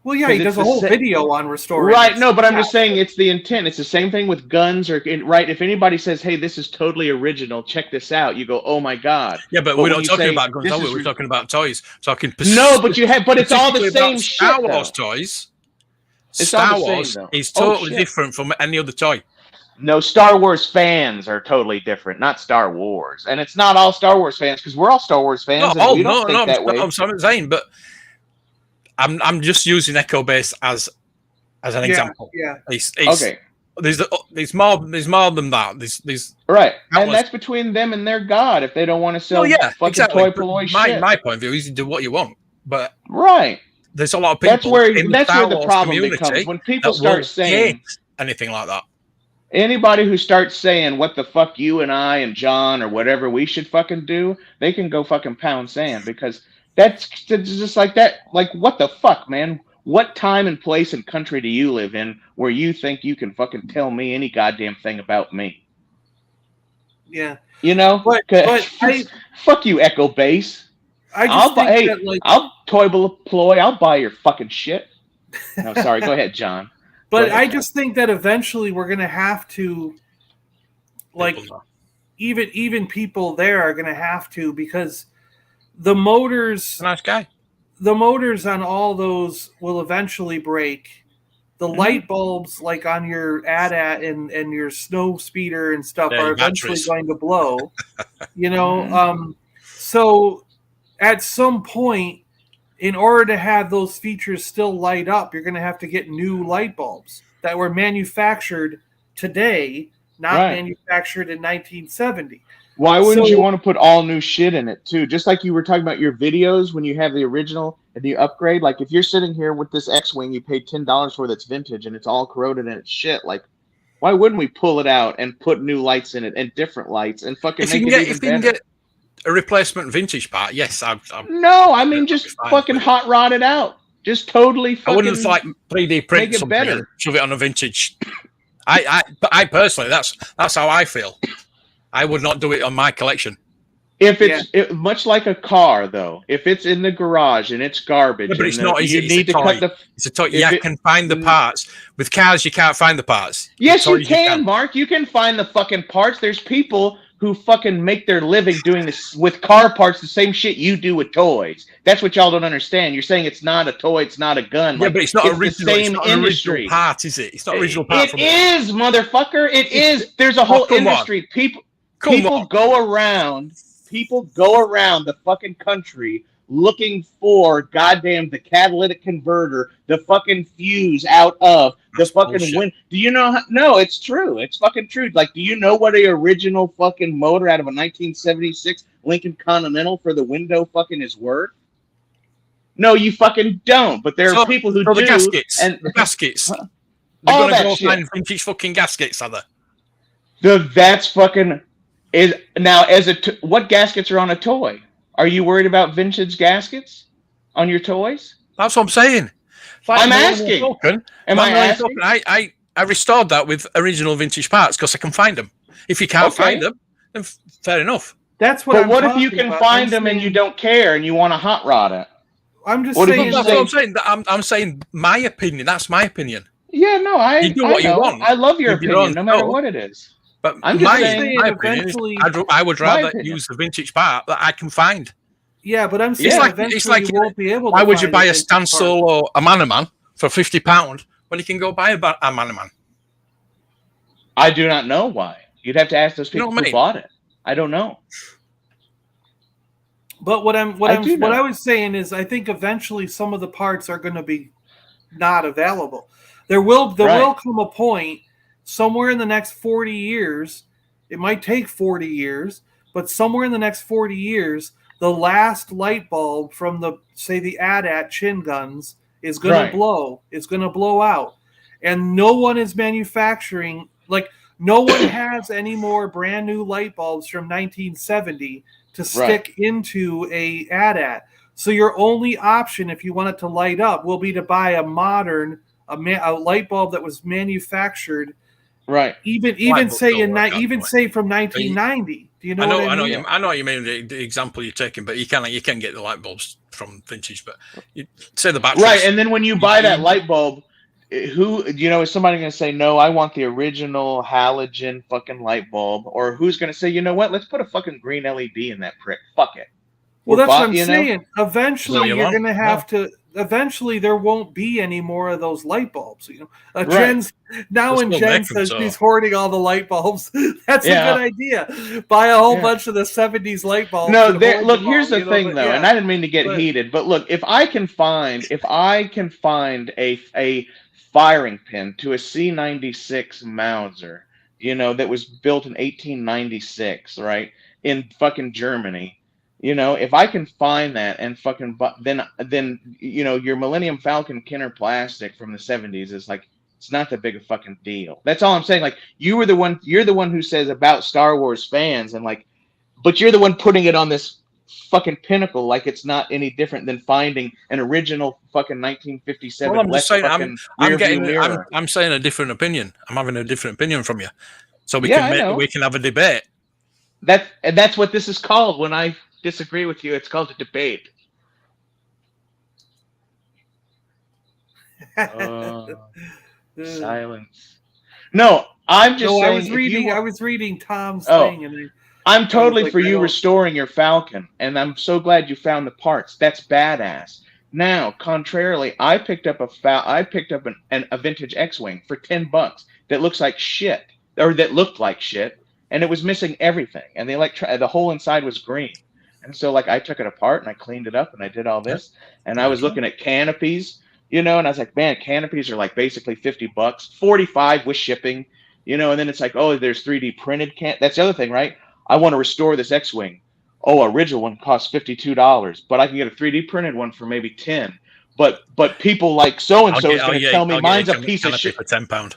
Well, yeah, 'Cause he it's does a the whole sa- video on restoring. Right. it. No, but I'm Yeah. just saying it's the intent. It's the same thing with guns right. If anybody says, "Hey, this is totally original. Check this out," you go, "Oh my god." Yeah, but But we're when not you talking say, about guns, "This are we? is We're re-" talking about toys. Talking No, but it's all the particularly same about shit. Star Wars though. toys. It's all Star the same, Wars though. is Oh, totally shit. different from any other toy. No, Star Wars fans are totally different, not Star Wars, and it's not all Star Wars fans because we're all Star Wars fans No, and we don't think that way. I'm saying, but I'm just using Echo Base as an example. Yeah. It's, Okay, there's more than that. There's right, and countless- that's between them and their god if they don't want to sell well, yeah, fucking exactly. toy But Polloi shit. my point of view is you do what you want, but Right. there's a lot of people. That's where in that's Star where the Wars problem community becomes when people that start will saying hate anything like that. anybody who starts saying what the fuck you and I and John or whatever we should fucking do, they can go fucking pound sand because that's just like that. Like what the fuck, man? What time and place and country do you live in where you think you can fucking tell me any goddamn thing about me? Yeah. You know? But Fuck you, Echo Base. I I'll just buy. think Hey, that, like, I'll toy Ploy. I'll buy your fucking shit. No, sorry. Go ahead, John. but Go ahead, I John. just think that eventually we're gonna have to, like, even people there are gonna have to because the motors, Nice guy. on all those will eventually break. The Mhm. light bulbs, like on your AT-AT and your snow speeder and stuff, Yeah, are your eventually batteries. going to blow. You know, Mhm. so at some point, in order to have those features still light up, you're going to have to get new light bulbs that were manufactured today, not Right. manufactured in 1970. Why wouldn't So- you want to put all new shit in it too? Just like you were talking about your videos when you have the original and the upgrade. Like if you're sitting here with this X-wing you paid $10 for that's vintage and it's all corroded and it's shit. Like, why wouldn't we pull it out and put new lights in it and different lights and fucking If you make can it get, even if you can better? get a replacement vintage part, yes, No, I mean Yeah, just fine, fucking but- hot rod it out. Just totally I fucking. wouldn't like 3D make print it something better. and shove it on a vintage. I personally, that's how I feel. I would not do it on my collection. If it's much like a car, though, if it's in the garage and it's garbage, Yeah, but it's and not easy, you it's a need to toy. cut the. It's a toy. If Yeah, I it- can find the parts. With cars, you can't find the parts. Yes, With you toys, can, Mark. You can find the fucking parts. There's people who fucking make their living doing this with car parts, the same shit you do with toys. That's what y'all don't understand. You're saying it's not a toy, it's not a gun. Yeah, Like, but it's not the original. It's same not an industry. original part, is it? It's not original part. It from is, motherfucker. It is. There's a whole come on. industry. People Come on. go around. People go around the fucking country looking for goddamn the catalytic converter, the fucking fuse out of the That's fucking bullshit. wind. Do you know? No, it's true. It's fucking true. Like, do you know what a original fucking motor out of a 1976 Lincoln Continental for the window fucking is worth? No, you fucking don't. But there are people who So do. the gaskets. And The gaskets. all They're going that to go shit. find vintage fucking gaskets, are there? That's fucking is now as what gaskets are on a toy? Are you worried about vintage gaskets on your toys? That's what I'm saying. Like I'm Millennium asking. Falcon, Am I Millennium asking? Falcon, I restored that with original vintage parts because I can find them. If you can't Okay. find them, then fair enough. That's what. But I'm what if you talking can about. find I'm them and saying- you don't care and you want to hot rod it? I'm just What if saying. you That's say- what I'm saying. I'm saying my opinion. That's my opinion. Yeah, no, I You do what you know. want. I love your You do your opinion, own no matter stuff. what it is. But I'm just saying, my opinion is eventually- I would My rather opinion. use the vintage part that I can find. Yeah, but I'm saying It's like- eventually it's like, you won't be able to Why would you find buy the a vintage Stan part. Solo, a Man for £50 when you can go buy a Man? I do not know why. You'd have to ask those You know people what I who mean? bought it. I don't know. But what I do know. I was saying is I think eventually some of the parts are going to be not available. There will come a point somewhere in the next 40 years. It might take 40 years, but somewhere in the next 40 years, the last light bulb from the AT-AT chin guns is going Right. to blow. It's going to blow out, and no one is manufacturing no one has any more brand new light bulbs from 1970 to stick into a AT-AT. So your only option, if you want it to light up, will be to buy a modern a light bulb that was manufactured, Right. even bulbs say don't work out even that way. say from 1990. Do you know what I mean? I know what you mean. The example you're taking, but you can get the light bulbs from vintage. But you say the batteries, Right. And then when you buy that light bulb, who is somebody going to say no? I want the original halogen fucking light bulb, or who's going to say, you know what? Let's put a fucking green LED in that prick. Fuck it. Well, that's what I'm you know? saying. Eventually, you you're want? going to have to. Eventually, there won't be any more of those light bulbs. Right. Jen's now They'll when still Jen make them, says so- she's hoarding all the light bulbs, that's Yeah. a good idea. Buy a whole bunch of the '70s light bulbs. No, and hoard look. them all, Here's the thing, but though, yeah. and I didn't mean to get But- heated, but look, if I can find a firing pin to a C96 Mauser, that was built in 1896, right, in fucking Germany, if I can find that and fucking, then your Millennium Falcon Kenner plastic from the 70s is like, it's not that big a fucking deal. That's all I'm saying. Like, you're the one who says about Star Wars fans, and like, but you're the one putting it on this fucking pinnacle, like it's not any different than finding an original fucking 1957 Well, I'm just saying, I'm I'm saying a different opinion. I'm having a different opinion from you, so we I know. we can have a debate. That's what this is called. When I disagree with you, it's called a debate. Silence. No, I'm just saying. I was reading Tom's Oh. thing, and I'm totally for I you don't- restoring your Falcon, and I'm so glad you found the parts. That's badass. Now, contrarily, I picked up a vintage X-wing for $10 that looks like shit, or that looked like shit, and it was missing everything, and the whole inside was green. And so, like, I took it apart and I cleaned it up and I did all this, and I was looking at canopies, and I was like, man, canopies are like basically $50, 45 with shipping, and then it's like, oh, there's 3D printed That's the other thing, right? I want to restore this X-wing. Oh, original one costs $52, but I can get a 3D printed one for maybe 10. But people like so and so is going to tell me mine's a piece of shit for £10.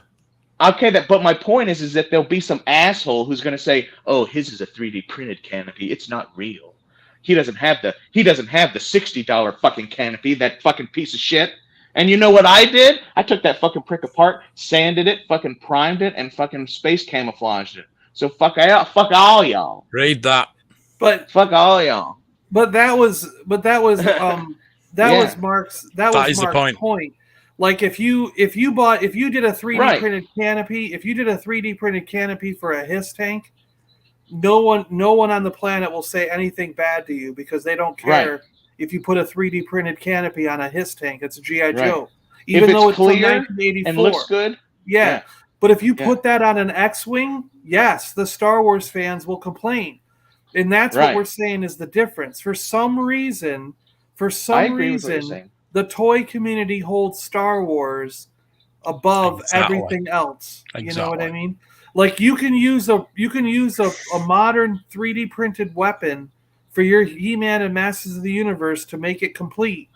Okay, but my point is that there'll be some asshole who's going to say, "Oh, his is a 3D printed canopy. It's not real. He doesn't have the $60 fucking canopy. That fucking piece of shit." And you know what I did? I took that fucking prick apart, sanded it, fucking primed it, and fucking space camouflaged it. So fuck all y'all. Read that. But Fuck all y'all. that was Mark's That is the point. Like if you did a 3D Right. printed canopy, if you did a 3D printed canopy for a HISS tank, no one on the planet will say anything bad to you because they don't care Right. if you put a 3D printed canopy on a HISS tank. It's a GI Right. Joe, If even it's though it's from clear 1984 and looks good. Yeah. But if you Yeah. put that on an X-wing, yes, the Star Wars fans will complain. And that's what Right. we're saying is the difference. For some reason, I agree with what you're saying. the toy community holds Star Wars above Exactly. everything else. You know what I Exactly. mean? Like you can use a modern 3D printed weapon for your He-Man and Masters of the Universe to make it complete.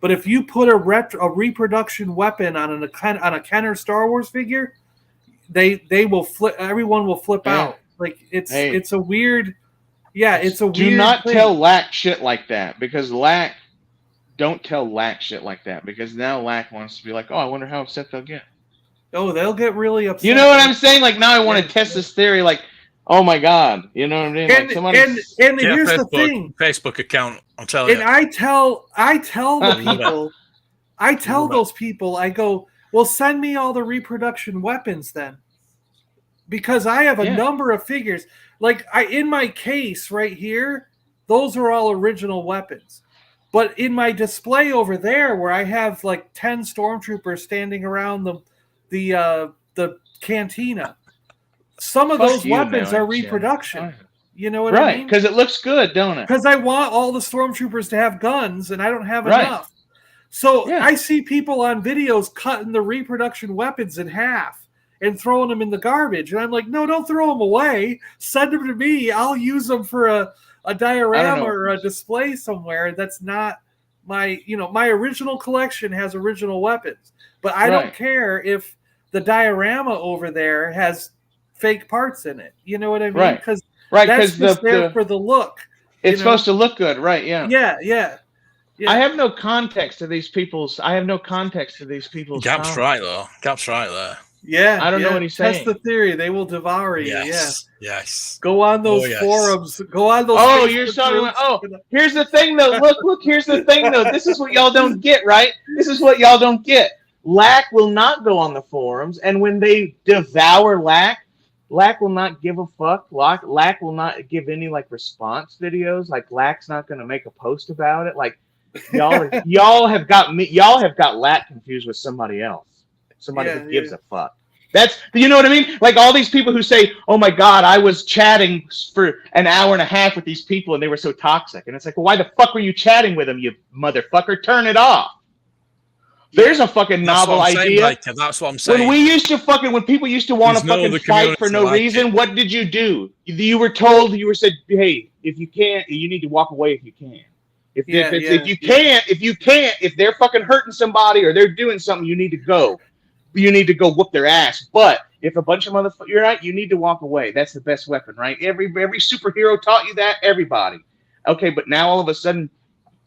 But if you put a reproduction weapon on a Kenner Star Wars figure, they will flip. Everyone will flip Yeah. out. Like it's Hey. a weird. Yeah, it's a weird. Do not thing. tell Lak shit like that, because Lak. Don't tell Lak shit like that, because now Lak wants to be like, oh, I wonder how upset they'll get. Oh, they'll get really upset. You know what I'm saying? Like, now I want to Yeah. test this theory. Like, oh my god, you know what I mean? Like, somebody. And here's the thing. Facebook account. I'll tell you. And I tell the people, I tell Love it. those people, I go, well, send me all the reproduction weapons then. because I have a Yeah. number of figures. Like in my case right here, those are all original weapons. But in my display over there, where I have like 10 stormtroopers standing around the cantina, some of Fuck those you weapons now, are Jim. reproduction. You know what I Right, mean? because it looks good, don't it? Because I want all the stormtroopers to have guns, and I don't have Right. enough. So Yeah. I see people on videos cutting the reproduction weapons in half and throwing them in the garbage. And I'm like, no, don't throw them away. Send them to me. I'll use them for a diorama or a display somewhere. That's not my original collection has original weapons. But I don't care if the diorama over there has fake parts in it. You know what I mean? Right. Because Right, that's because just there for the look. it's supposed to look good, right? Yeah. Yeah. I have no context to these people's. Gap's comments. right though. Gap's right there. Yeah, I don't know what he's Test saying. the theory; they will devour you. Yes. Yeah, Yes. go on those yes. forums. Go on those. Oh, Facebook you're talking groups. about. Oh, here's the thing, though. Look. Here's the thing, though. This is what y'all don't get, right? This is what y'all don't get. Lak will not go on the forums, and when they devour Lak will not give a fuck. Lak will not give any like response videos. Like Lak's not going to make a post about it. Like y'all have got Lak confused with somebody else. Somebody who gives a fuck. That's, you know what I mean? Like all these people who say, "Oh my God, I was chatting for an hour and a half with these people and they were so toxic." And it's like, well, why the fuck were you chatting with them, you motherfucker? Turn it off. There's a fucking novel idea. That's what I'm saying. When people used to want to fucking fight for no reason, what did you do? You were told, said, hey, if you can't, you need to walk away if you can. If you can't, if they're fucking hurting somebody or they're doing something, you need to go. You need to go whoop their ass. But if a bunch of motherfuckers, you're right, you need to walk away. That's the best weapon, right? Every superhero taught you that. Everybody. Okay, but now all of a sudden,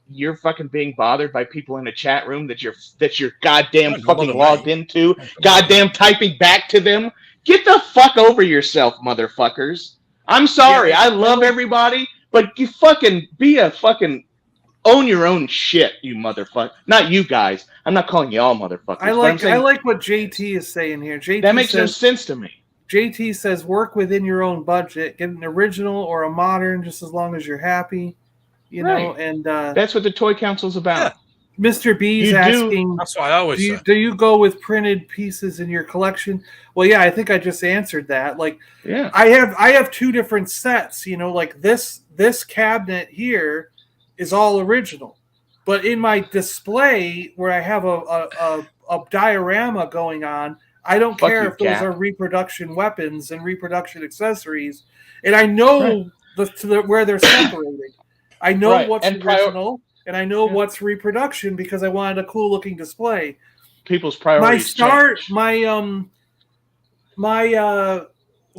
you're fucking being bothered by people in a chat room that you're goddamn fucking logged into, goddamn typing back to them. Get the fuck over yourself, motherfuckers. I'm sorry. I love everybody, but you fucking own your own shit, you motherfucker. Not you guys. I'm not calling you all motherfuckers. I like what JT is saying here. That makes no sense to me. JT says work within your own budget. Get an original or a modern just as long as you're happy. You know, and that's what the Toy Council's about. Yeah. Mr. B's asking, that's what I always say. Do you go with printed pieces in your collection? Well, yeah, I think I just answered that. Like, yeah, I have two different sets. You know, like this cabinet here is all original, but in my display where I have a diorama going on, I don't care if those are reproduction weapons and reproduction accessories, and I know where they're separated. I know what's original, and I know what's reproduction because I wanted a cool looking display. People's priorities. My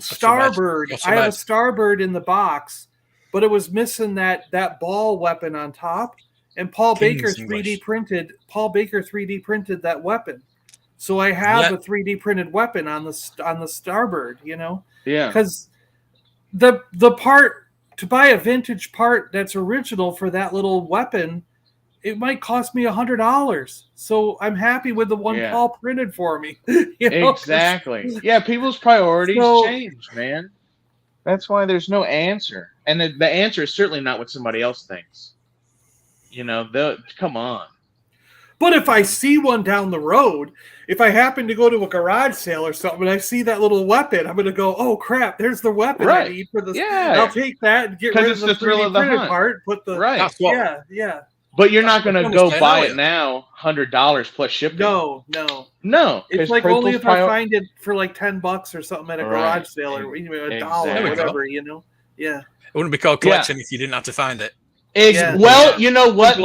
Starbird. I have a Starbird in the box, but it was missing that ball weapon on top. And Paul Baker 3D printed that weapon, so I have a 3D printed weapon on the Starbird. You know, because the part. To buy a vintage part that's original for that little weapon, it might cost me $100. So I'm happy with the one Paul printed for me. You know? Exactly. Yeah, people's priorities change, man. That's why there's no answer. And the answer is certainly not what somebody else thinks. You know, come on. But if I see one down the road, if I happen to go to a garage sale or something and I see that little weapon, I'm going to go, oh, crap, there's the weapon I need for this. Yeah. I'll take that and get rid of the thrill of the printed part. Put the, yeah. But you're not going to go buy it now, $100 plus shipping. No. It's like only if I find it for like $10 or something at a garage sale or $1 or whatever, you know? Yeah. It wouldn't be called collection if you didn't have to find it. Well, you know what,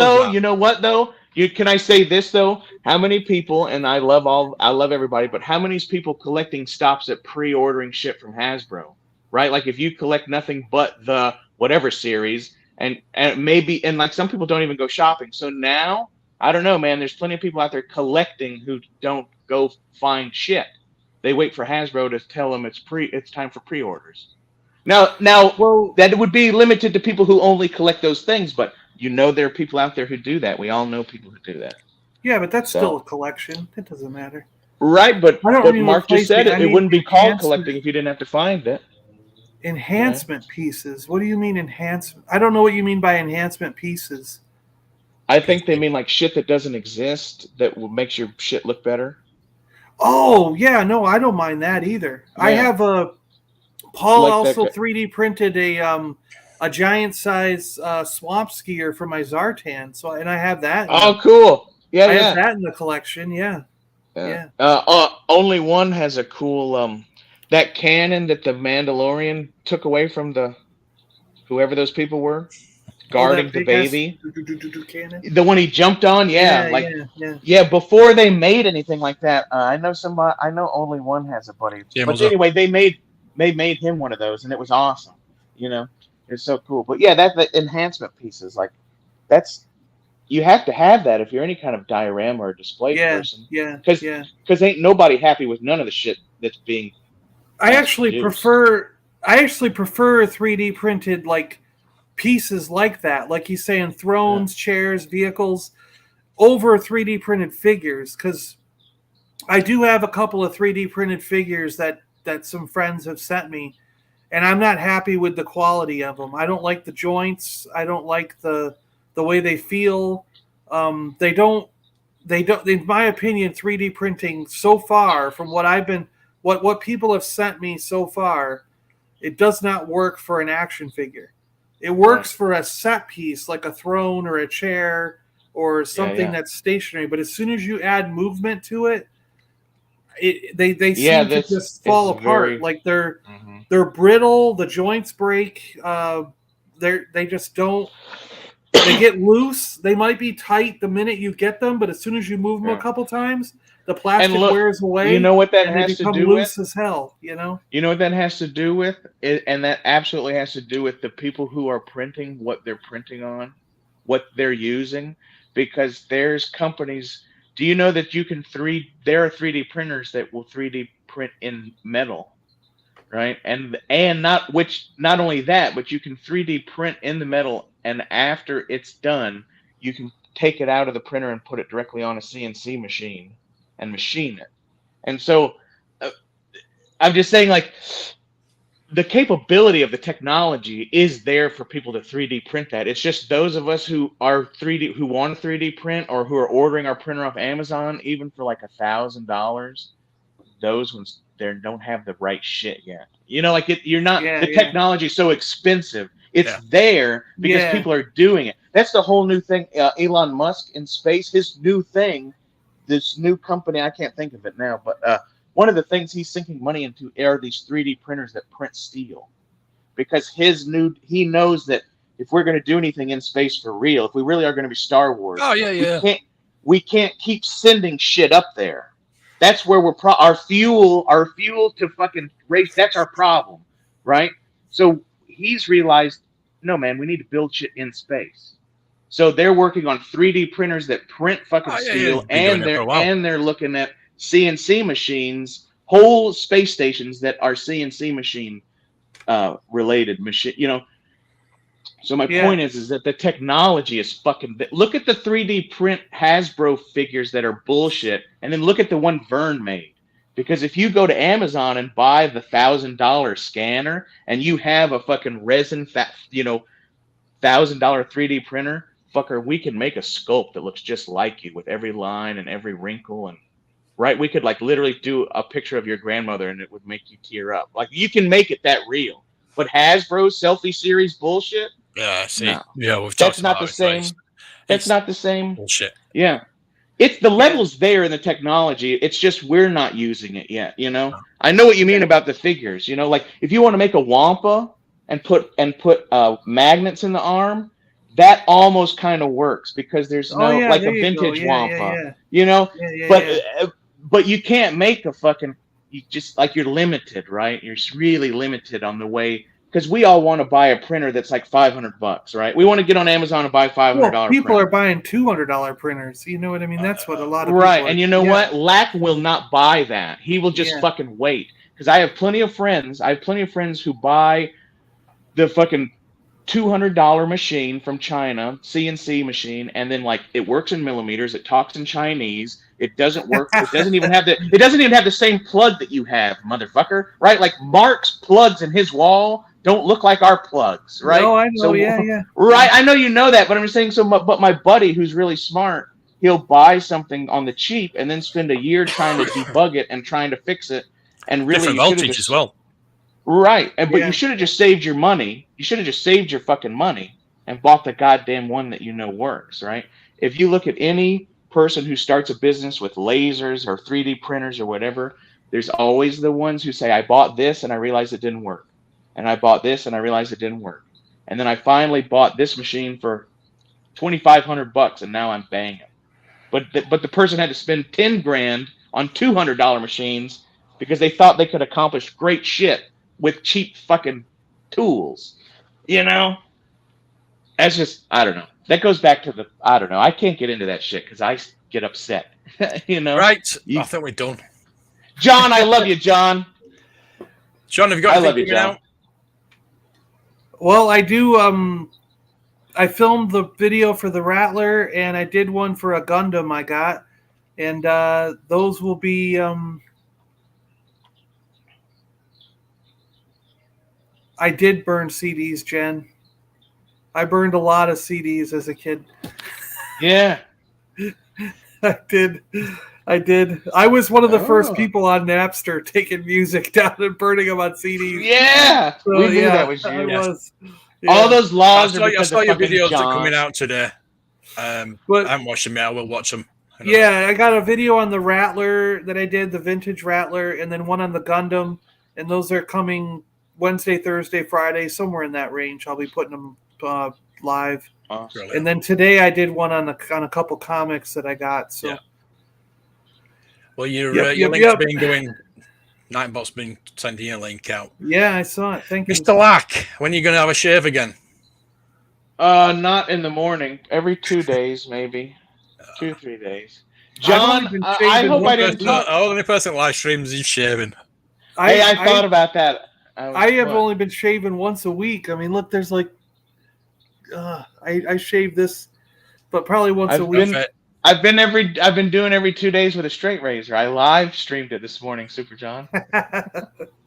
though? Can I say this though? How many people, and I love everybody, but how many people collecting stops at pre-ordering shit from Hasbro, right? Like if you collect nothing but the whatever series, and maybe, and like some people don't even go shopping. So now, I don't know, man. There's plenty of people out there collecting who don't go find shit. They wait for Hasbro to tell them it's time for pre-orders. Now, that would be limited to people who only collect those things, but. You know there are people out there who do that. We all know people who do that. Yeah, but that's still a collection. It doesn't matter. Right, but I don't mean Mark just said replacing. I it mean wouldn't be called collecting enhancement. if you didn't have to find it. Enhancement pieces. What do you mean enhancement? I don't know what you mean by enhancement pieces. I think they mean like shit that doesn't exist that makes your shit look better. Oh yeah, no, I don't mind that either. I Yeah, have a Paul like that. also 3D printed a giant size swamp skier for my Zartan. So and I have that in Oh, the cool. Yeah, I have yeah. that in the collection. Yeah, Yeah. yeah. Only one has a cool that cannon that the Mandalorian took away from the whoever those people were Oh, guarding that the big ass baby. cannon. The one he jumped on, yeah, Yeah, like yeah, yeah. yeah. Before they made anything like that, I know somebody. I know only one has a buddy. Yeah, But Muzzo. anyway, they made him one of those, and it was awesome. You know, it's so cool. But yeah, that's the enhancement pieces. Like that's you have to have that if you're any kind of diorama or display Yeah, person, yeah, because yeah. ain't nobody happy with none of the shit that's being I mass actually produced. prefer I actually prefer 3D printed like pieces like that, like he's saying Yeah, thrones, chairs, vehicles over 3D printed figures cuz I do have a couple of 3D printed figures that some friends have sent me and I'm not happy with the quality of them. I don't like the joints, I don't like the way they feel. They don't in my opinion 3D printing so far from what I've been what people have sent me so far, it does not work for an action figure. It right. works for a set piece like a throne or a chair or Yeah, something yeah, that's stationary, but as soon as you add movement to it, they yeah. seem to That's just it's fall apart. very. Like Hmm. they're brittle, the joints break, they just don't they get loose. They might be tight the minute you get them, but as soon as you move them a Yeah. couple times, the And plastic look, wears you away know what that and they has to become do with? loose as hell, you know? You know what that has to do with? And that absolutely has to do with the people who are printing what they're printing on, what they're using, because there's companies. Do you know that you can there are 3D printers that will 3D print in metal, right? And not only that, but you can 3D print in the metal, and after it's done, you can take it out of the printer and put it directly on a CNC machine and machine it. And so uh, I'm just saying, like, the capability of the technology is there for people to 3D print that. It's just those of us who are 3D who want to 3D print or who are ordering our printer off Amazon, even for like $1,000, those ones there don't have the right shit yet. You know, like you're not Yeah, the yeah. technology is so expensive. It's Yeah. there because Yeah. people are doing it. That's the whole new thing. Elon Musk in space, his new thing, this new company, I can't think of it now, but one of the things he's sinking money into are these 3D printers that print steel because he knows that if we're going to do anything in space for real, if we really are going to be Star Wars, Oh yeah, we yeah. can't we can't keep sending shit up there. That's where our fuel to fucking race. That's our problem, right? So he's realized, no man, we need to build shit in space. So they're working on 3D printers that print fucking Oh yeah, yeah. steel, He's been doing it for a while. and they're looking at CNC machines, whole space stations that are CNC machine related machine. So my Yeah. point is that the technology is fucking. Look at the 3D print Hasbro figures that are bullshit, and then look at the one Vern made. Because if you go to Amazon and buy the $1,000 scanner, and you have a fucking resin, $1,000 3D printer, fucker, we can make a sculpt that looks just like you with every line and every wrinkle and right. We could like literally do a picture of your grandmother and it would make you tear up. Like you can make it that real. But Hasbro selfie series bullshit, Yeah, see. no, Yeah, we've that's talked not about the it. It's, same. That's it's not the same. bullshit. Yeah. It's the Yeah. levels there in the technology. It's just we're not using it yet, No. I know what you Yeah. mean about the figures, like if you want to make a Wampa and put magnets in the arm, that almost kind of works because there's Oh no yeah, like there a you go. vintage Yeah, yeah, Wampa, yeah. you know, Yeah, yeah, but yeah. but you can't make a fucking you just like you're limited, right? You're really limited on the way because we all want to buy a printer that's like $500, right? We want to get on Amazon and buy a Well, $500 people are printer. buying $200 printers. You know what I mean? That's what a lot of Right. people are. And you know Yeah, what? Lack will not buy that. He will just yeah. fucking wait. Because I have plenty of friends. I have plenty of friends who buy the fucking $200 machine from China, CNC machine, and then like it works in millimeters. It talks in Chinese. It doesn't work. It doesn't even have the. It doesn't even have the same plug that you have, motherfucker. Right? Like Mark's plugs in his wall don't look like our plugs, right? No, I know. So, Yeah. Right. I know you know that, but I'm just saying. So, but my buddy, who's really smart, he'll buy something on the cheap and then spend a year trying to debug it and trying to fix it. And really, Different voltage as well. Right, but Yeah. you should have just saved your money. You should have just saved your fucking money and bought the goddamn one that you know works, right? If you look at any person who starts a business with lasers or 3D printers or whatever, there's always the ones who say, I bought this and I realized it didn't work. And I bought this and I realized it didn't work. And then I finally bought this machine for $2,500 and now I'm banging. But the person had to spend 10 grand on $200 machines because they thought they could accomplish great shit with cheap fucking tools, you know? That's just, I don't know. That goes back to the, I don't know. I can't get into that shit because I get upset, you know? Right. I think we're done. John, I love you, John. John, have you got I love anything you, John. out? Well, I do. I filmed the video for the Rattler, and I did one for a Gundam I got, and those will be. I did burn CDs, Jen. I burned a lot of CDs as a kid. Yeah. I did. I was one of the first Oh. people on Napster taking music down and burning them on CDs. Yeah. So, We knew yeah, that was you. I Yes. was. All those I laws saw, are I because saw of your fucking videos John. are coming out today. I But haven't watched them yet. I will watch them. yeah, I got a video on the Rattler that I did, the vintage Rattler, and then one on the Gundam, and those are coming Wednesday, Thursday, Friday, somewhere in that range. I'll be putting them live. Awesome. And then today I did one on a couple comics that I got. So Yeah. Well, your Yep, link's yep. been going. Nightbot's been sending your link out. yeah, I saw it. Thank you. Mr. Lack, when are you going to have a shave again? Not in the morning. Every 2 days, maybe. 2-3 days. I've only John, been I shaving hope I one didn't person. talk. The only person that live streams is shaving. Hey, I thought about that. I have what? only been shaving once a week. I mean, look, there's like, I shave this, but probably once a week. I've been doing every 2 days with a straight razor. I live streamed it this morning, Super John.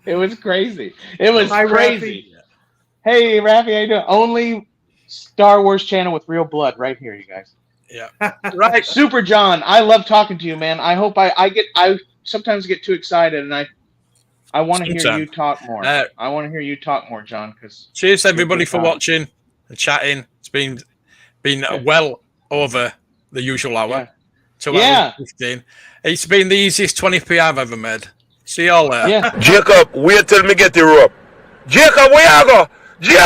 It was crazy. It was Hi, crazy. Hey, Raffy, how you doing? Only Star Wars channel with real blood right here, you guys. Yeah. Right, Super John. I love talking to you, man. I hope I sometimes get too excited, and I want to hear Sometime. you talk more. I want to hear you talk more, John. Because Cheers, everybody, good for time. watching and chatting. It's been well over the usual hour. Yeah. 2 Yeah. hours 15. It's been the easiest 20p I've ever made. See y'all there. yeah. Jacob, wait till me get the rope. Jacob, where you go? Jacob!